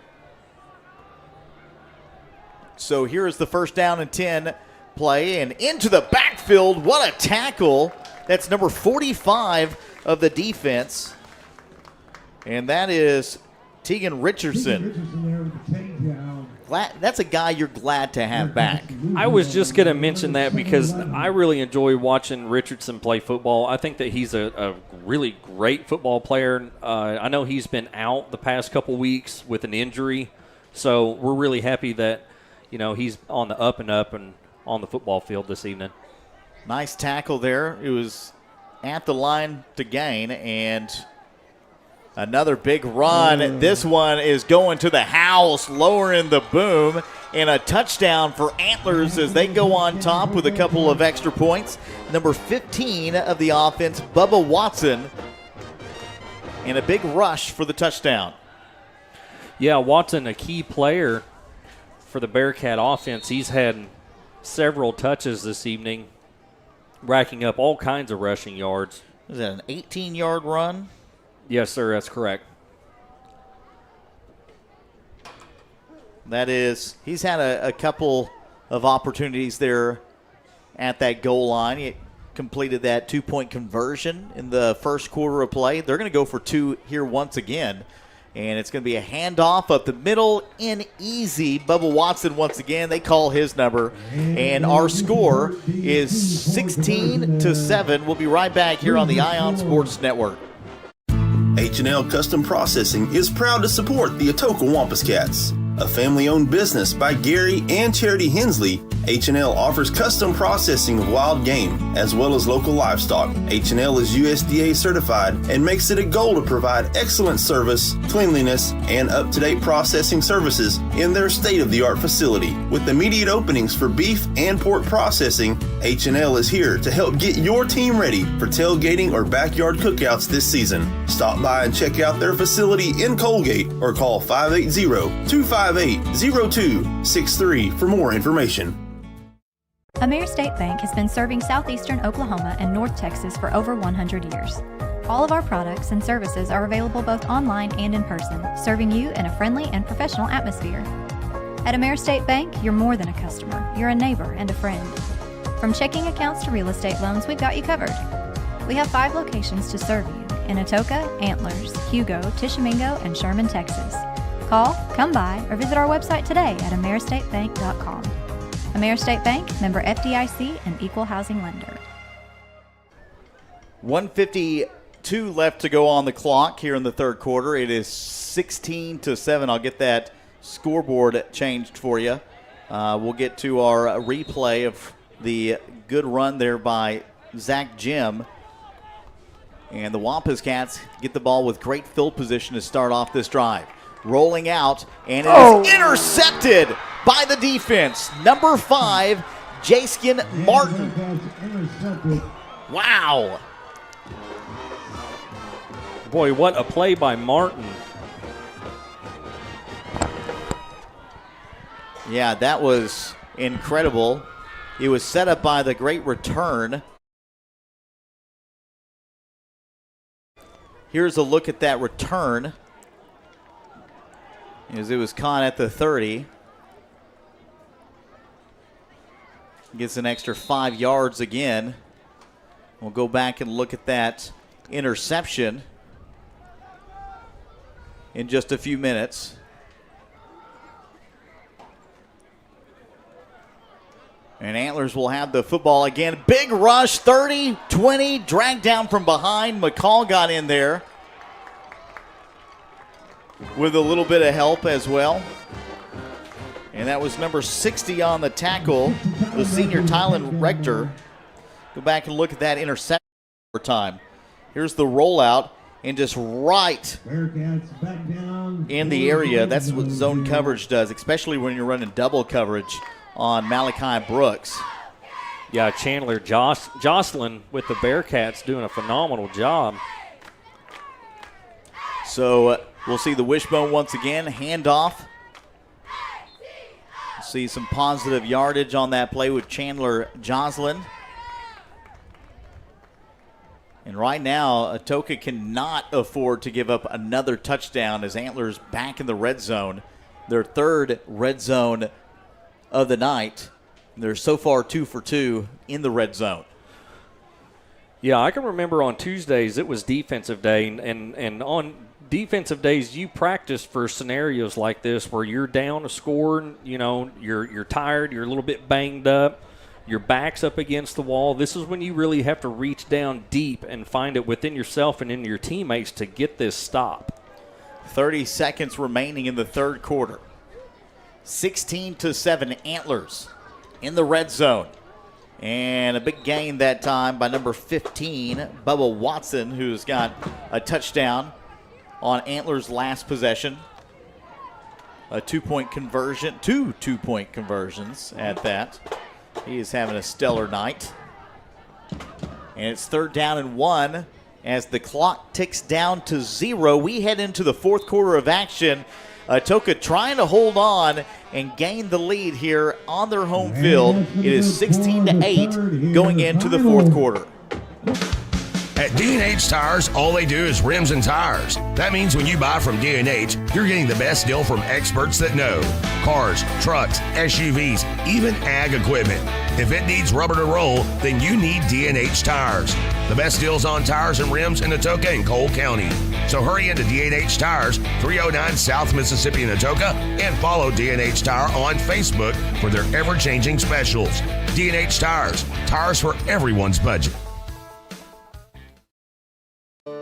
So here is the first down and 10 play, and into the backfield. What a tackle. That's number 45 of the defense, and that is Tegan Richardson. That's a guy you're glad to have back. I was just going to mention that because I really enjoy watching Richardson play football. I think that he's a really great football player. I know he's been out the past couple weeks with an injury, so we're really happy that he's on the up and up and on the football field this evening. Nice tackle there. It was at the line to gain, and another big run. This one is going to the house, lowering the boom, and a touchdown for Antlers as they go on top with a couple of extra points. Number 15 of the offense, Bubba Watson, and a big rush for the touchdown. Yeah, Watson, a key player for the Bearcat offense. He's had several touches this evening, racking up all kinds of rushing yards. Is that an 18-yard run? Yes, sir, that's correct. That is, he's had a couple of opportunities there at that goal line. He completed that 2-point conversion in the first quarter of play. They're going to go for 2 here once again. And it's going to be a handoff up the middle in easy. Bubba Watson once again, they call his number. And our score is 16-7. We'll be right back here on the Ion Sports Network. H&L Custom Processing is proud to support the Atoka Wampus Cats. A family-owned business by Gary and Charity Hensley, H&L offers custom processing of wild game as well as local livestock. H&L is USDA certified and makes it a goal to provide excellent service, cleanliness, and up-to-date processing services in their state-of-the-art facility. With immediate openings for beef and pork processing, H&L is here to help get your team ready for tailgating or backyard cookouts this season. Stop by and check out their facility in Colgate or call 580-258-0263 for more information. Ameris State Bank has been serving southeastern Oklahoma and North Texas for over 100 years. All of our products and services are available both online and in person, serving you in a friendly and professional atmosphere. At Ameris State Bank, you're more than a customer, you're a neighbor and a friend. From checking accounts to real estate loans, we've got you covered. We have 5 locations to serve you in Atoka, Antlers, Hugo, Tishomingo, and Sherman, Texas. Call, come by, or visit our website today at ameristatebank.com. Ameris State Bank, member FDIC, and equal housing lender. 1:52 left to go on the clock here in the third quarter. It is 16-7. I'll get that scoreboard changed for you. We'll get to our replay of the good run there by Zach Jim. And the Wampus Cats get the ball with great field position to start off this drive. Rolling out, and it is intercepted by the defense. Number 5, Jaskin Martin. Wow. Boy, what a play by Martin. Yeah, that was incredible. It was set up by the great return. Here's a look at that return as it was caught at the 30. Gets an extra 5 yards again. We'll go back and look at that interception in just a few minutes. And Antlers will have the football again. Big rush, 30-20, dragged down from behind. McCall got in there with a little bit of help as well. And that was number 60 on the tackle, the senior Tylen Rector. Go back and look at that interception over time. Here's the rollout, and just right in the area. That's what zone coverage does, especially when you're running double coverage on Malachi Brooks. Yeah, Chandler Jocelyn with the Bearcats doing a phenomenal job. So we'll see the wishbone once again, handoff. See some positive yardage on that play with Chandler Jocelyn. And right now, Atoka cannot afford to give up another touchdown as Antlers back in the red zone. Their third red zone of the night. They're so far 2 for 2 in the red zone. Yeah, I can remember on Tuesdays it was defensive day, and on defensive days you practice for scenarios like this where you're down a score, you're tired, you're a little bit banged up, your back's up against the wall. This is when you really have to reach down deep and find it within yourself and in your teammates to get this stop. 30 seconds remaining in the third quarter. 16-7 Antlers in the red zone. And a big gain that time by number 15, Bubba Watson, who's got a touchdown on Antlers' last possession. A 2-point conversion, 2 2-point conversions at that. He is having a stellar night. And it's 3rd down and 1 as the clock ticks down to 0. We head into the fourth quarter of action. Atoka trying to hold on and gain the lead here on their home field. It is 16-8 going into the fourth quarter. At D&H Tires, all they do is rims and tires. That means when you buy from D&H, you're getting the best deal from experts that know. Cars, trucks, SUVs, even ag equipment. If it needs rubber to roll, then you need D&H Tires. The best deals on tires and rims in Atoka and Cole County. So hurry into D&H Tires, 309 South Mississippi in Atoka, and follow D&H Tire on Facebook for their ever-changing specials. D&H Tires, tires for everyone's budget.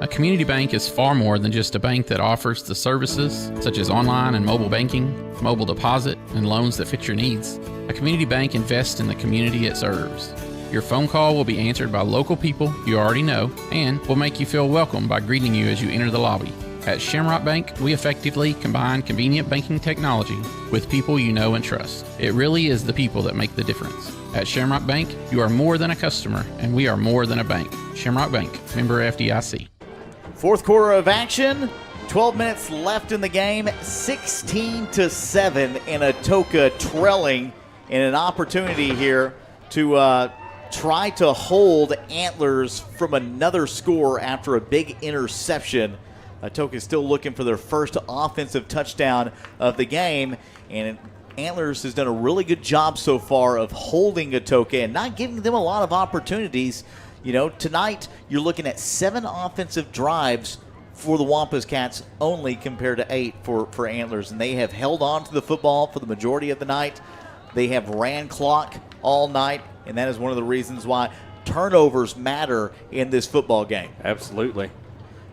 A community bank is far more than just a bank that offers the services such as online and mobile banking, mobile deposit, and loans that fit your needs. A community bank invests in the community it serves. Your phone call will be answered by local people you already know and will make you feel welcome by greeting you as you enter the lobby. At Shamrock Bank, we effectively combine convenient banking technology with people you know and trust. It really is the people that make the difference. At Shamrock Bank, you are more than a customer, and we are more than a bank. Shamrock Bank, member FDIC. Fourth quarter of action, 12 minutes left in the game, 16-7, and Atoka trailing in an opportunity here to try to hold Antlers from another score after a big interception. Atoka is still looking for their first offensive touchdown of the game, and Antlers has done a really good job so far of holding Atoka and not giving them a lot of opportunities. You know, tonight you're looking at 7 offensive drives for the Wampus Cats only compared to 8 for Antlers, and they have held on to the football for the majority of the night. They have ran clock all night, and that is one of the reasons why turnovers matter in this football game. Absolutely.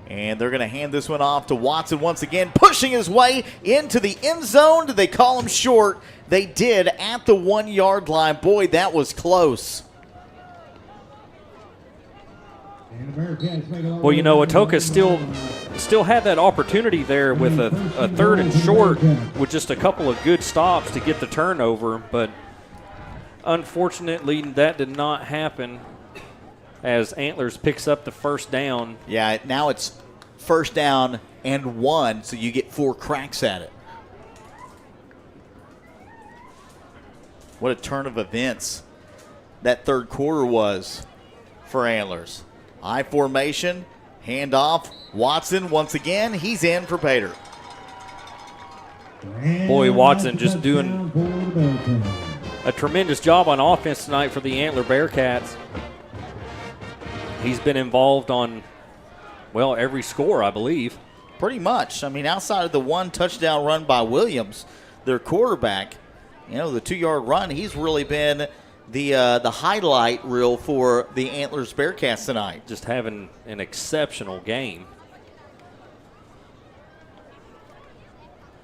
And they're going to hand this one off to Watson once again, pushing his way into the end zone. Did they call him short? They did at the 1-yard line. Boy, that was close. Well, you know, Atoka still had that opportunity there with a 3rd and short with just a couple of good stops to get the turnover, but unfortunately that did not happen as Antlers picks up the first down. Yeah, now it's 1st down and 1, so you get 4 cracks at it. What a turn of events that third quarter was for Antlers. I formation, handoff. Watson once again. He's in for Pater. Boy, Watson just doing a tremendous job on offense tonight for the Antler Bearcats. He's been involved on, well, every score, I believe. Pretty much. I mean, outside of the one touchdown run by Williams, their quarterback, the 2-yard run, he's really been the highlight reel for the Antlers Bearcats tonight. Just having an exceptional game.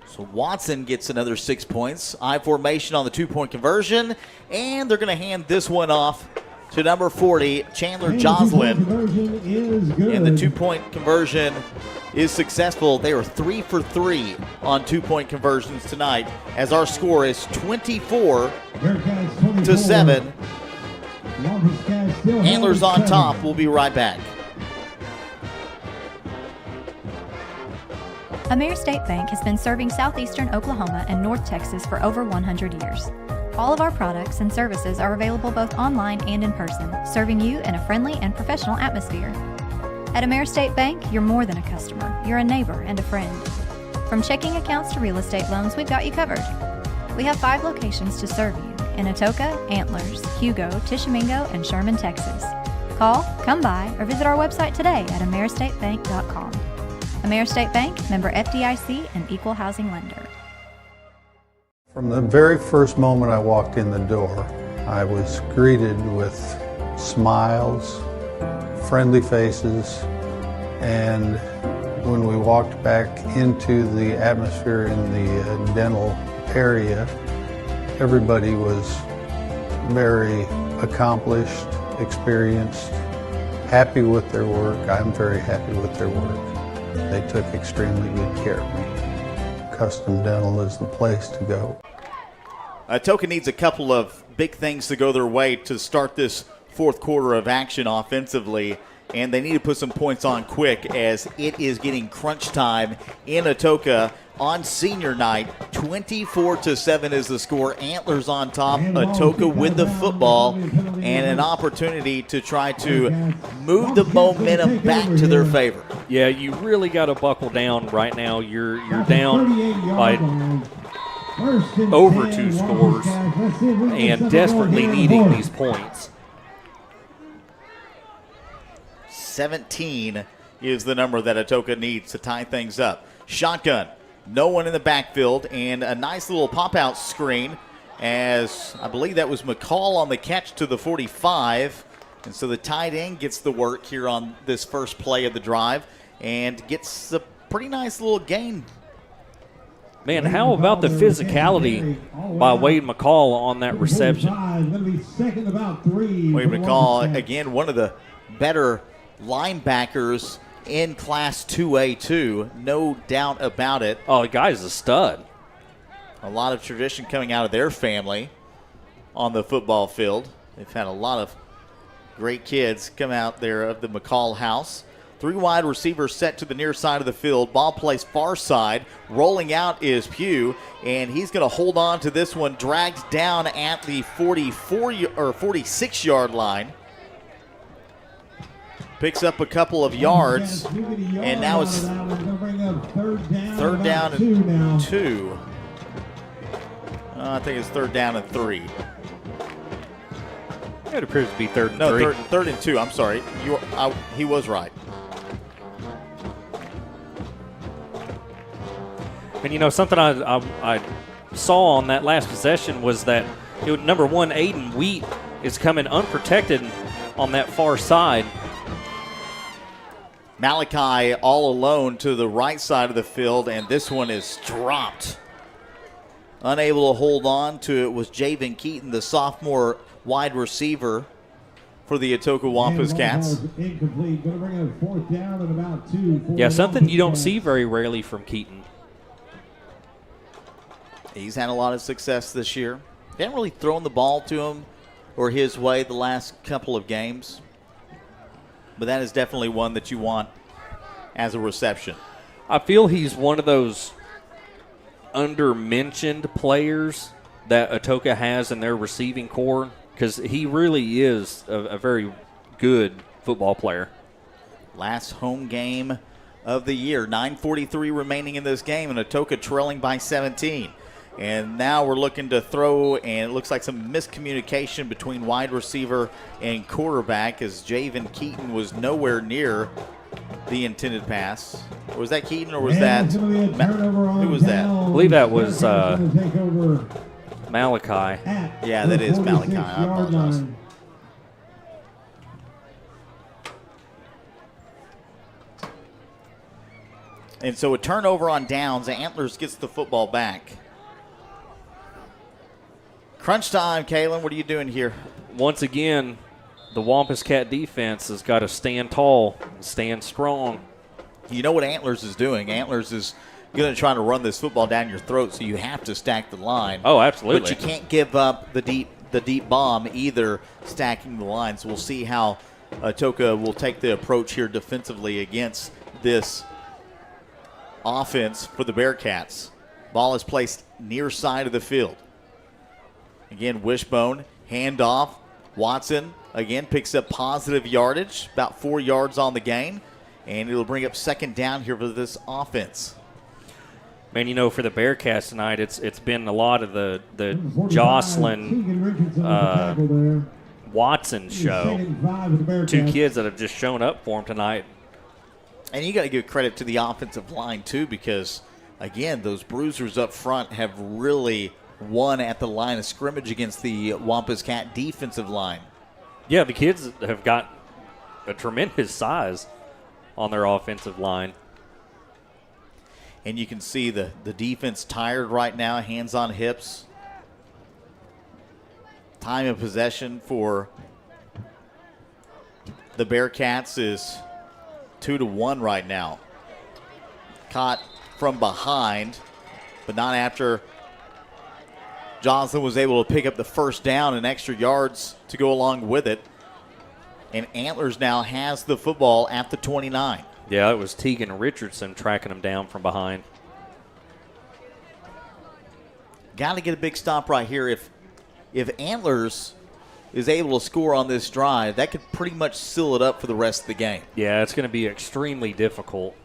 So Watson gets another 6 points. I formation on the 2-point conversion, and they're going to hand this one off to number 40, Chandler Joslin. And the 2-point conversion is successful. They are 3 for 3 on 2-point conversions tonight, as our score is 24-7. Antlers on top. We'll be right back. Amer State Bank has been serving southeastern Oklahoma and North Texas for over 100 years. All of our products and services are available both online and in person, serving you in a friendly and professional atmosphere. At Amer State Bank, you're more than a customer, you're a neighbor and a friend. From checking accounts to real estate loans, we've got you covered. We have 5 locations to serve you in Atoka, Antlers, Hugo, Tishomingo, and Sherman, Texas. Call, come by, or visit our website today at ameristatebank.com. Amer State Bank, member FDIC, and equal housing lender. From the very first moment I walked in the door, I was greeted with smiles, friendly faces, and when we walked back into the atmosphere in the dental area, everybody was very accomplished, experienced, happy with their work. I'm very happy with their work. They took extremely good care of me. Custom Dental is the place to go. Atoka needs a couple of big things to go their way to start this fourth quarter of action offensively, and they need to put some points on quick as it is getting crunch time in Atoka on senior night. 24-7 is the score. Antlers on top. Atoka with the football and an opportunity to try to move the momentum back to their favor. Yeah, you really got to buckle down right now. You're down by over 2 scores and desperately needing these points. 17 is the number that Atoka needs to tie things up. Shotgun, no one in the backfield, and a nice little pop-out screen as I believe that was McCall on the catch to the 45. And so the tight end gets the work here on this first play of the drive and gets a pretty nice little gain. Man, how about the physicality by Wade McCall on that reception? Wade McCall, again, one of the better linebackers in Class 2A2, no doubt about it. Oh, the guy's a stud. A lot of tradition coming out of their family on the football field. They've had a lot of great kids come out there of the McCall house. 3 wide receivers set to the near side of the field. Ball plays far side. Rolling out is Pugh, and he's going to hold on to this one. Dragged down at the 46-yard line. Picks up a couple of yards, and now it's third down and 2. I think it's 3rd down and 3. It appears to be 3rd and 3. No, third and 2. I'm sorry. He was right. And, something I saw on that last possession was that, number 1, Aiden Wheat is coming unprotected on that far side. Malachi all alone to the right side of the field, and this one is dropped. Unable to hold on to it was Javen Keaton, the sophomore wide receiver for the Atoka Wampus Cats. Incomplete. Going to bring up 4th down and about 2. Yeah, something you don't see very rarely from Keaton. He's had a lot of success this year. They haven't really thrown the ball to him or his way the last couple of games. But that is definitely one that you want as a reception. I feel he's one of those under-mentioned players that Atoka has in their receiving core, because he really is a very good football player. Last home game of the year. 9:43 remaining in this game, and Atoka trailing by 17. And now we're looking to throw, and it looks like some miscommunication between wide receiver and quarterback, as Javen Keaton was nowhere near the intended pass. Was that Keaton, or was that who was that? I believe that was Malachi. Yeah, that is Malachi. I apologize. And so a turnover on downs. Antlers gets the football back. Crunch time, Kalen. What are you doing here? Once again, the Wampus Cat defense has got to stand tall and stand strong. You know what Antlers is doing. Antlers is going to try to run this football down your throat, so you have to stack the line. Oh, absolutely. But you can't give up the deep bomb either, stacking the line. So we'll see how Atoka will take the approach here defensively against this offense for the Bearcats. Ball is placed near side of the field. Again, Wishbone, handoff. Watson, again, picks up positive yardage, about 4 yards on the gain, and it'll bring up second down here for this offense. Man, you know, for the Bearcats tonight, it's been a lot of the Jocelyn Watson show. 2 kids that have just shown up for him tonight. And you got to give credit to the offensive line, too, because, again, those bruisers up front have really won at the line of scrimmage against the Wampus Cat defensive line. Yeah, the kids have got a tremendous size on their offensive line. And you can see the defense tired right now, hands on hips. Time of possession for the Bearcats is 2-1 right now. Caught from behind, but not after Johnson was able to pick up the first down and extra yards to go along with it. And Antlers now has the football at the 29. Yeah, it was Tegan Richardson tracking him down from behind. Got to get a big stop right here. If Antlers is able to score on this drive, that could pretty much seal it up for the rest of the game. Yeah, it's going to be extremely difficult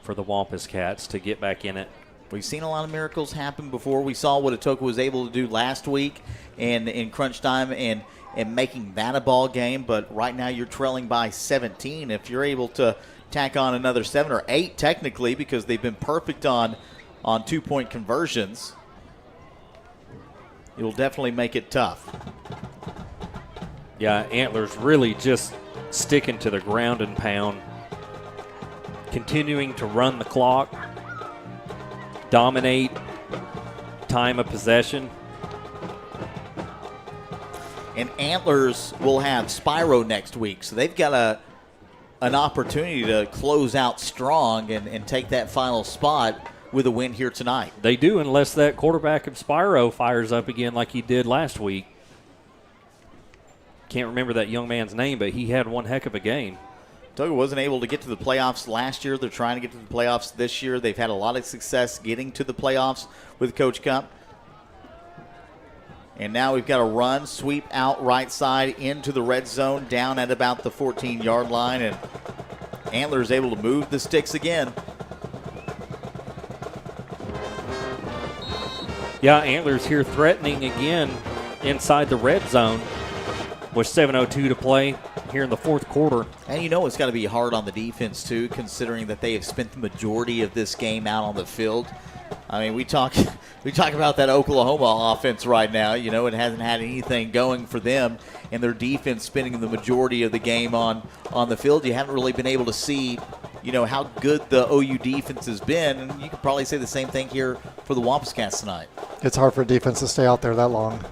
for the Wampus Cats to get back in it. We've seen a lot of miracles happen before. We saw what Atoka was able to do last week and in crunch time and making that a ball game. But right now you're trailing by 17. If you're able to tack on another 7 or 8 technically, because they've been perfect on 2-point conversions, it'll definitely make it tough. Yeah, Antlers really just sticking to the ground and pound, continuing to run the clock, dominate time of possession. And Antlers will have Spyro next week, so they've got an opportunity to close out strong and take that final spot with a win here tonight. They do, unless that quarterback of Spyro fires up again like he did last week. Can't remember that young man's name, but he had one heck of a game. Atoka wasn't able to get to the playoffs last year. They're trying to get to the playoffs this year. They've had a lot of success getting to the playoffs with Coach Cup. And now we've got a run, sweep out right side into the red zone, down at about the 14-yard line. And Antlers able to move the sticks again. Yeah, Antlers here threatening again inside the red zone with 7:02 to play here in the fourth quarter. And you know it's got to be hard on the defense, too, considering that they have spent the majority of this game out on the field. I mean, we talk about that Oklahoma offense right now. You know, it hasn't had anything going for them, and their defense spending the majority of the game on the field. You haven't really been able to see, you know, how good the OU defense has been, and you could probably say the same thing here for the Wampus Cats tonight. It's hard for a defense to stay out there that long.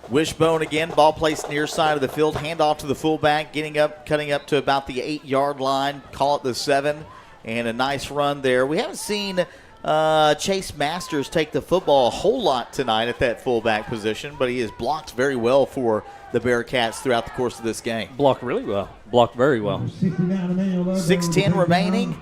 Wishbone again, ball placed near side of the field, handoff to the fullback, cutting up to about the 8-yard line, call it the 7, and a nice run there. We haven't seen Chase Masters take the football a whole lot tonight at that fullback position, but he has blocked very well for the Bearcats throughout the course of this game. Blocked really well. Blocked very well. 6:10 remaining.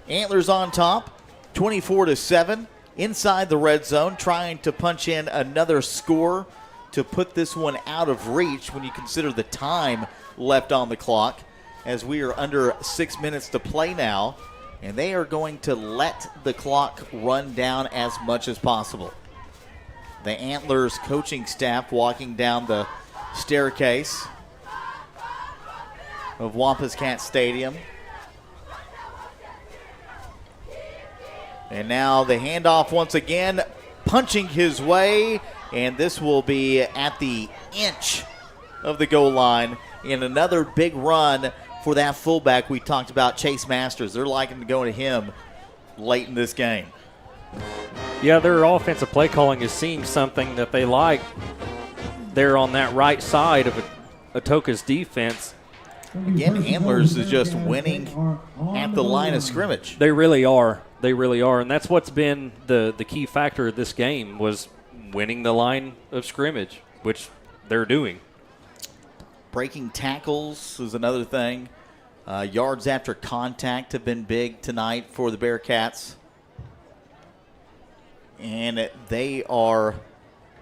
Antlers on top, 24-7. inside the red zone, trying to punch in another score to put this one out of reach when you consider the time left on the clock, as we are under 6 minutes to play now, and they are going to let the clock run down as much as possible. The Antlers coaching staff walking down the staircase of Wampus Cat Stadium. And now the handoff once again, punching his way, and this will be at the inch of the goal line in another big run for that fullback we talked about, Chase Masters. They're liking to go to him late in this game. Yeah, their offensive play calling is seeing something that they like. They're on that right side of Atoka's defense. Again, Antlers is just winning at the line of scrimmage. They really are. They really are. And that's what's been the key factor of this game, was winning the line of scrimmage, which they're doing. Breaking tackles is another thing. Yards after contact have been big tonight for the Bearcats. And they are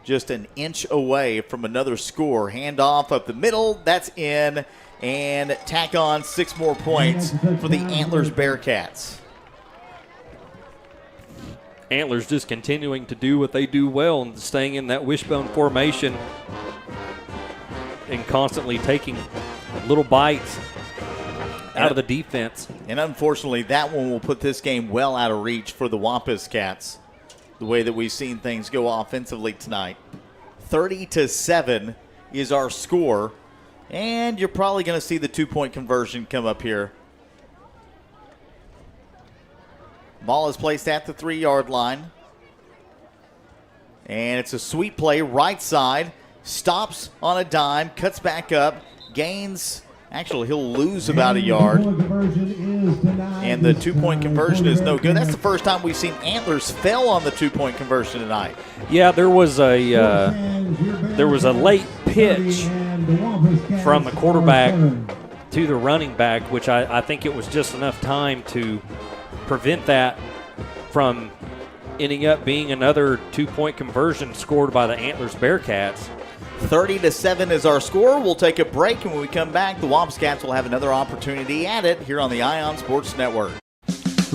just an inch away from another score. Handoff up the middle. That's in. And tack on 6 more points for the Antlers Bearcats. Antlers just continuing to do what they do well and staying in that wishbone formation and constantly taking little bites out of the defense. And unfortunately, that one will put this game well out of reach for the Wampus Cats, the way that we've seen things go offensively tonight. 30-7 is our score, and you're probably going to see the 2-point conversion come up here. Ball is placed at the 3-yard line, and it's a sweep play right side. Stops on a dime, cuts back up, gains. Actually, he'll lose about a yard. And the 2-point conversion is no good. That's the first time we've seen Antlers fail on the 2-point conversion tonight. Yeah, there was a late pitch from the quarterback to the running back, which I think it was just enough time to prevent that from ending up being another 2-point conversion scored by the Antlers Bearcats. 30-7 is our score. We'll take a break, and when we come back, the Wampus Cats will have another opportunity at it here on the Ion Sports Network.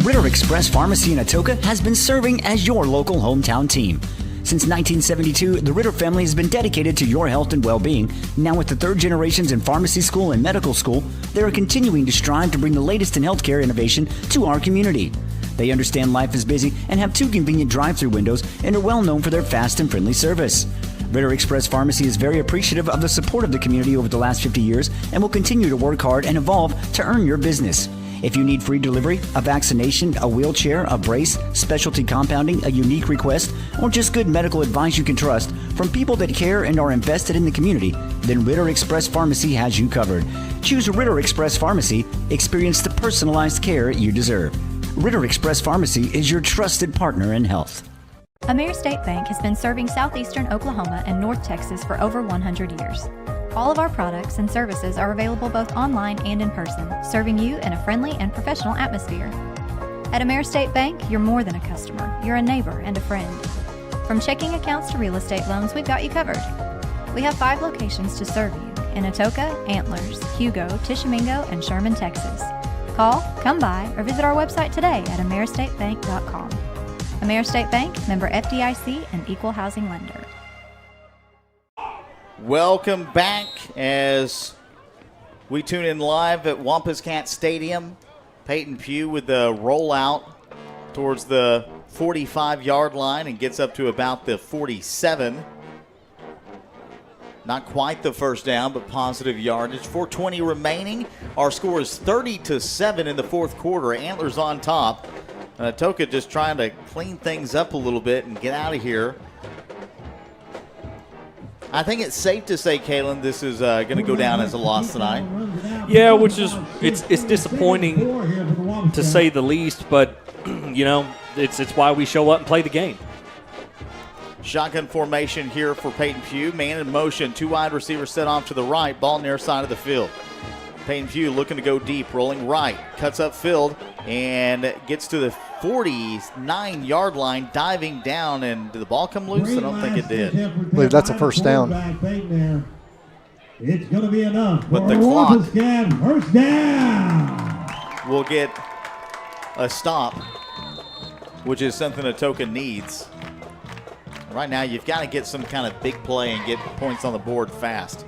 Ritter Express Pharmacy in Atoka has been serving as your local hometown team. Since 1972, the Ritter family has been dedicated to your health and well-being. Now with the third generations in pharmacy school and medical school, they are continuing to strive to bring the latest in healthcare innovation to our community. They understand life is busy and have 2 convenient drive-through windows and are well known for their fast and friendly service. Ritter Express Pharmacy is very appreciative of the support of the community over the last 50 years and will continue to work hard and evolve to earn your business. If you need free delivery, a vaccination, a wheelchair, a brace, specialty compounding, a unique request, or just good medical advice you can trust from people that care and are invested in the community, then Ritter Express Pharmacy has you covered. Choose Ritter Express Pharmacy. Experience the personalized care you deserve. Ritter Express Pharmacy is your trusted partner in health. Ameris State Bank has been serving southeastern Oklahoma and North Texas for over 100 years. All of our products and services are available both online and in person, serving you in a friendly and professional atmosphere. At Ameris State Bank, you're more than a customer, you're a neighbor and a friend. From checking accounts to real estate loans, we've got you covered. We have 5 locations to serve you in Atoka, Antlers, Hugo, Tishomingo, and Sherman, Texas. Call, come by, or visit our website today at ameristatebank.com. Ameris State Bank, member FDIC, and equal housing lender. Welcome back as we tune in live at Wampus Cat Stadium. Peyton Pugh with the rollout towards the 45-yard line and gets up to about the 47. Not quite the first down, but positive yardage. 4:20 remaining. Our score is 30-7 in the fourth quarter. Antlers on top. Atoka just trying to clean things up a little bit and get out of here. I think it's safe to say, Kalen, this is going to go down as a loss tonight. Yeah, which is it's disappointing to say the least, but you know it's why we show up and play the game. Shotgun formation here for Peyton Pugh. Man in motion, 2 wide receivers set off to the right, ball near side of the field. Peyton Pugh looking to go deep, rolling right, cuts upfield, and gets to the 49-yard line, diving down. And did the ball come loose? I don't think it did. I believe that's a first down. It's going to be enough. But the clock first down. will get a stop, which is something Atoka needs. Right now, you've got to get some kind of big play and get points on the board fast.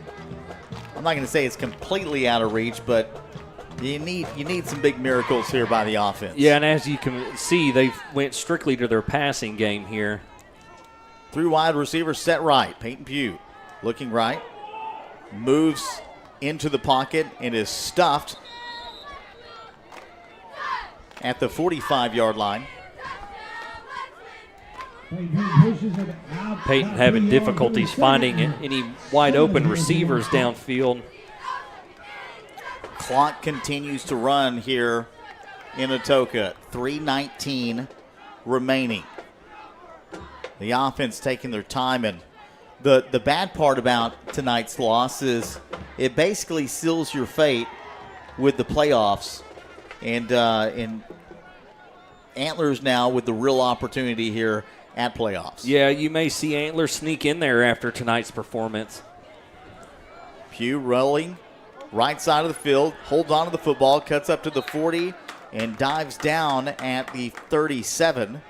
I'm not going to say it's completely out of reach, but you need some big miracles here by the offense. Yeah, and as you can see, they went strictly to their passing game here. 3 wide receivers set right. Peyton Pugh looking right. Moves into the pocket and is stuffed at the 45-yard line. Peyton having difficulties finding any wide open receivers downfield. Clock continues to run here in Atoka. 3:19 remaining. The offense taking their time, and the bad part about tonight's loss is it basically seals your fate with the playoffs, and Antlers now with the real opportunity here at playoffs. Yeah, you may see Antlers sneak in there after tonight's performance. Pugh rolling right side of the field, holds on to the football, cuts up to the 40, and dives down at the 37.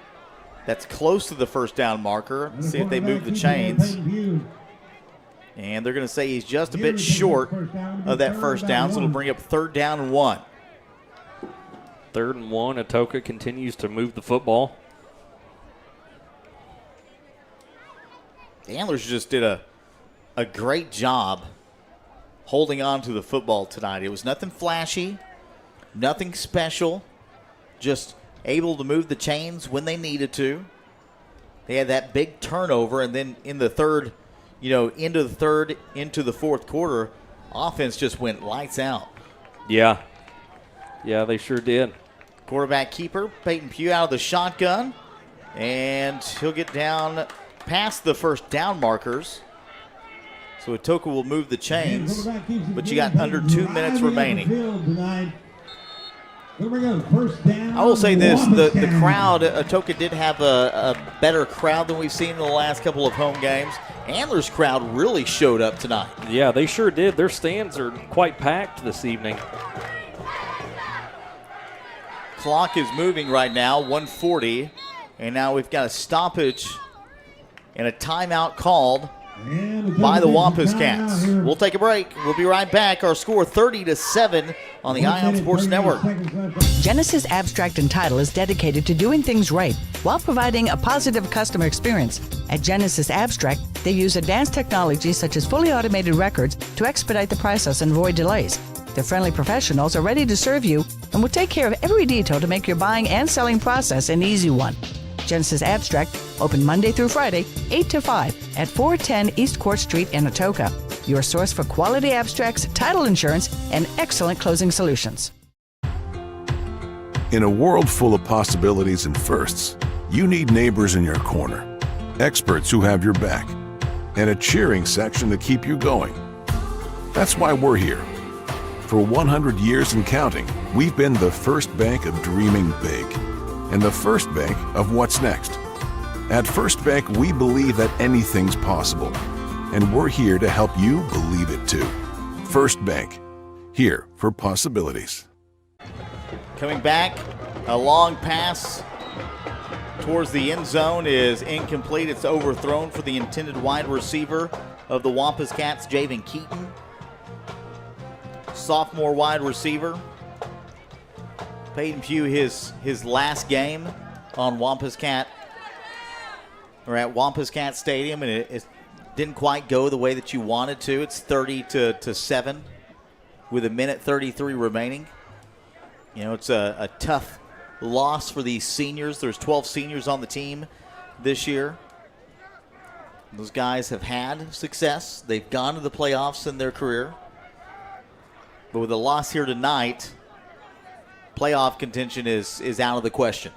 That's close to the first down marker. Let's see if they move the chains. And they're going to say he's just a bit short of that first down, so it'll bring up 3rd down and 1. 3rd and 1. Atoka continues to move the football. The Antlers just did a great job holding on to the football tonight. It was nothing flashy, nothing special, just able to move the chains when they needed to. They had that big turnover, and then in the third, into the fourth quarter, offense just went lights out. Yeah, they sure did. Quarterback keeper, Peyton Pugh out of the shotgun, and he'll get down past the first down markers. So Atoka will move the chains, but you got under 2 minutes remaining. I will say this, the crowd, Atoka did have a better crowd than we've seen in the last couple of home games. Antlers crowd really showed up tonight. Yeah, they sure did. Their stands are quite packed this evening. Clock is moving right now, 1:40, and now we've got a stoppage and a timeout called by the Wampus Cats. We'll take a break. We'll be right back. Our score 30-7 on the Ion Sports Network. Genesis Abstract and Title is dedicated to doing things right while providing a positive customer experience. At Genesis Abstract, they use advanced technology such as fully automated records to expedite the process and avoid delays. Their friendly professionals are ready to serve you and will take care of every detail to make your buying and selling process an easy one. Genesis Abstract, open Monday through Friday, 8 to 5 at 410 East Court Street in Atoka. Your source for quality abstracts, title insurance, and excellent closing solutions. In a world full of possibilities and firsts, you need neighbors in your corner, experts who have your back, and a cheering section to keep you going. That's why we're here. For 100 years and counting, we've been the first bank of dreaming big and the first bank of what's next. At First Bank, we believe that anything's possible, and we're here to help you believe it too. First Bank, here for possibilities. Coming back, a long pass towards the end zone is incomplete. It's overthrown for the intended wide receiver of the Wampus Cats, Javen Keaton. Sophomore wide receiver. Peyton Pugh, his last game on Wampus Cat, or at Wampus Cat Stadium, and it didn't quite go the way that you wanted to. It's 30-7 with 1:33 remaining. It's a tough loss for these seniors. There's 12 seniors on the team this year. Those guys have had success. They've gone to the playoffs in their career. But with a loss here tonight, playoff contention is out of the question.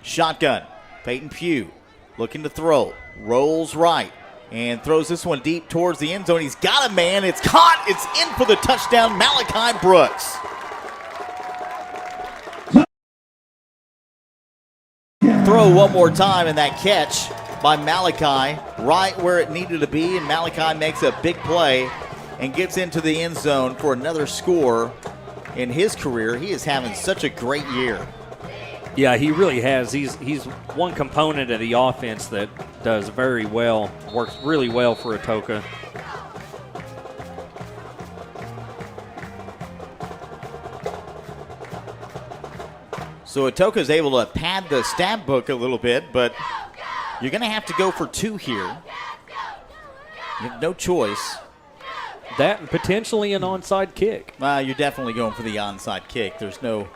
Shotgun. Peyton Pugh looking to throw. Rolls right and throws this one deep towards the end zone. He's got a man. It's caught. It's in for the touchdown. Malachi Brooks. throw one more time, and that catch by Malachi right where it needed to be, and Malachi makes a big play and gets into the end zone for another score in his career. He is having such a great year. Yeah, he really has. He's one component of the offense that does very well, works really well for Atoka. So Atoka is able to pad the stat book a little bit, but you're going to have to go for 2 here. You have no choice. That and potentially an onside kick. You're definitely going for the onside kick. There's no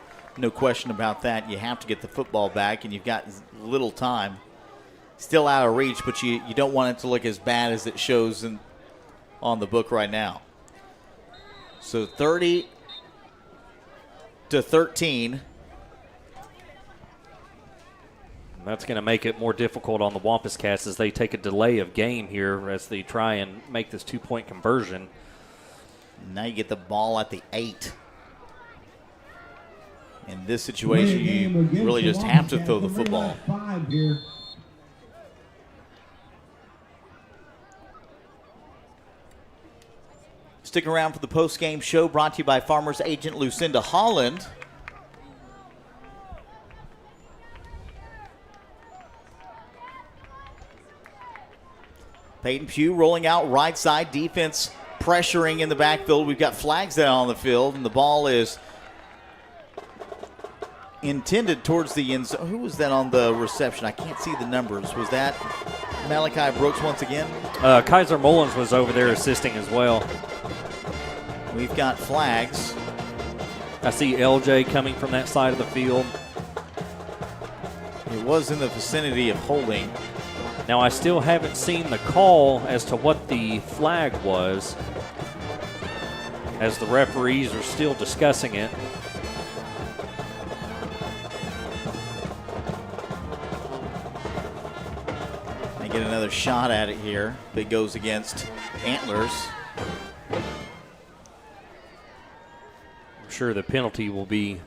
question about that. You have to get the football back, and you've got little time. Still out of reach, but you don't want it to look as bad as it shows on the book right now. So 30-13. That's going to make it more difficult on the Wampus Cats as they take a delay of game here as they try and make this 2-point conversion. Now you get the ball at the 8. In this situation, you really just have to throw the football. Stick around for the post-game show brought to you by Farmers Agent Lucinda Holland. Peyton Pugh rolling out right side, defense pressuring in the backfield. We've got flags down on the field, and the ball is intended towards the end zone. Who was that on the reception? I can't see the numbers. Was that Malachi Brooks once again? Kaiser Mullins was over there assisting as well. We've got flags. I see LJ coming from that side of the field. It was in the vicinity of holding. Now, I still haven't seen the call as to what the flag was, as the referees are still discussing it. They get another shot at it here. It goes against Antlers. I'm sure the penalty will be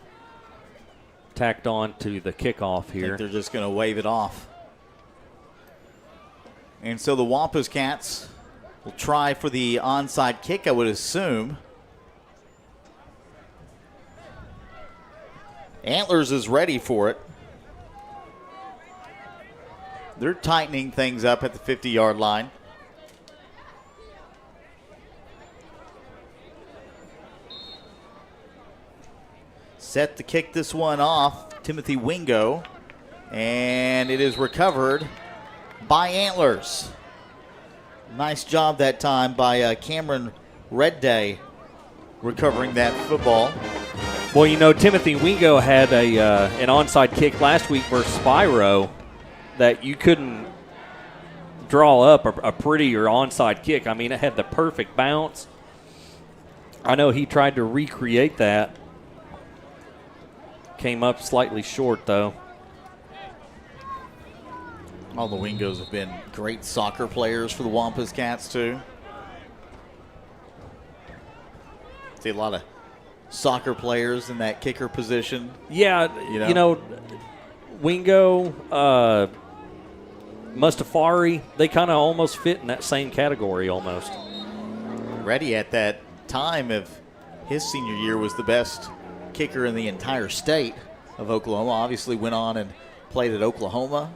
tacked on to the kickoff here. I think they're just going to wave it off. And so the Wampus Cats will try for the onside kick, I would assume. Antlers is ready for it. They're tightening things up at the 50-yard line. Set to kick this one off, Timothy Wingo. And it is recovered by Antlers. Nice job that time by Cameron Redday recovering that football. Well, you know, Timothy Wingo had an onside kick last week versus Spyro that you couldn't draw up a prettier onside kick. I mean, it had the perfect bounce. I know he tried to recreate that. Came up slightly short, though. All the Wingos have been great soccer players for the Wampus Cats, too. See a lot of soccer players in that kicker position. Yeah, you know Wingo, Mustafari, they kind of almost fit in that same category almost. Reddy at that time of his senior year was the best kicker in the entire state of Oklahoma. Obviously went on and played at Oklahoma.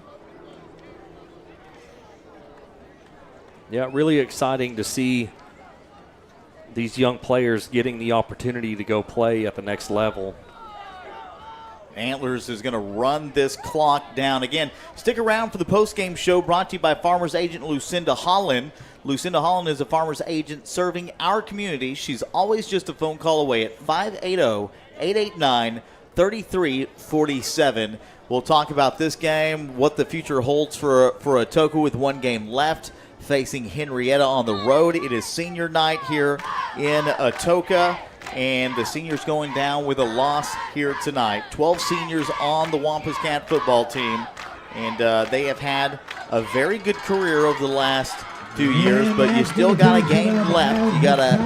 Yeah, really exciting to see these young players getting the opportunity to go play at the next level. Antlers is going to run this clock down. Again, stick around for the postgame show brought to you by Farmers Agent Lucinda Holland. Lucinda Holland is a farmer's agent serving our community. She's always just a phone call away at 580-889-3347. We'll talk about this game, what the future holds for Atoka with one game left, facing Henrietta on the road. It is senior night here in Atoka, and the seniors going down with a loss here tonight. 12 seniors on the Wampus Cat football team, and they have had a very good career over the last few years, but you still got a game left. You got to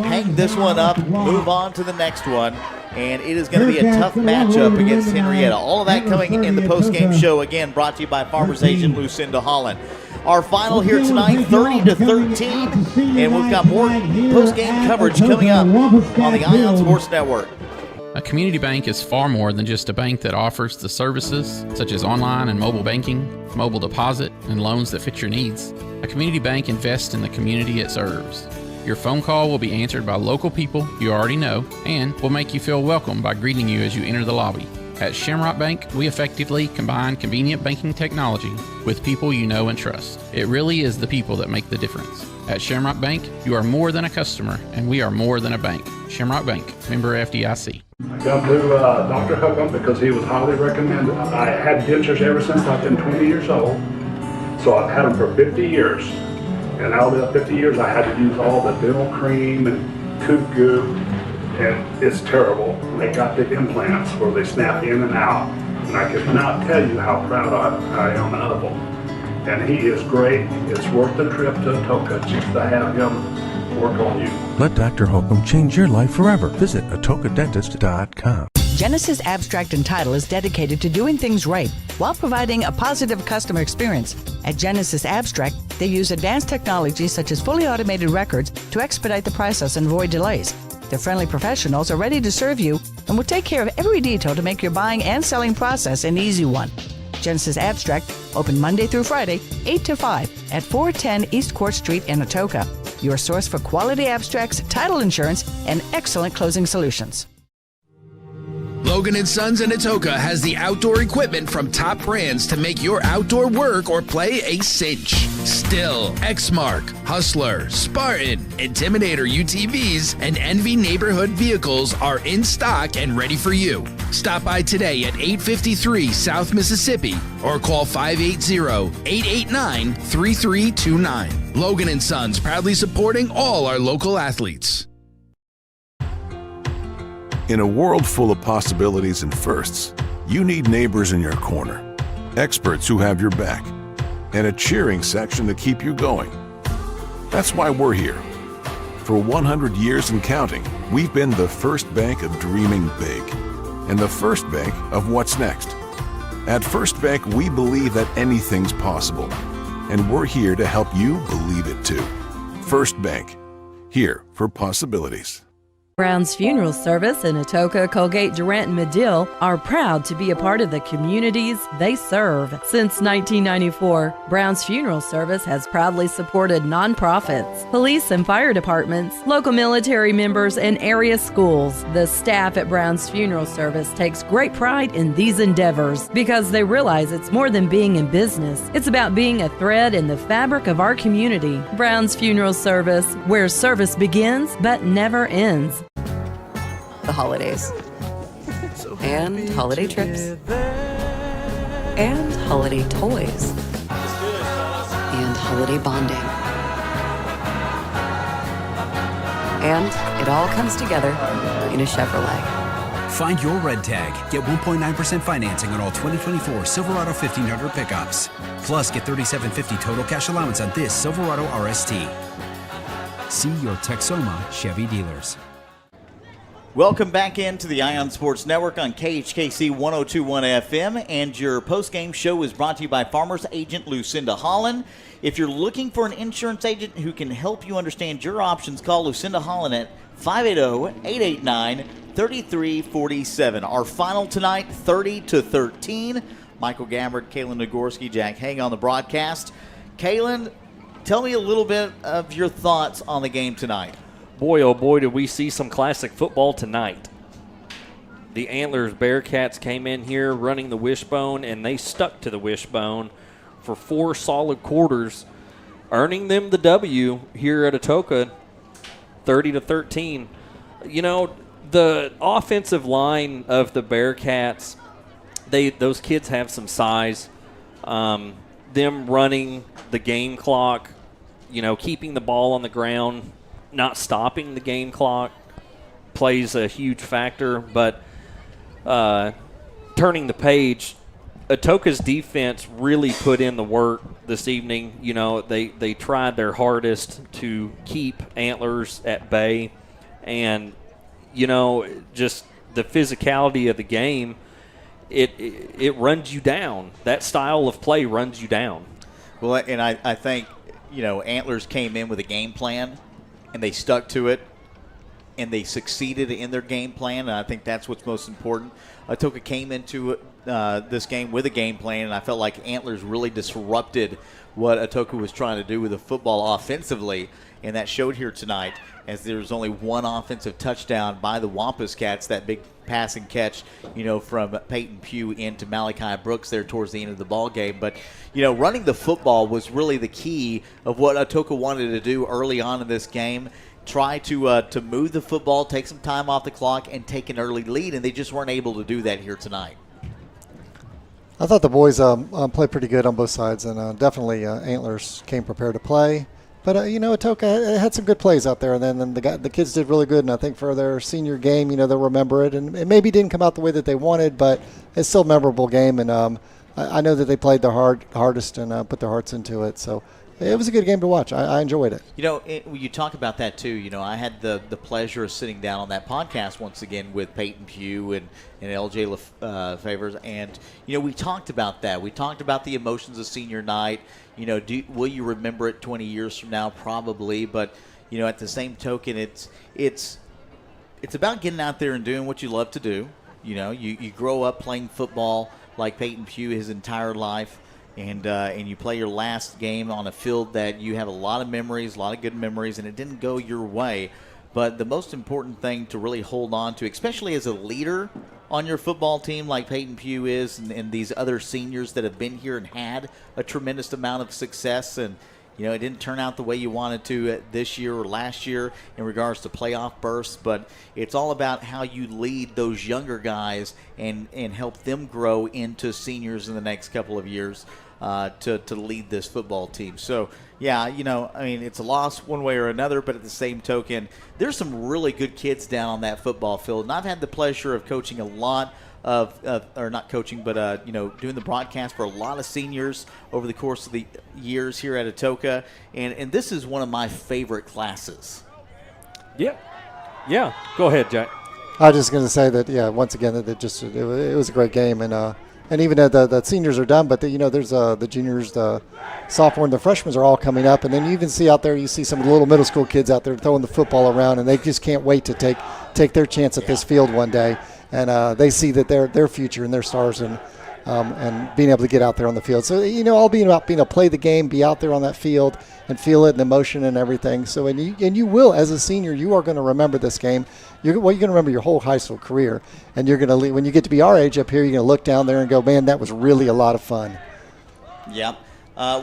hang this one up, move on to the next one, and it is going to be a tough matchup against Henrietta. All of that coming in the postgame show, again, brought to you by Farmers Agent Lucinda Holland. Our final here tonight, 30-13, and we've got more postgame coverage coming up on the Ion Sports Network. A community bank is far more than just a bank that offers the services such as online and mobile banking, mobile deposit, and loans that fit your needs. A community bank invests in the community it serves. Your phone call will be answered by local people you already know and will make you feel welcome by greeting you as you enter the lobby. At Shamrock Bank, we effectively combine convenient banking technology with people you know and trust. It really is the people that make the difference. At Shamrock Bank, you are more than a customer, and we are more than a bank. Shamrock Bank, member FDIC. I come to Dr. Hookham because he was highly recommended. I had dentures ever since I've been 20 years old, so I've had them for 50 years. And out of the 50 years, I had to use all the dental cream and tooth goo, and it's terrible. They got the implants where they snap in and out, and I cannot tell you how proud I am of them. And he is great. It's worth the trip to Atoka just to have him work on you. Let Dr. Holcomb change your life forever. Visit atokadentist.com. Genesis Abstract and Title is dedicated to doing things right while providing a positive customer experience. At Genesis Abstract, they use advanced technology such as fully automated records to expedite the process and avoid delays. Their friendly professionals are ready to serve you and will take care of every detail to make your buying and selling process an easy one. Genesis Abstract, open Monday through Friday, 8 to 5 at 410 East Court Street in Atoka. Your source for quality abstracts, title insurance, and excellent closing solutions. Logan & Sons in Atoka has the outdoor equipment from top brands to make your outdoor work or play a cinch. Still, Exmark, Hustler, Spartan, Intimidator UTVs, and Envy neighborhood vehicles are in stock and ready for you. Stop by today at 853 South Mississippi or call 580-889-3329. Logan & Sons, proudly supporting all our local athletes. In a world full of possibilities and firsts, you need neighbors in your corner, experts who have your back, and a cheering section to keep you going. That's why we're here. For 100 years and counting, we've been the first bank of dreaming big and the first bank of what's next. At First Bank, we believe that anything's possible, and we're here to help you believe it too. First Bank, here for possibilities. Brown's Funeral Service in Atoka, Colgate, Durant, and Medill are proud to be a part of the communities they serve. Since 1994, Brown's Funeral Service has proudly supported nonprofits, police and fire departments, local military members, and area schools. The staff at Brown's Funeral Service takes great pride in these endeavors because they realize it's more than being in business. It's about being a thread in the fabric of our community. Brown's Funeral Service, where service begins but never ends. The holidays, and holiday trips, and holiday toys, and holiday bonding. And it all comes together in a Chevrolet. Find your red tag. Get 1.9% financing on all 2024 Silverado 1500 pickups. Plus, get $3,750 total cash allowance on this Silverado RST. See your Texoma Chevy dealers. Welcome back into the Ion Sports Network on KHKC 102.1 FM, and your postgame show is brought to you by Farmers Agent Lucinda Holland. If you're looking for an insurance agent who can help you understand your options, call Lucinda Holland at 580-889-3347. Our final tonight, 30-13. Michael Gabbard, Kalen Nagorski, Jack Haig on the broadcast. Kalen, tell me a little bit of your thoughts on the game tonight. Boy, oh boy, did we see some classic football tonight. The Antlers Bearcats came in here running the wishbone, and they stuck to the wishbone for 4 solid quarters, earning them the W here at Atoka, 30-13. You know, the offensive line of the Bearcats, those kids have some size. Them running the game clock, you know, keeping the ball on the ground, not stopping the game clock plays a huge factor, but turning the page, Atoka's defense really put in the work this evening. You know, they tried their hardest to keep Antlers at bay. And, you know, just the physicality of the game, it runs you down. That style of play runs you down. Well, and I think, you know, Antlers came in with a game plan, and they stuck to it, and they succeeded in their game plan, and I think that's what's most important. Atoka came into this game with a game plan, and I felt like Antlers really disrupted what Atoka was trying to do with the football offensively, and that showed here tonight, as there was only one offensive touchdown by the Wampus Cats, that big passing catch, you know, from Peyton Pugh into Malachi Brooks there towards the end of the ball game. But, you know, running the football was really the key of what Atoka wanted to do early on in this game. Try to move the football, take some time off the clock, and take an early lead, and they just weren't able to do that here tonight. I thought the boys played pretty good on both sides, and definitely Antlers came prepared to play. But, you know, Atoka had some good plays out there, and then the kids did really good, and I think for their senior game, you know, they'll remember it. And it maybe didn't come out the way that they wanted, but it's still a memorable game, and I know that they played their hardest and put their hearts into it. So it was a good game to watch. I enjoyed it. You know, you talk about that too. You know, I had the pleasure of sitting down on that podcast once again with Peyton Pugh and LJ Favors, and you know, we talked about that. We talked about the emotions of senior night. You know, will you remember it 20 years from now? Probably, but you know, at the same token, it's about getting out there and doing what you love to do. You know, you grow up playing football like Peyton Pugh his entire life. And you play your last game on a field that you have a lot of memories, a lot of good memories, and it didn't go your way. But the most important thing to really hold on to, especially as a leader on your football team like Peyton Pugh is, and these other seniors that have been here and had a tremendous amount of success, and you know, it didn't turn out the way you wanted to this year or last year in regards to playoff bursts, but it's all about how you lead those younger guys and help them grow into seniors in the next couple of years to lead this football team. So, yeah, you know, I mean, it's a loss one way or another, but at the same token, there's some really good kids down on that football field, and I've had the pleasure of coaching a lot or not coaching, but, you know, doing the broadcast for a lot of seniors over the course of the years here at Atoka. And this is one of my favorite classes. Yeah. Yeah. Go ahead, Jack. I was just going to say that, yeah, once again, that it was a great game. And even the seniors are done, but, you know, there's the juniors, the sophomore, and the freshmen are all coming up. And then you even see out there, you see some of the little middle school kids out there throwing the football around, and they just can't wait to take their chance at this field one day. And they see that their future and their stars and being able to get out there on the field. So, you know, all being about being able to play the game, be out there on that field and feel it and emotion and everything. So, and you will, as a senior, you are going to remember this game. You're going to remember your whole high school career. And you're going to, when you get to be our age up here, you're going to look down there and go, man, that was really a lot of fun. Yep.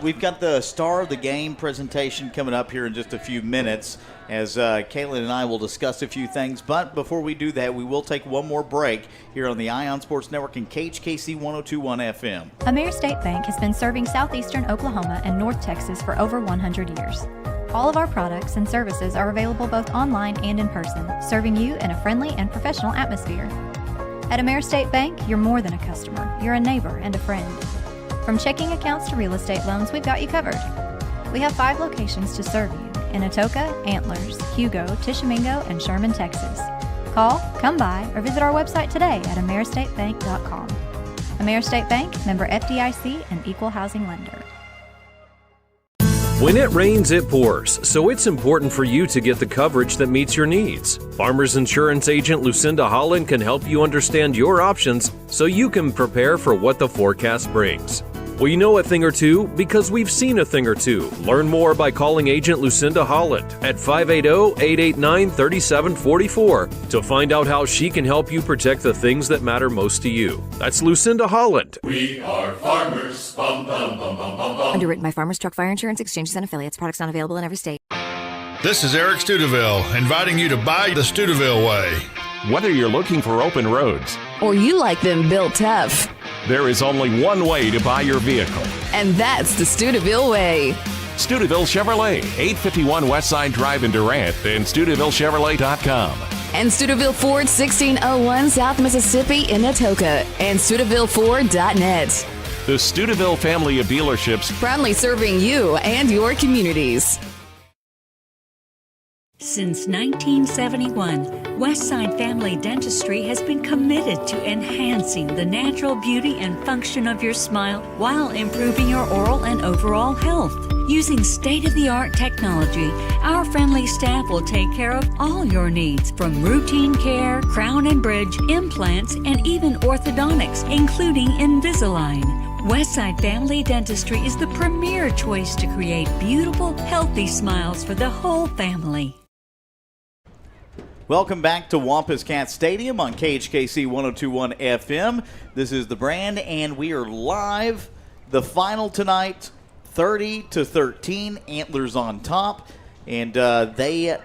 We've got the Star of the Game presentation coming up here in just a few minutes as Caitlin and I will discuss a few things. But before we do that, we will take one more break here on the Ion Sports Network and KHKC 102.1 FM. Ameris State Bank has been serving southeastern Oklahoma and North Texas for over 100 years. All of our products and services are available both online and in person, serving you in a friendly and professional atmosphere. At Ameris State Bank, you're more than a customer. You're a neighbor and a friend. From checking accounts to real estate loans, we've got you covered. We have 5 locations to serve you in Atoka, Antlers, Hugo, Tishomingo, and Sherman, Texas. Call, come by, or visit our website today at ameristatebank.com. Ameris State Bank, member FDIC, and equal housing lender. When it rains, it pours, so it's important for you to get the coverage that meets your needs. Farmers Insurance agent Lucinda Holland can help you understand your options so you can prepare for what the forecast brings. We know a thing or two because we've seen a thing or two. Learn more by calling agent Lucinda Holland at 580-889-3744 to find out how she can help you protect the things that matter most to you. That's Lucinda Holland. We are farmers. Bum, bum, bum, bum, bum, bum. Underwritten by Farmers Truck Fire Insurance Exchanges and Affiliates. Products not available in every state. This is Eric Studeville, inviting you to buy the Studeville way. Whether you're looking for open roads or you like them built tough, there is only one way to buy your vehicle. And that's the Studeville way. Studeville Chevrolet, 851 Westside Drive in Durant, and StudevilleChevrolet.com. and Steubenville Ford 1601 South Mississippi in Atoka, and SteubenvilleFord.net. The Steubenville family of dealerships, Proudly serving you and your communities. Since 1971, Westside Family Dentistry has been committed to enhancing the natural beauty and function of your smile while improving your oral and overall health. Using state-of-the-art technology, our friendly staff will take care of all your needs, from routine care, crown and bridge, implants, and even orthodontics, including Invisalign. Westside Family Dentistry is the premier choice to create beautiful, healthy smiles for the whole family. Welcome back to Wampus Cat Stadium on KHKC 102.1 FM. This is The Brand, and we are live. The final tonight, 30-13, Antlers on top. And they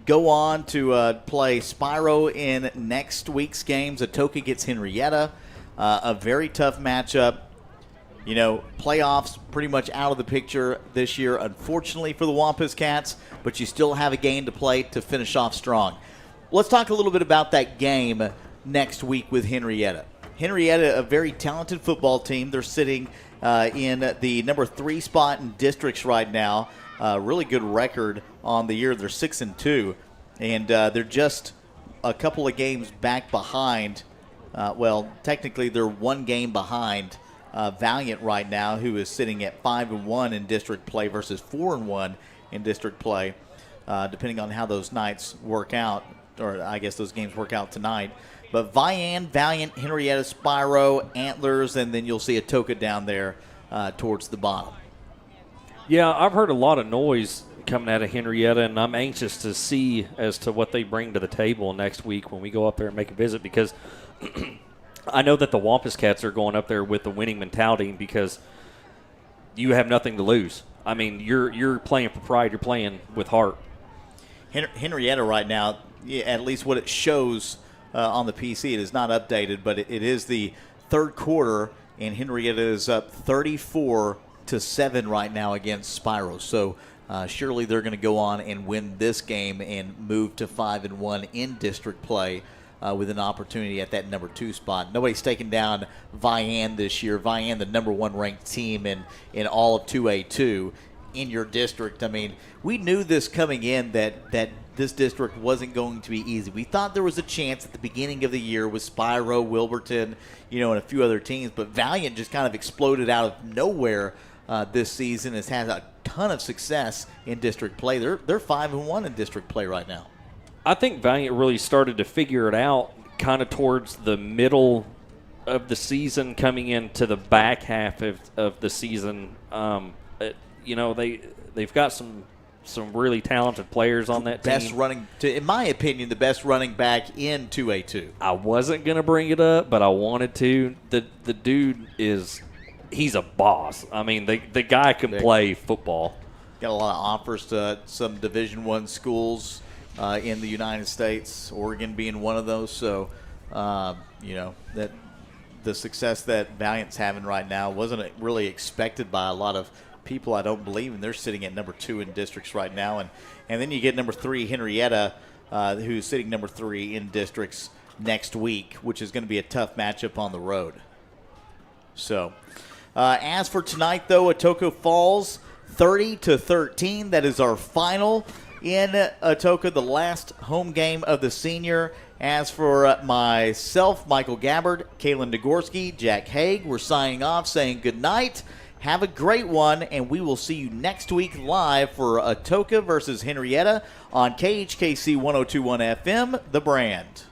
go on to play Spyro in next week's games. Atoka gets Henrietta. A very tough matchup. You know, playoffs pretty much out of the picture this year, unfortunately, for the Wampus Cats, but you still have a game to play to finish off strong. Let's talk a little bit about that game next week with Henrietta. Henrietta, a very talented football team. They're sitting in the number 3 spot in districts right now. Really good record on the year. They're 6-2, and they're just a couple of games back behind. Well, technically they're one game behind Valiant right now, who is sitting at 5-1 in district play versus 4-1 in district play, depending on how those nights work out. Or I guess those games work out tonight. But Valiant, Henrietta, Spyro, Antlers, and then you'll see Atoka down there towards the bottom. Yeah, I've heard a lot of noise coming out of Henrietta, and I'm anxious to see as to what they bring to the table next week when we go up there and make a visit, because I know that the Wampus Cats are going up there with the winning mentality because you have nothing to lose. I mean, you're playing for pride. You're playing with heart. Henrietta right now, at least what it shows on the PC, it is not updated, but it is the third quarter, and Henrietta is up 34-7 right now against Spyro. So surely they're going to go on and win this game and move to 5-1 in district play with an opportunity at that number 2 spot. Nobody's taken down Vian this year. Vian, the number 1 ranked team in all of 2A2 in your district. I mean, we knew this coming in that this district wasn't going to be easy. We thought there was a chance at the beginning of the year with Spyro, Wilburton, and a few other teams, but Valiant just kind of exploded out of nowhere this season. Has had a ton of success in district play. They're 5-1 in district play right now. I think Valiant really started to figure it out kind of towards the middle of the season, coming into the back half of the season. They've got some really talented players on that team. In my opinion, the best running back in 2A2. I wasn't going to bring it up, but I wanted to. The dude he's a boss. I mean, the guy can play football. Got a lot of offers to some Division I schools in the United States, Oregon being one of those. So, that the success that Valiant's having right now wasn't really expected by a lot of people, I don't believe, and they're sitting at number 2 in districts right now. And then you get number 3, Henrietta, who's sitting number 3 in districts next week, which is going to be a tough matchup on the road. So, as for tonight, though, Atoka falls 30-13. That is our final in Atoka, the last home game of the senior. As for myself, Michael Gabbard, Kalen Nagorski, Jack Haig, we're signing off, saying good night. Have a great one, and we will see you next week live for Atoka versus Henrietta on KHKC 102.1 FM, The Brand.